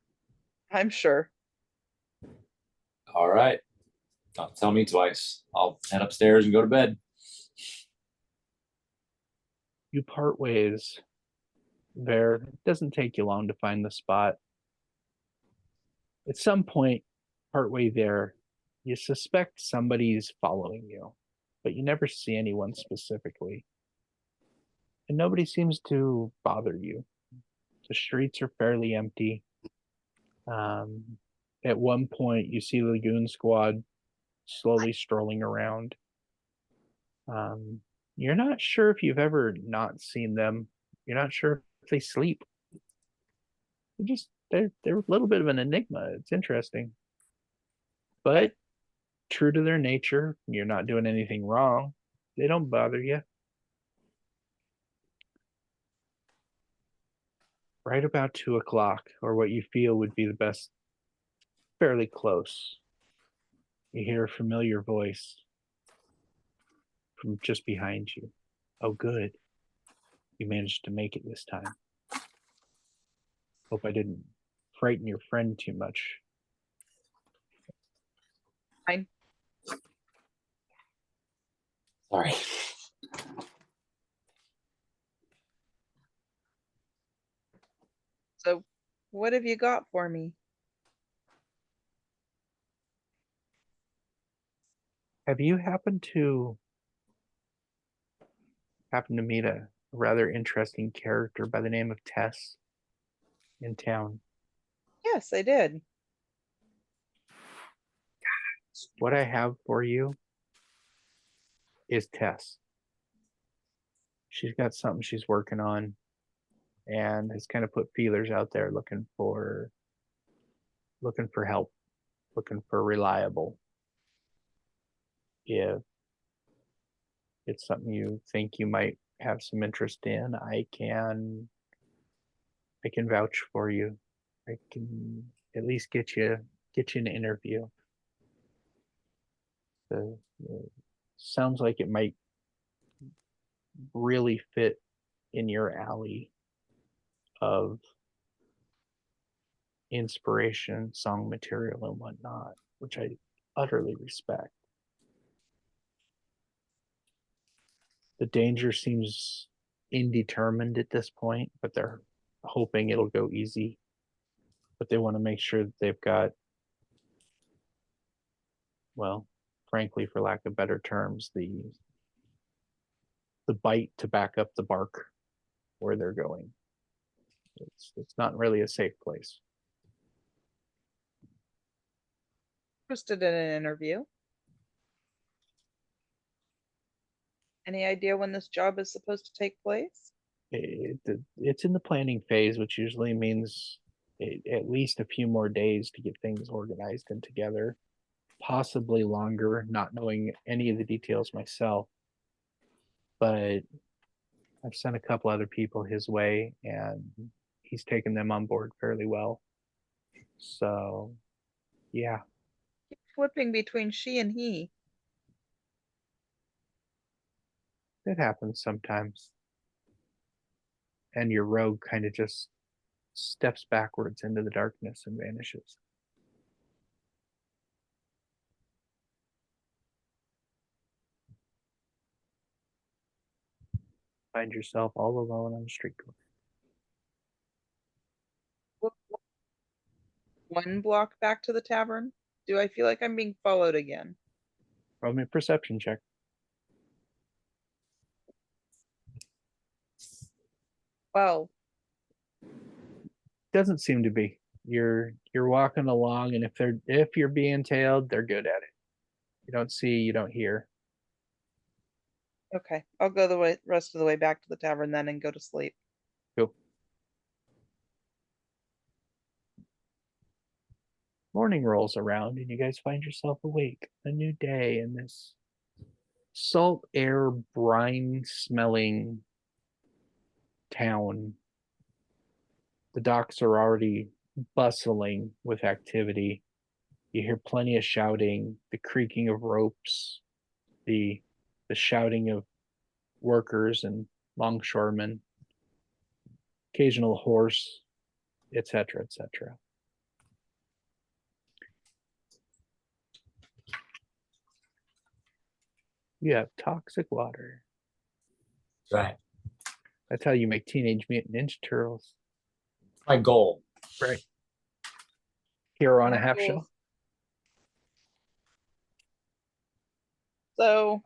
I'm sure. All right. Don't tell me twice. I'll head upstairs and go to bed. You part ways there. It doesn't take you long to find the spot. At some point, partway there, you suspect somebody's following you, but you never see anyone specifically. And nobody seems to bother you. The streets are fairly empty. At one point, you see Lagoon Squad slowly strolling around. You're not sure if you've ever not seen them. You're not sure if they sleep. They're a little bit of an enigma. It's interesting. But true to their nature, you're not doing anything wrong. They don't bother you. Right about 2 o'clock, or what you feel would be the best, fairly close, you hear a familiar voice from just behind you. Oh, good. You managed to make it this time. Hope I didn't frighten your friend too much. Fine. Sorry. So, what have you got for me? Have you happened to meet a rather interesting character by the name of Tess in town? Yes, I did. What I have for you is Tess. She's got something she's working on and has kind of put feelers out there looking for help, looking for reliable. If it's something you think you might have some interest in, I can vouch for you. I can at least get you an interview. The sounds like it might really fit in your alley of inspiration, song material, and whatnot, which I utterly respect. The danger seems indetermined at this point, but they're hoping it'll go easy. But they want to make sure that they've got, well, frankly, for lack of better terms, the bite to back up the bark where they're going. It's not really a safe place. Interested in an interview. Any idea when this job is supposed to take place? It's in the planning phase, which usually means at least a few more days to get things organized and together, possibly longer, not knowing any of the details myself. But I've sent a couple other people his way, and he's taken them on board fairly well. So, yeah, Keep flipping between she and he. it happens sometimes. And your rogue kind of just steps backwards into the darkness and vanishes. Find yourself all alone on the street corner. One block back to the tavern. Do I feel like I'm being followed again? Roll me a perception check. Well, Doesn't seem to be. You're walking along, and if you're being tailed, they're good at it. You don't see, you don't hear. okay. I'll go the rest of the way back to the tavern then and go to sleep. Cool. Morning rolls around, and you guys find yourself awake. A new day in this salt air, brine smelling town. The docks are already bustling with activity. You hear plenty of shouting, the creaking of ropes, the shouting of workers and longshoremen, occasional horse, etc., etc. You have toxic water. Right. That's how you make Teenage Mutant Ninja Turtles. My goal. Right. Hero on a half Cool. shell. So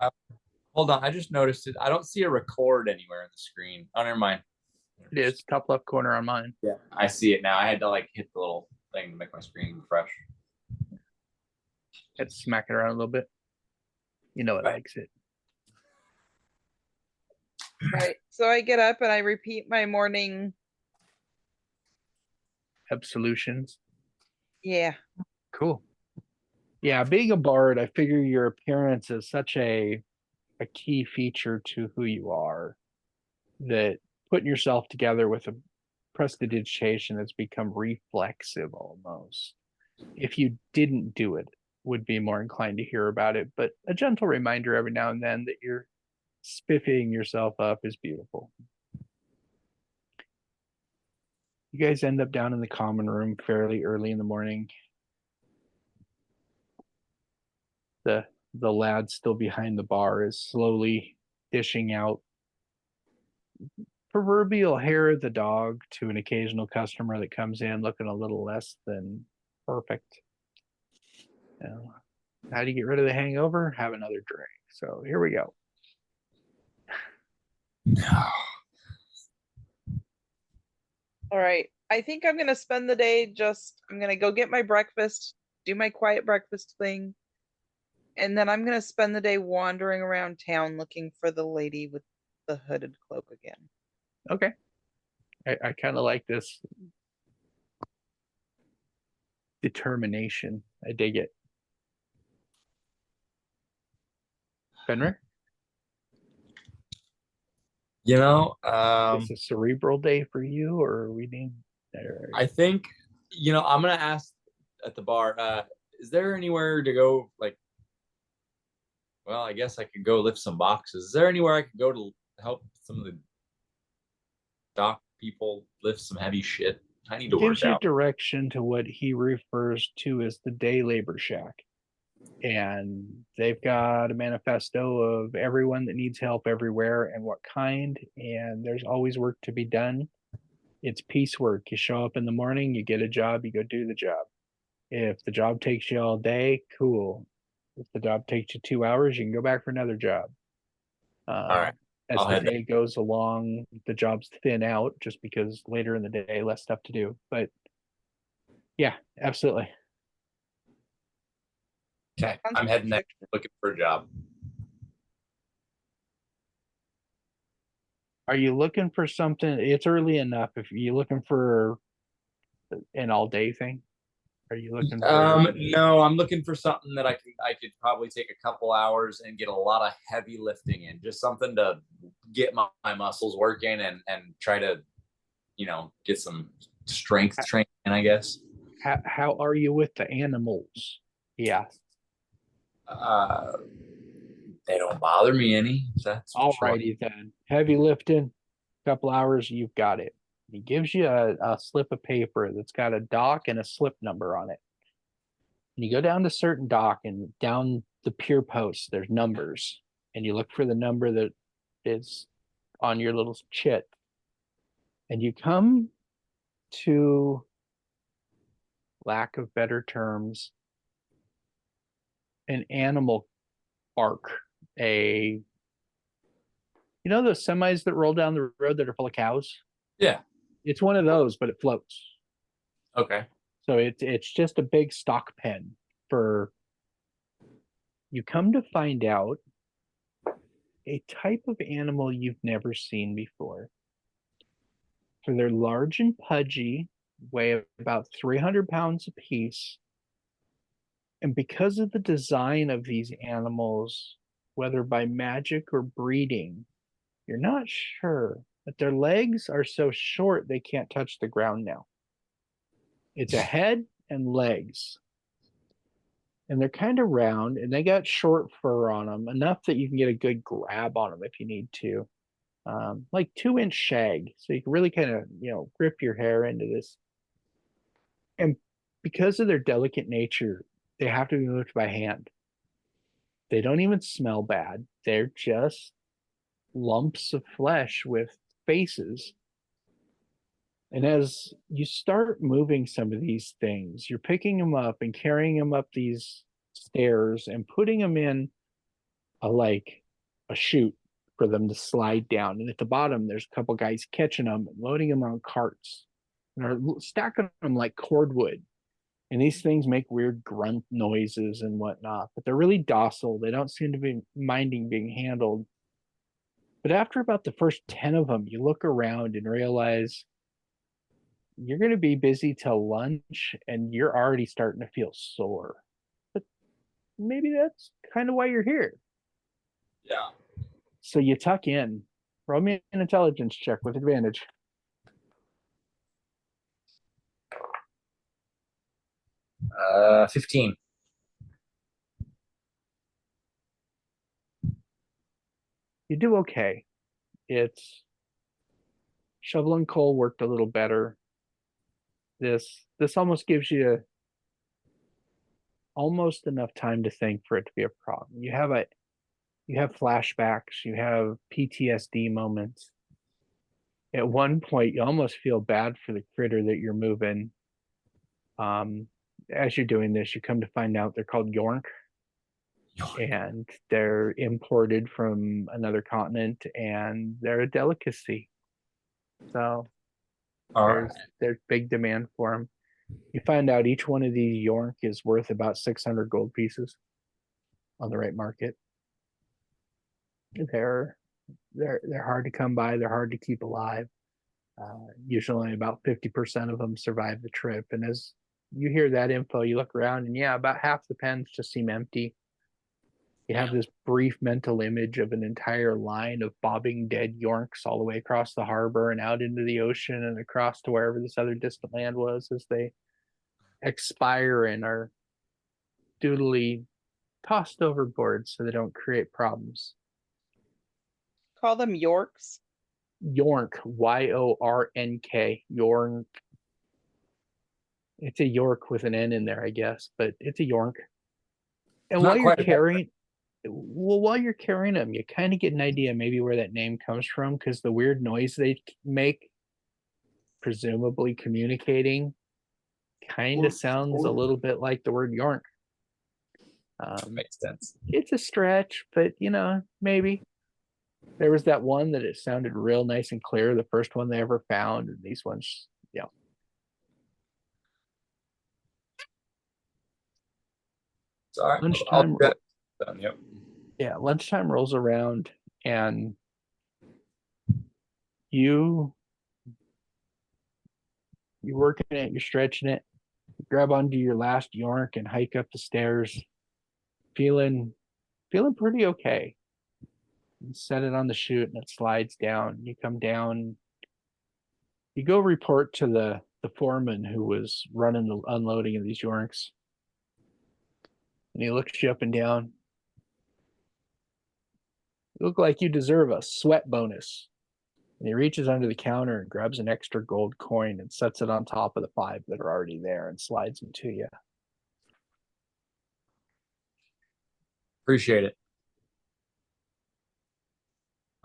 Hold on, I just noticed it. I don't see a record anywhere on the screen. Oh, never mind. It is top left corner on mine. Yeah, I see it now. I had to like hit the little thing to make my screen refresh. Had to smack it around a little bit. You know it Right. likes it. right. So I get up and I repeat my morning. Absolutions. Yeah. Cool. Yeah, being a bard, I figure your appearance is such a key feature to who you are that putting yourself together with a prestidigitation has become reflexive almost. If you didn't do it, would be more inclined to hear about it, but a gentle reminder every now and then that you're spiffing yourself up is beautiful. You guys end up down in the common room fairly early in the morning. The lad still behind the bar is slowly dishing out proverbial hair of the dog to an occasional customer that comes in looking a little less than perfect. You know, how do you get rid of the hangover? Have another drink. So here we go. All right. I think I'm gonna spend the day I'm gonna go get my breakfast, do my quiet breakfast thing, and then I'm gonna spend the day wandering around town looking for the lady with the hooded cloak again. Okay. I kind of like this determination. I dig it. Fenrir? It's a cerebral day for you, or we need. I think, I'm gonna ask at the bar, is there anywhere to go, like, well, I guess I could go lift some boxes. Is there anywhere I could go to help some of the dock people lift some heavy shit? I need to Gives work you out. direction to what he refers to as the day labor shack. And they've got a manifesto of everyone that needs help everywhere and what kind, and there's always work to be done. It's piecework. You show up in the morning, you get a job, you go do the job. If the job takes you all day, cool. If the job takes you 2 hours, you can go back for another job. All right. As I'll the head day goes along, the jobs thin out just because later in the day, less stuff to do. But yeah, absolutely. Okay, I'm heading there looking for a job. Are you looking for something? It's early enough. If you're looking for an all day thing, are you looking for? No, I'm looking for something that I could probably take a couple hours and get a lot of heavy lifting in. Just something to get my muscles working and try to, get some strength training, I guess. How are you with the animals? Yeah. Uh, they don't bother me any. That's what you want. Alrighty then. Heavy lifting, couple hours, you've got it. He gives you a slip of paper that's got a dock and a slip number on it. And you go down to certain dock and down the pier post, there's numbers. And you look for the number that is on your little chit. And you come to, lack of better terms, an animal park. Those semis that roll down the road that are full of cows? Yeah. It's one of those, but it floats. Okay. So it's just a big stock pen for, you come to find out, a type of animal you've never seen before. So they're large and pudgy, weigh about 300 pounds apiece. And because of the design of these animals, whether by magic or breeding, you're not sure, but their legs are so short they can't touch the ground now. It's a head and legs. And they're kind of round and they got short fur on them, enough that you can get a good grab on them if you need to. Like 2-inch shag. So you can really kind of, grip your hair into this. And because of their delicate nature, they have to be moved by hand. They don't even smell bad. They're just lumps of flesh with faces. And as you start moving some of these things, you're picking them up and carrying them up these stairs and putting them in a chute for them to slide down. And at the bottom, there's a couple guys catching them and loading them on carts and are stacking them like cordwood. And these things make weird grunt noises and whatnot, but they're really docile. They don't seem to be minding being handled. But after about the first 10 of them, you look around and realize you're going to be busy till lunch and you're already starting to feel sore. But maybe that's kind of why you're here. Yeah. So you tuck in. Roll me an intelligence check with advantage. 15. You do okay. It's shovel and coal worked a little better. This almost gives you almost enough time to think for it to be a problem. You have flashbacks, you have PTSD moments. At one point, you almost feel bad for the critter that you're moving. As you're doing this, you come to find out they're called York, and they're imported from another continent, and they're a delicacy. So there's big demand for them. You find out each one of these York is worth about 600 gold pieces on the right market. They're hard to come by. They're hard to keep alive. Usually about 50% of them survive the trip. And as you hear that info, you look around and about half the pens just seem empty. You have this brief mental image of an entire line of bobbing dead Yorks all the way across the harbor and out into the ocean and across to wherever this other distant land was as they expire and are doodly tossed overboard so they don't create problems. Call them Yorks. York, York. York. It's a York with an N in there, I guess, but it's a York. And while you're carrying them, you kind of get an idea maybe where that name comes from, because the weird noise they make, presumably communicating, kind of sounds a little bit like the word York. Makes sense. It's a stretch, but maybe. There was that one that it sounded real nice and clear, the first one they ever found, and these ones, Sorry. Lunchtime. Yep. Yeah, lunchtime rolls around, and You're working it, you're stretching it, you grab onto your last york and hike up the stairs, feeling pretty okay. You set it on the chute and it slides down. You come down, you go report to the foreman who was running the unloading of these yorks. And he looks you up and down. You look like you deserve a sweat bonus. And he reaches under the counter and grabs an extra gold coin and sets it on top of the 5 that are already there and slides them to you. Appreciate it.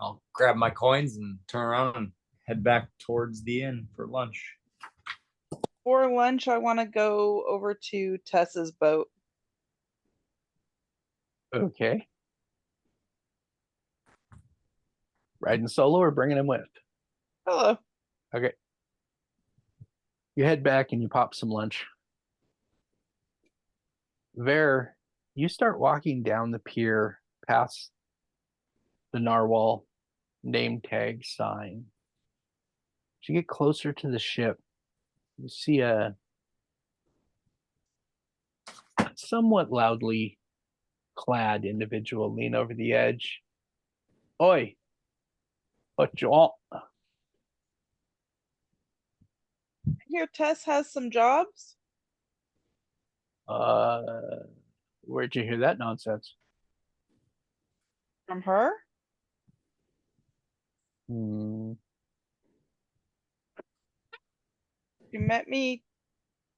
I'll grab my coins and turn around and head back towards the inn for lunch. For lunch, I want to go over to Tessa's boat. Okay. Riding solo or bringing him with? Hello. Okay. You head back and you pop some lunch. Ver, you start walking down the pier past the narwhal name tag sign. As you get closer to the ship, you see a somewhat loudly clad individual lean over the edge. Oi, what you want? I hear Tess has some jobs. Where'd you hear that nonsense? From her? Hmm. You met me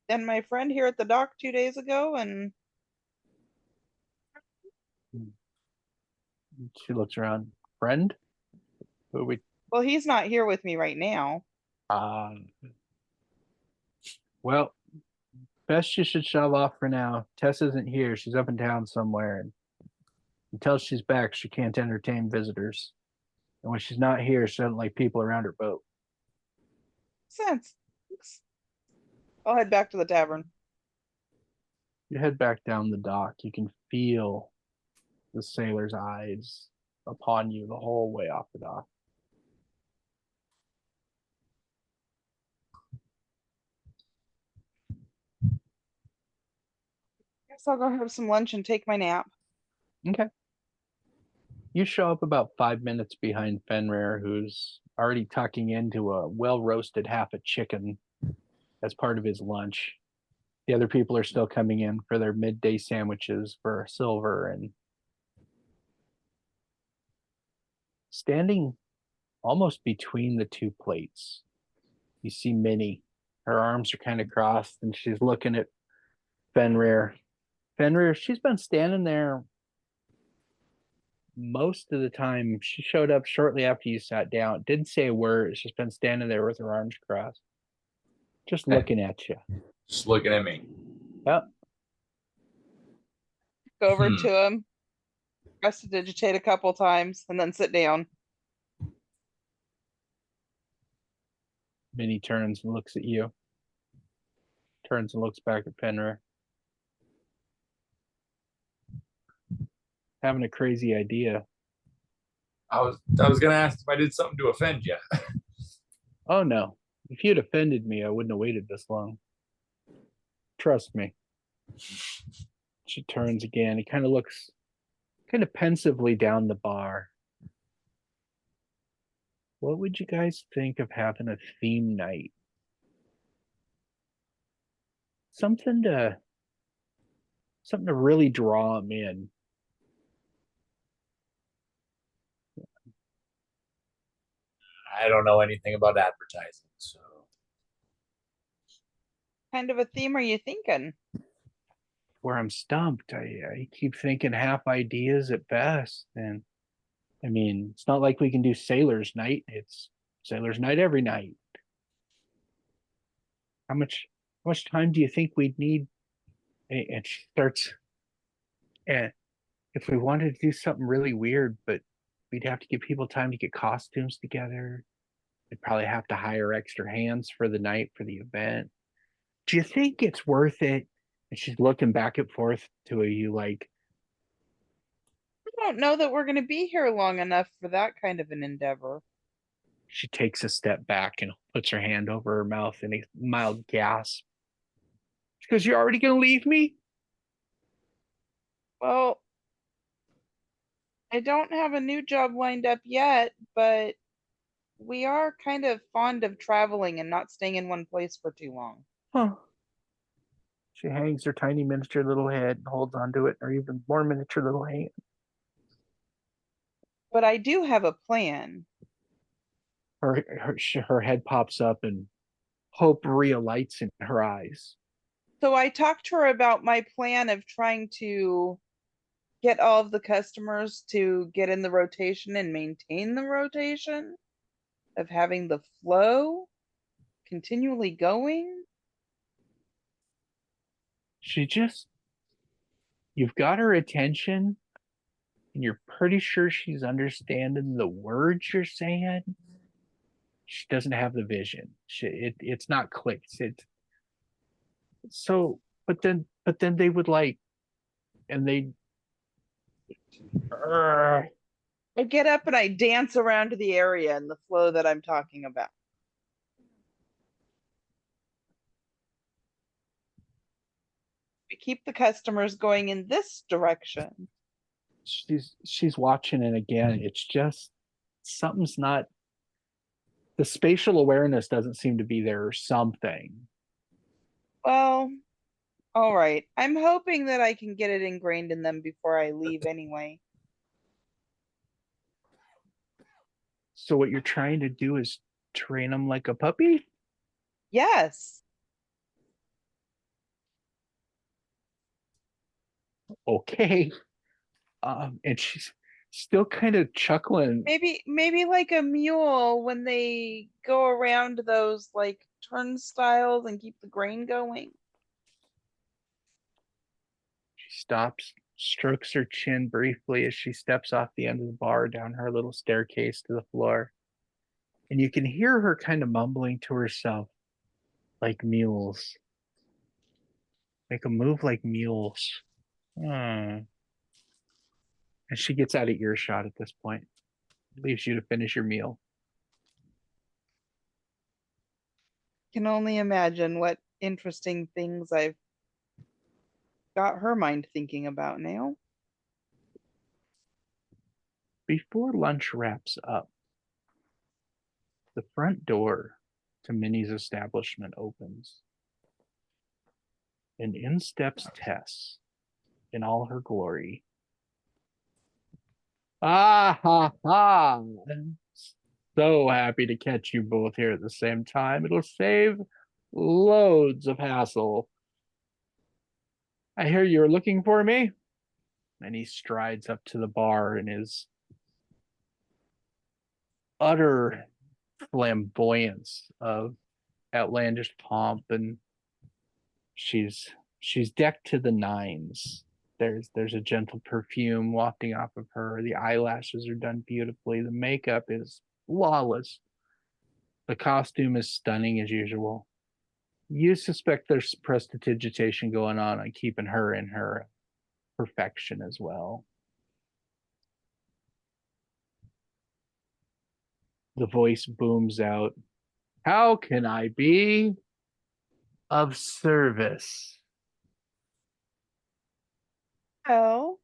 and my friend here at the dock 2 days ago, and She looks around. Friend? Who we? well, he's not here with me right now. Well, best you should shove off for now. Tess isn't here. She's up in town somewhere, and until she's back, she can't entertain visitors. And when she's not here, she doesn't like people around her boat. Sense. I'll head back to the tavern. You head back down the dock. You can feel the sailor's eyes upon you the whole way off the dock. Guess I'll go have some lunch and take my nap. Okay. You show up about 5 minutes behind Fenrir, who's already tucking into a well-roasted half a chicken as part of his lunch. The other people are still coming in for their midday sandwiches for silver, and standing almost between the 2 plates, you see Minnie. Her arms are kind of crossed and she's looking at Fenrir. Fenrir, she's been standing there most of the time. She showed up shortly after you sat down. Didn't say a word. She's been standing there with her arms crossed, just looking at you. Just looking at me. Yep. Go over to him, prestidigitate a couple times, and then sit down. Minnie turns and looks at you. Turns and looks back at Fenrir. Having a crazy idea. I was gonna ask if I did something to offend you. Oh no. If you'd offended me, I wouldn't have waited this long. Trust me. She turns again. He kind of looks kind of pensively down the bar. What would you guys think of having a theme night? Something to really draw them in. I don't know anything about advertising, so Kind of a theme are you thinking? Where I'm stumped. I keep thinking half ideas at best. And I mean, it's not like we can do Sailor's Night. It's Sailor's Night every night. How much time do you think we'd need? And she starts, and if we wanted to do something really weird, but we'd have to give people time to get costumes together. We'd probably have to hire extra hands for the night for the event. Do you think it's worth it? And she's looking back and forth to you like, I don't know that we're going to be here long enough for that kind of an endeavor. She takes a step back and puts her hand over her mouth in a mild gasp. Because you're already going to leave me? Well, I don't have a new job lined up yet, but we are kind of fond of traveling and not staying in one place for too long. Huh. She hangs her tiny miniature little head and holds onto it, or even more miniature little hand. But I do have a plan. Her head pops up and hope relights in her eyes. So I talked to her about my plan of trying to get all of the customers to get in the rotation and maintain the rotation, of having the flow continually going. You've got her attention, and you're pretty sure she's understanding the words you're saying. She doesn't have the vision. It's not clicked. But then they would like, and they. I get up and I dance around the area in the flow that I'm talking about. We keep the customers going in this direction. She's watching, and again, it's just something's not. The spatial awareness doesn't seem to be there, or something. Well, all right. I'm hoping that I can get it ingrained in them before I leave anyway. So what you're trying to do is train them like a puppy? Yes. Okay. And she's still kind of chuckling. Maybe like a mule when they go around those like turnstiles and keep the grain going. She stops, strokes her chin briefly as she steps off the end of the bar down her little staircase to the floor. And you can hear her kind of mumbling to herself, like mules. Make a move like mules. And she gets out of earshot at this point. Leaves you to finish your meal. Can only imagine what interesting things I've got her mind thinking about now. Before lunch wraps up, the front door to Minnie's establishment opens. And in steps Tess in all her glory. Ah ha ha! I'm so happy to catch you both here at the same time. It'll save loads of hassle. I hear you're looking for me. And he strides up to the bar in his utter flamboyance of outlandish pomp, and she's decked to the nines. There's a gentle perfume wafting off of her. The eyelashes are done beautifully. The makeup is flawless. The costume is stunning as usual. You suspect there's prestidigitation going on keeping her in her perfection as well. The voice booms out. How can I be of service? Well,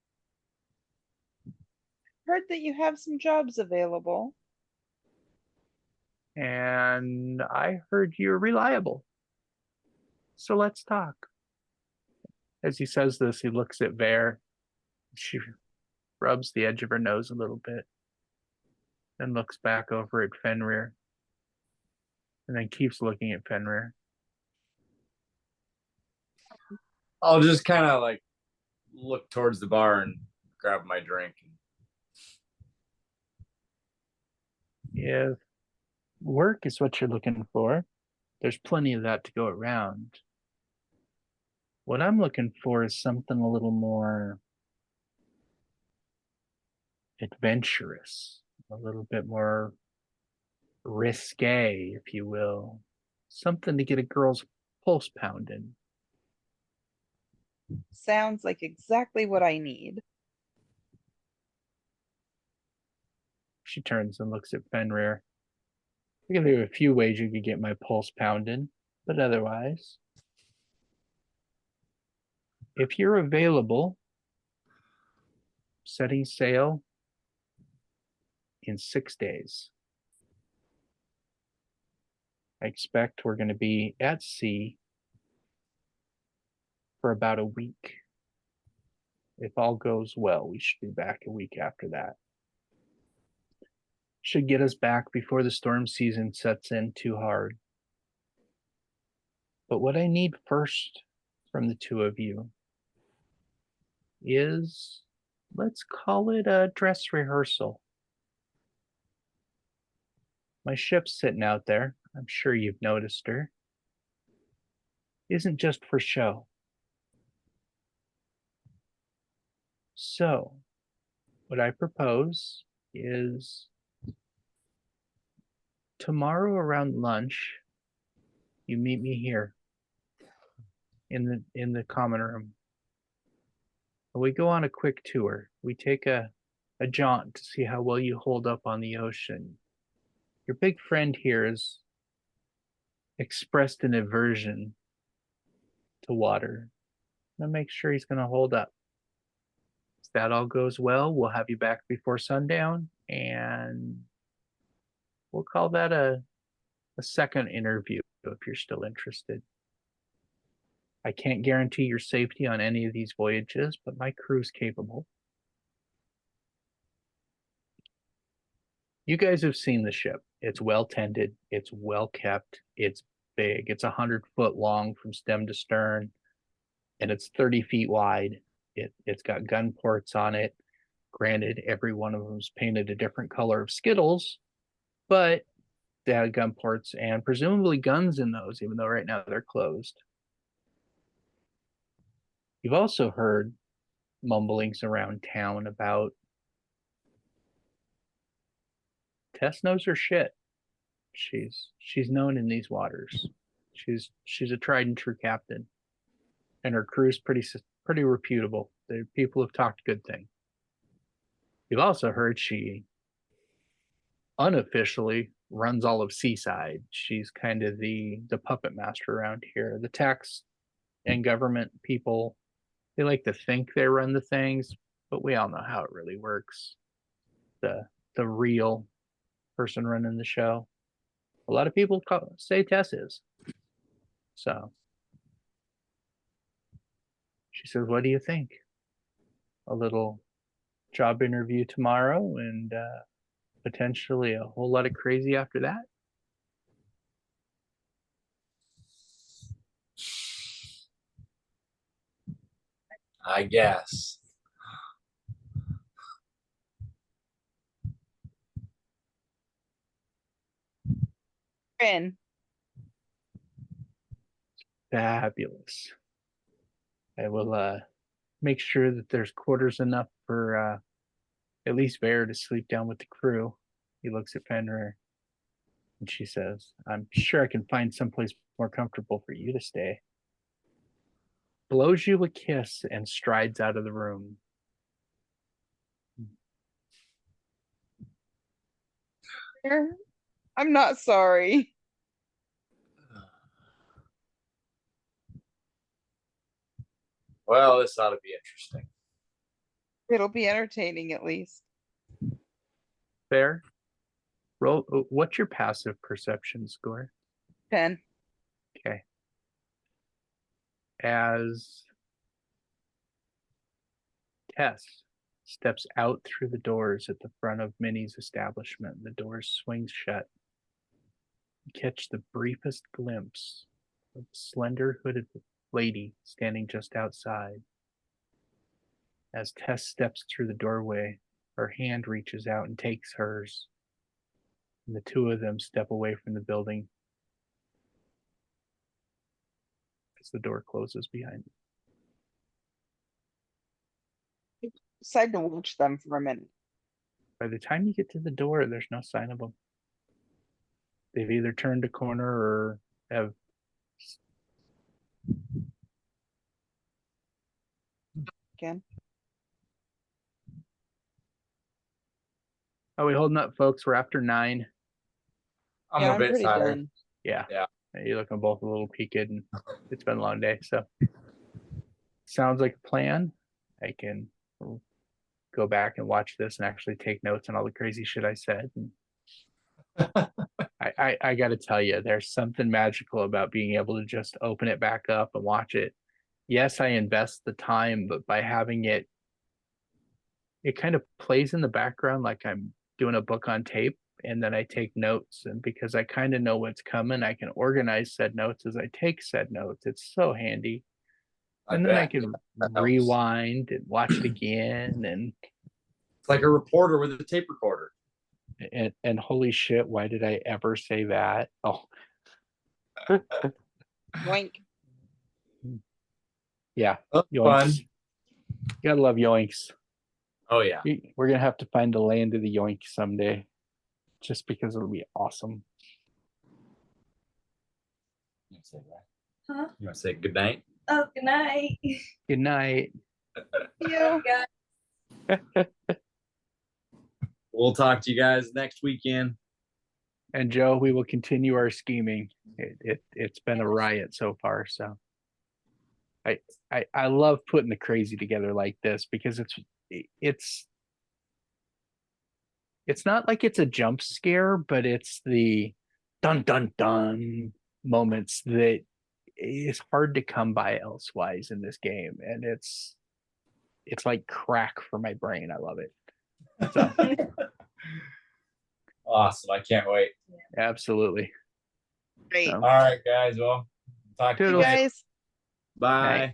heard that you have some jobs available. And I heard you're reliable. So let's talk. As he says this, he looks at Vare. She rubs the edge of her nose a little bit, then looks back over at Fenrir, and then keeps looking at Fenrir. I'll just kind of like look towards the bar and grab my drink. If work is what you're looking for, there's plenty of that to go around. What I'm looking for is something a little more adventurous, a little bit more risque, if you will. Something to get a girl's pulse pounding. Sounds like exactly what I need. She turns and looks at Fenrir. I can think of a few ways you could get my pulse pounding, but otherwise, if you're available, setting sail in 6 days. I expect we're going to be at sea for about a week. If all goes well, we should be back a week after that. Should get us back before the storm season sets in too hard. But what I need first from the two of you is, let's call it a dress rehearsal. My ship's sitting out there. I'm sure you've noticed her. Isn't just for show. So, what I propose is tomorrow around lunch, you meet me here in the common room. We go on a quick tour. We take a jaunt to see how well you hold up on the ocean. Your big friend here has expressed an aversion to water. I'm gonna make sure he's gonna hold up. If that all goes well, we'll have you back before sundown, and we'll call that a second interview if you're still interested. I can't guarantee your safety on any of these voyages, but my crew's capable. You guys have seen the ship. It's well tended, it's well kept, it's big. It's 100 foot long from stem to stern, and it's 30 feet wide. It's got gun ports on it. Granted, every one of them's painted a different color of Skittles, but they had gun ports and presumably guns in those, even though right now they're closed. You've also heard mumblings around town about Tess knows her shit. She's known in these waters. She's a tried and true captain, and her crew's pretty reputable. The people have talked good thing. You've also heard she unofficially runs all of Seaside. She's kind of the puppet master around here. The tax and government people, they like to think they run the things, but we all know how it really works. The real person running the show. A lot of people say Tess is. So she says, what do you think? A little job interview tomorrow and potentially a whole lot of crazy after that? I guess. Finn, Fabulous. I will make sure that there's quarters enough for at least Bear to sleep down with the crew. He looks at Fenrir and she says, I'm sure I can find someplace more comfortable for you to stay. Blows you a kiss and strides out of the room. I'm not sorry. Well, this ought to be interesting. It'll be entertaining at least. Fair. Roll. What's your passive perception score? 10. Okay. As Tess steps out through the doors at the front of Minnie's establishment, the doors swing shut. You catch the briefest glimpse of a slender hooded lady standing just outside. As Tess steps through the doorway, her hand reaches out and takes hers, and the two of them step away from the building as the door closes behind them. Decide to watch them for a minute. By the time you get to the door, there's no sign of them. They've either turned a corner or have Again. How are we holding up, folks? We're after 9. I'm Yeah, a I'm bit pretty tired. done. Yeah. Yeah. You're looking both a little peaked, and it's been a long day. So sounds like a plan. I can go back and watch this and actually take notes on all the crazy shit I said. And I got to tell you, there's something magical about being able to just open it back up and watch it. Yes, I invest the time, but by having it, it kind of plays in the background like I'm doing a book on tape, and then I take notes. And because I kind of know what's coming, I can organize said notes as I take said notes. It's so handy. And then I bet. can That helps. rewind and watch it again. It's like a reporter with a tape recorder. And holy shit, why did I ever say that? Oh, Yoink. yeah. That's Yoinks. fun. You gotta love yoinks. Oh yeah. We're gonna have to find the land of the yoink someday, just because it'll be awesome. You wanna say that? Huh? You want to say good night? Oh, good night. Good night. Yeah. Guys. We'll talk to you guys next weekend. And Joe, we will continue our scheming. It's been a riot so far. So I love putting the crazy together like this, because it's not like it's a jump scare, but it's the dun dun dun moments that is hard to come by elsewise in this game. And it's like crack for my brain. I love it. So Awesome. I can't wait. absolutely. Great. So, All right, guys. Well, talk to you You Toodles. later. guys. Bye. Night.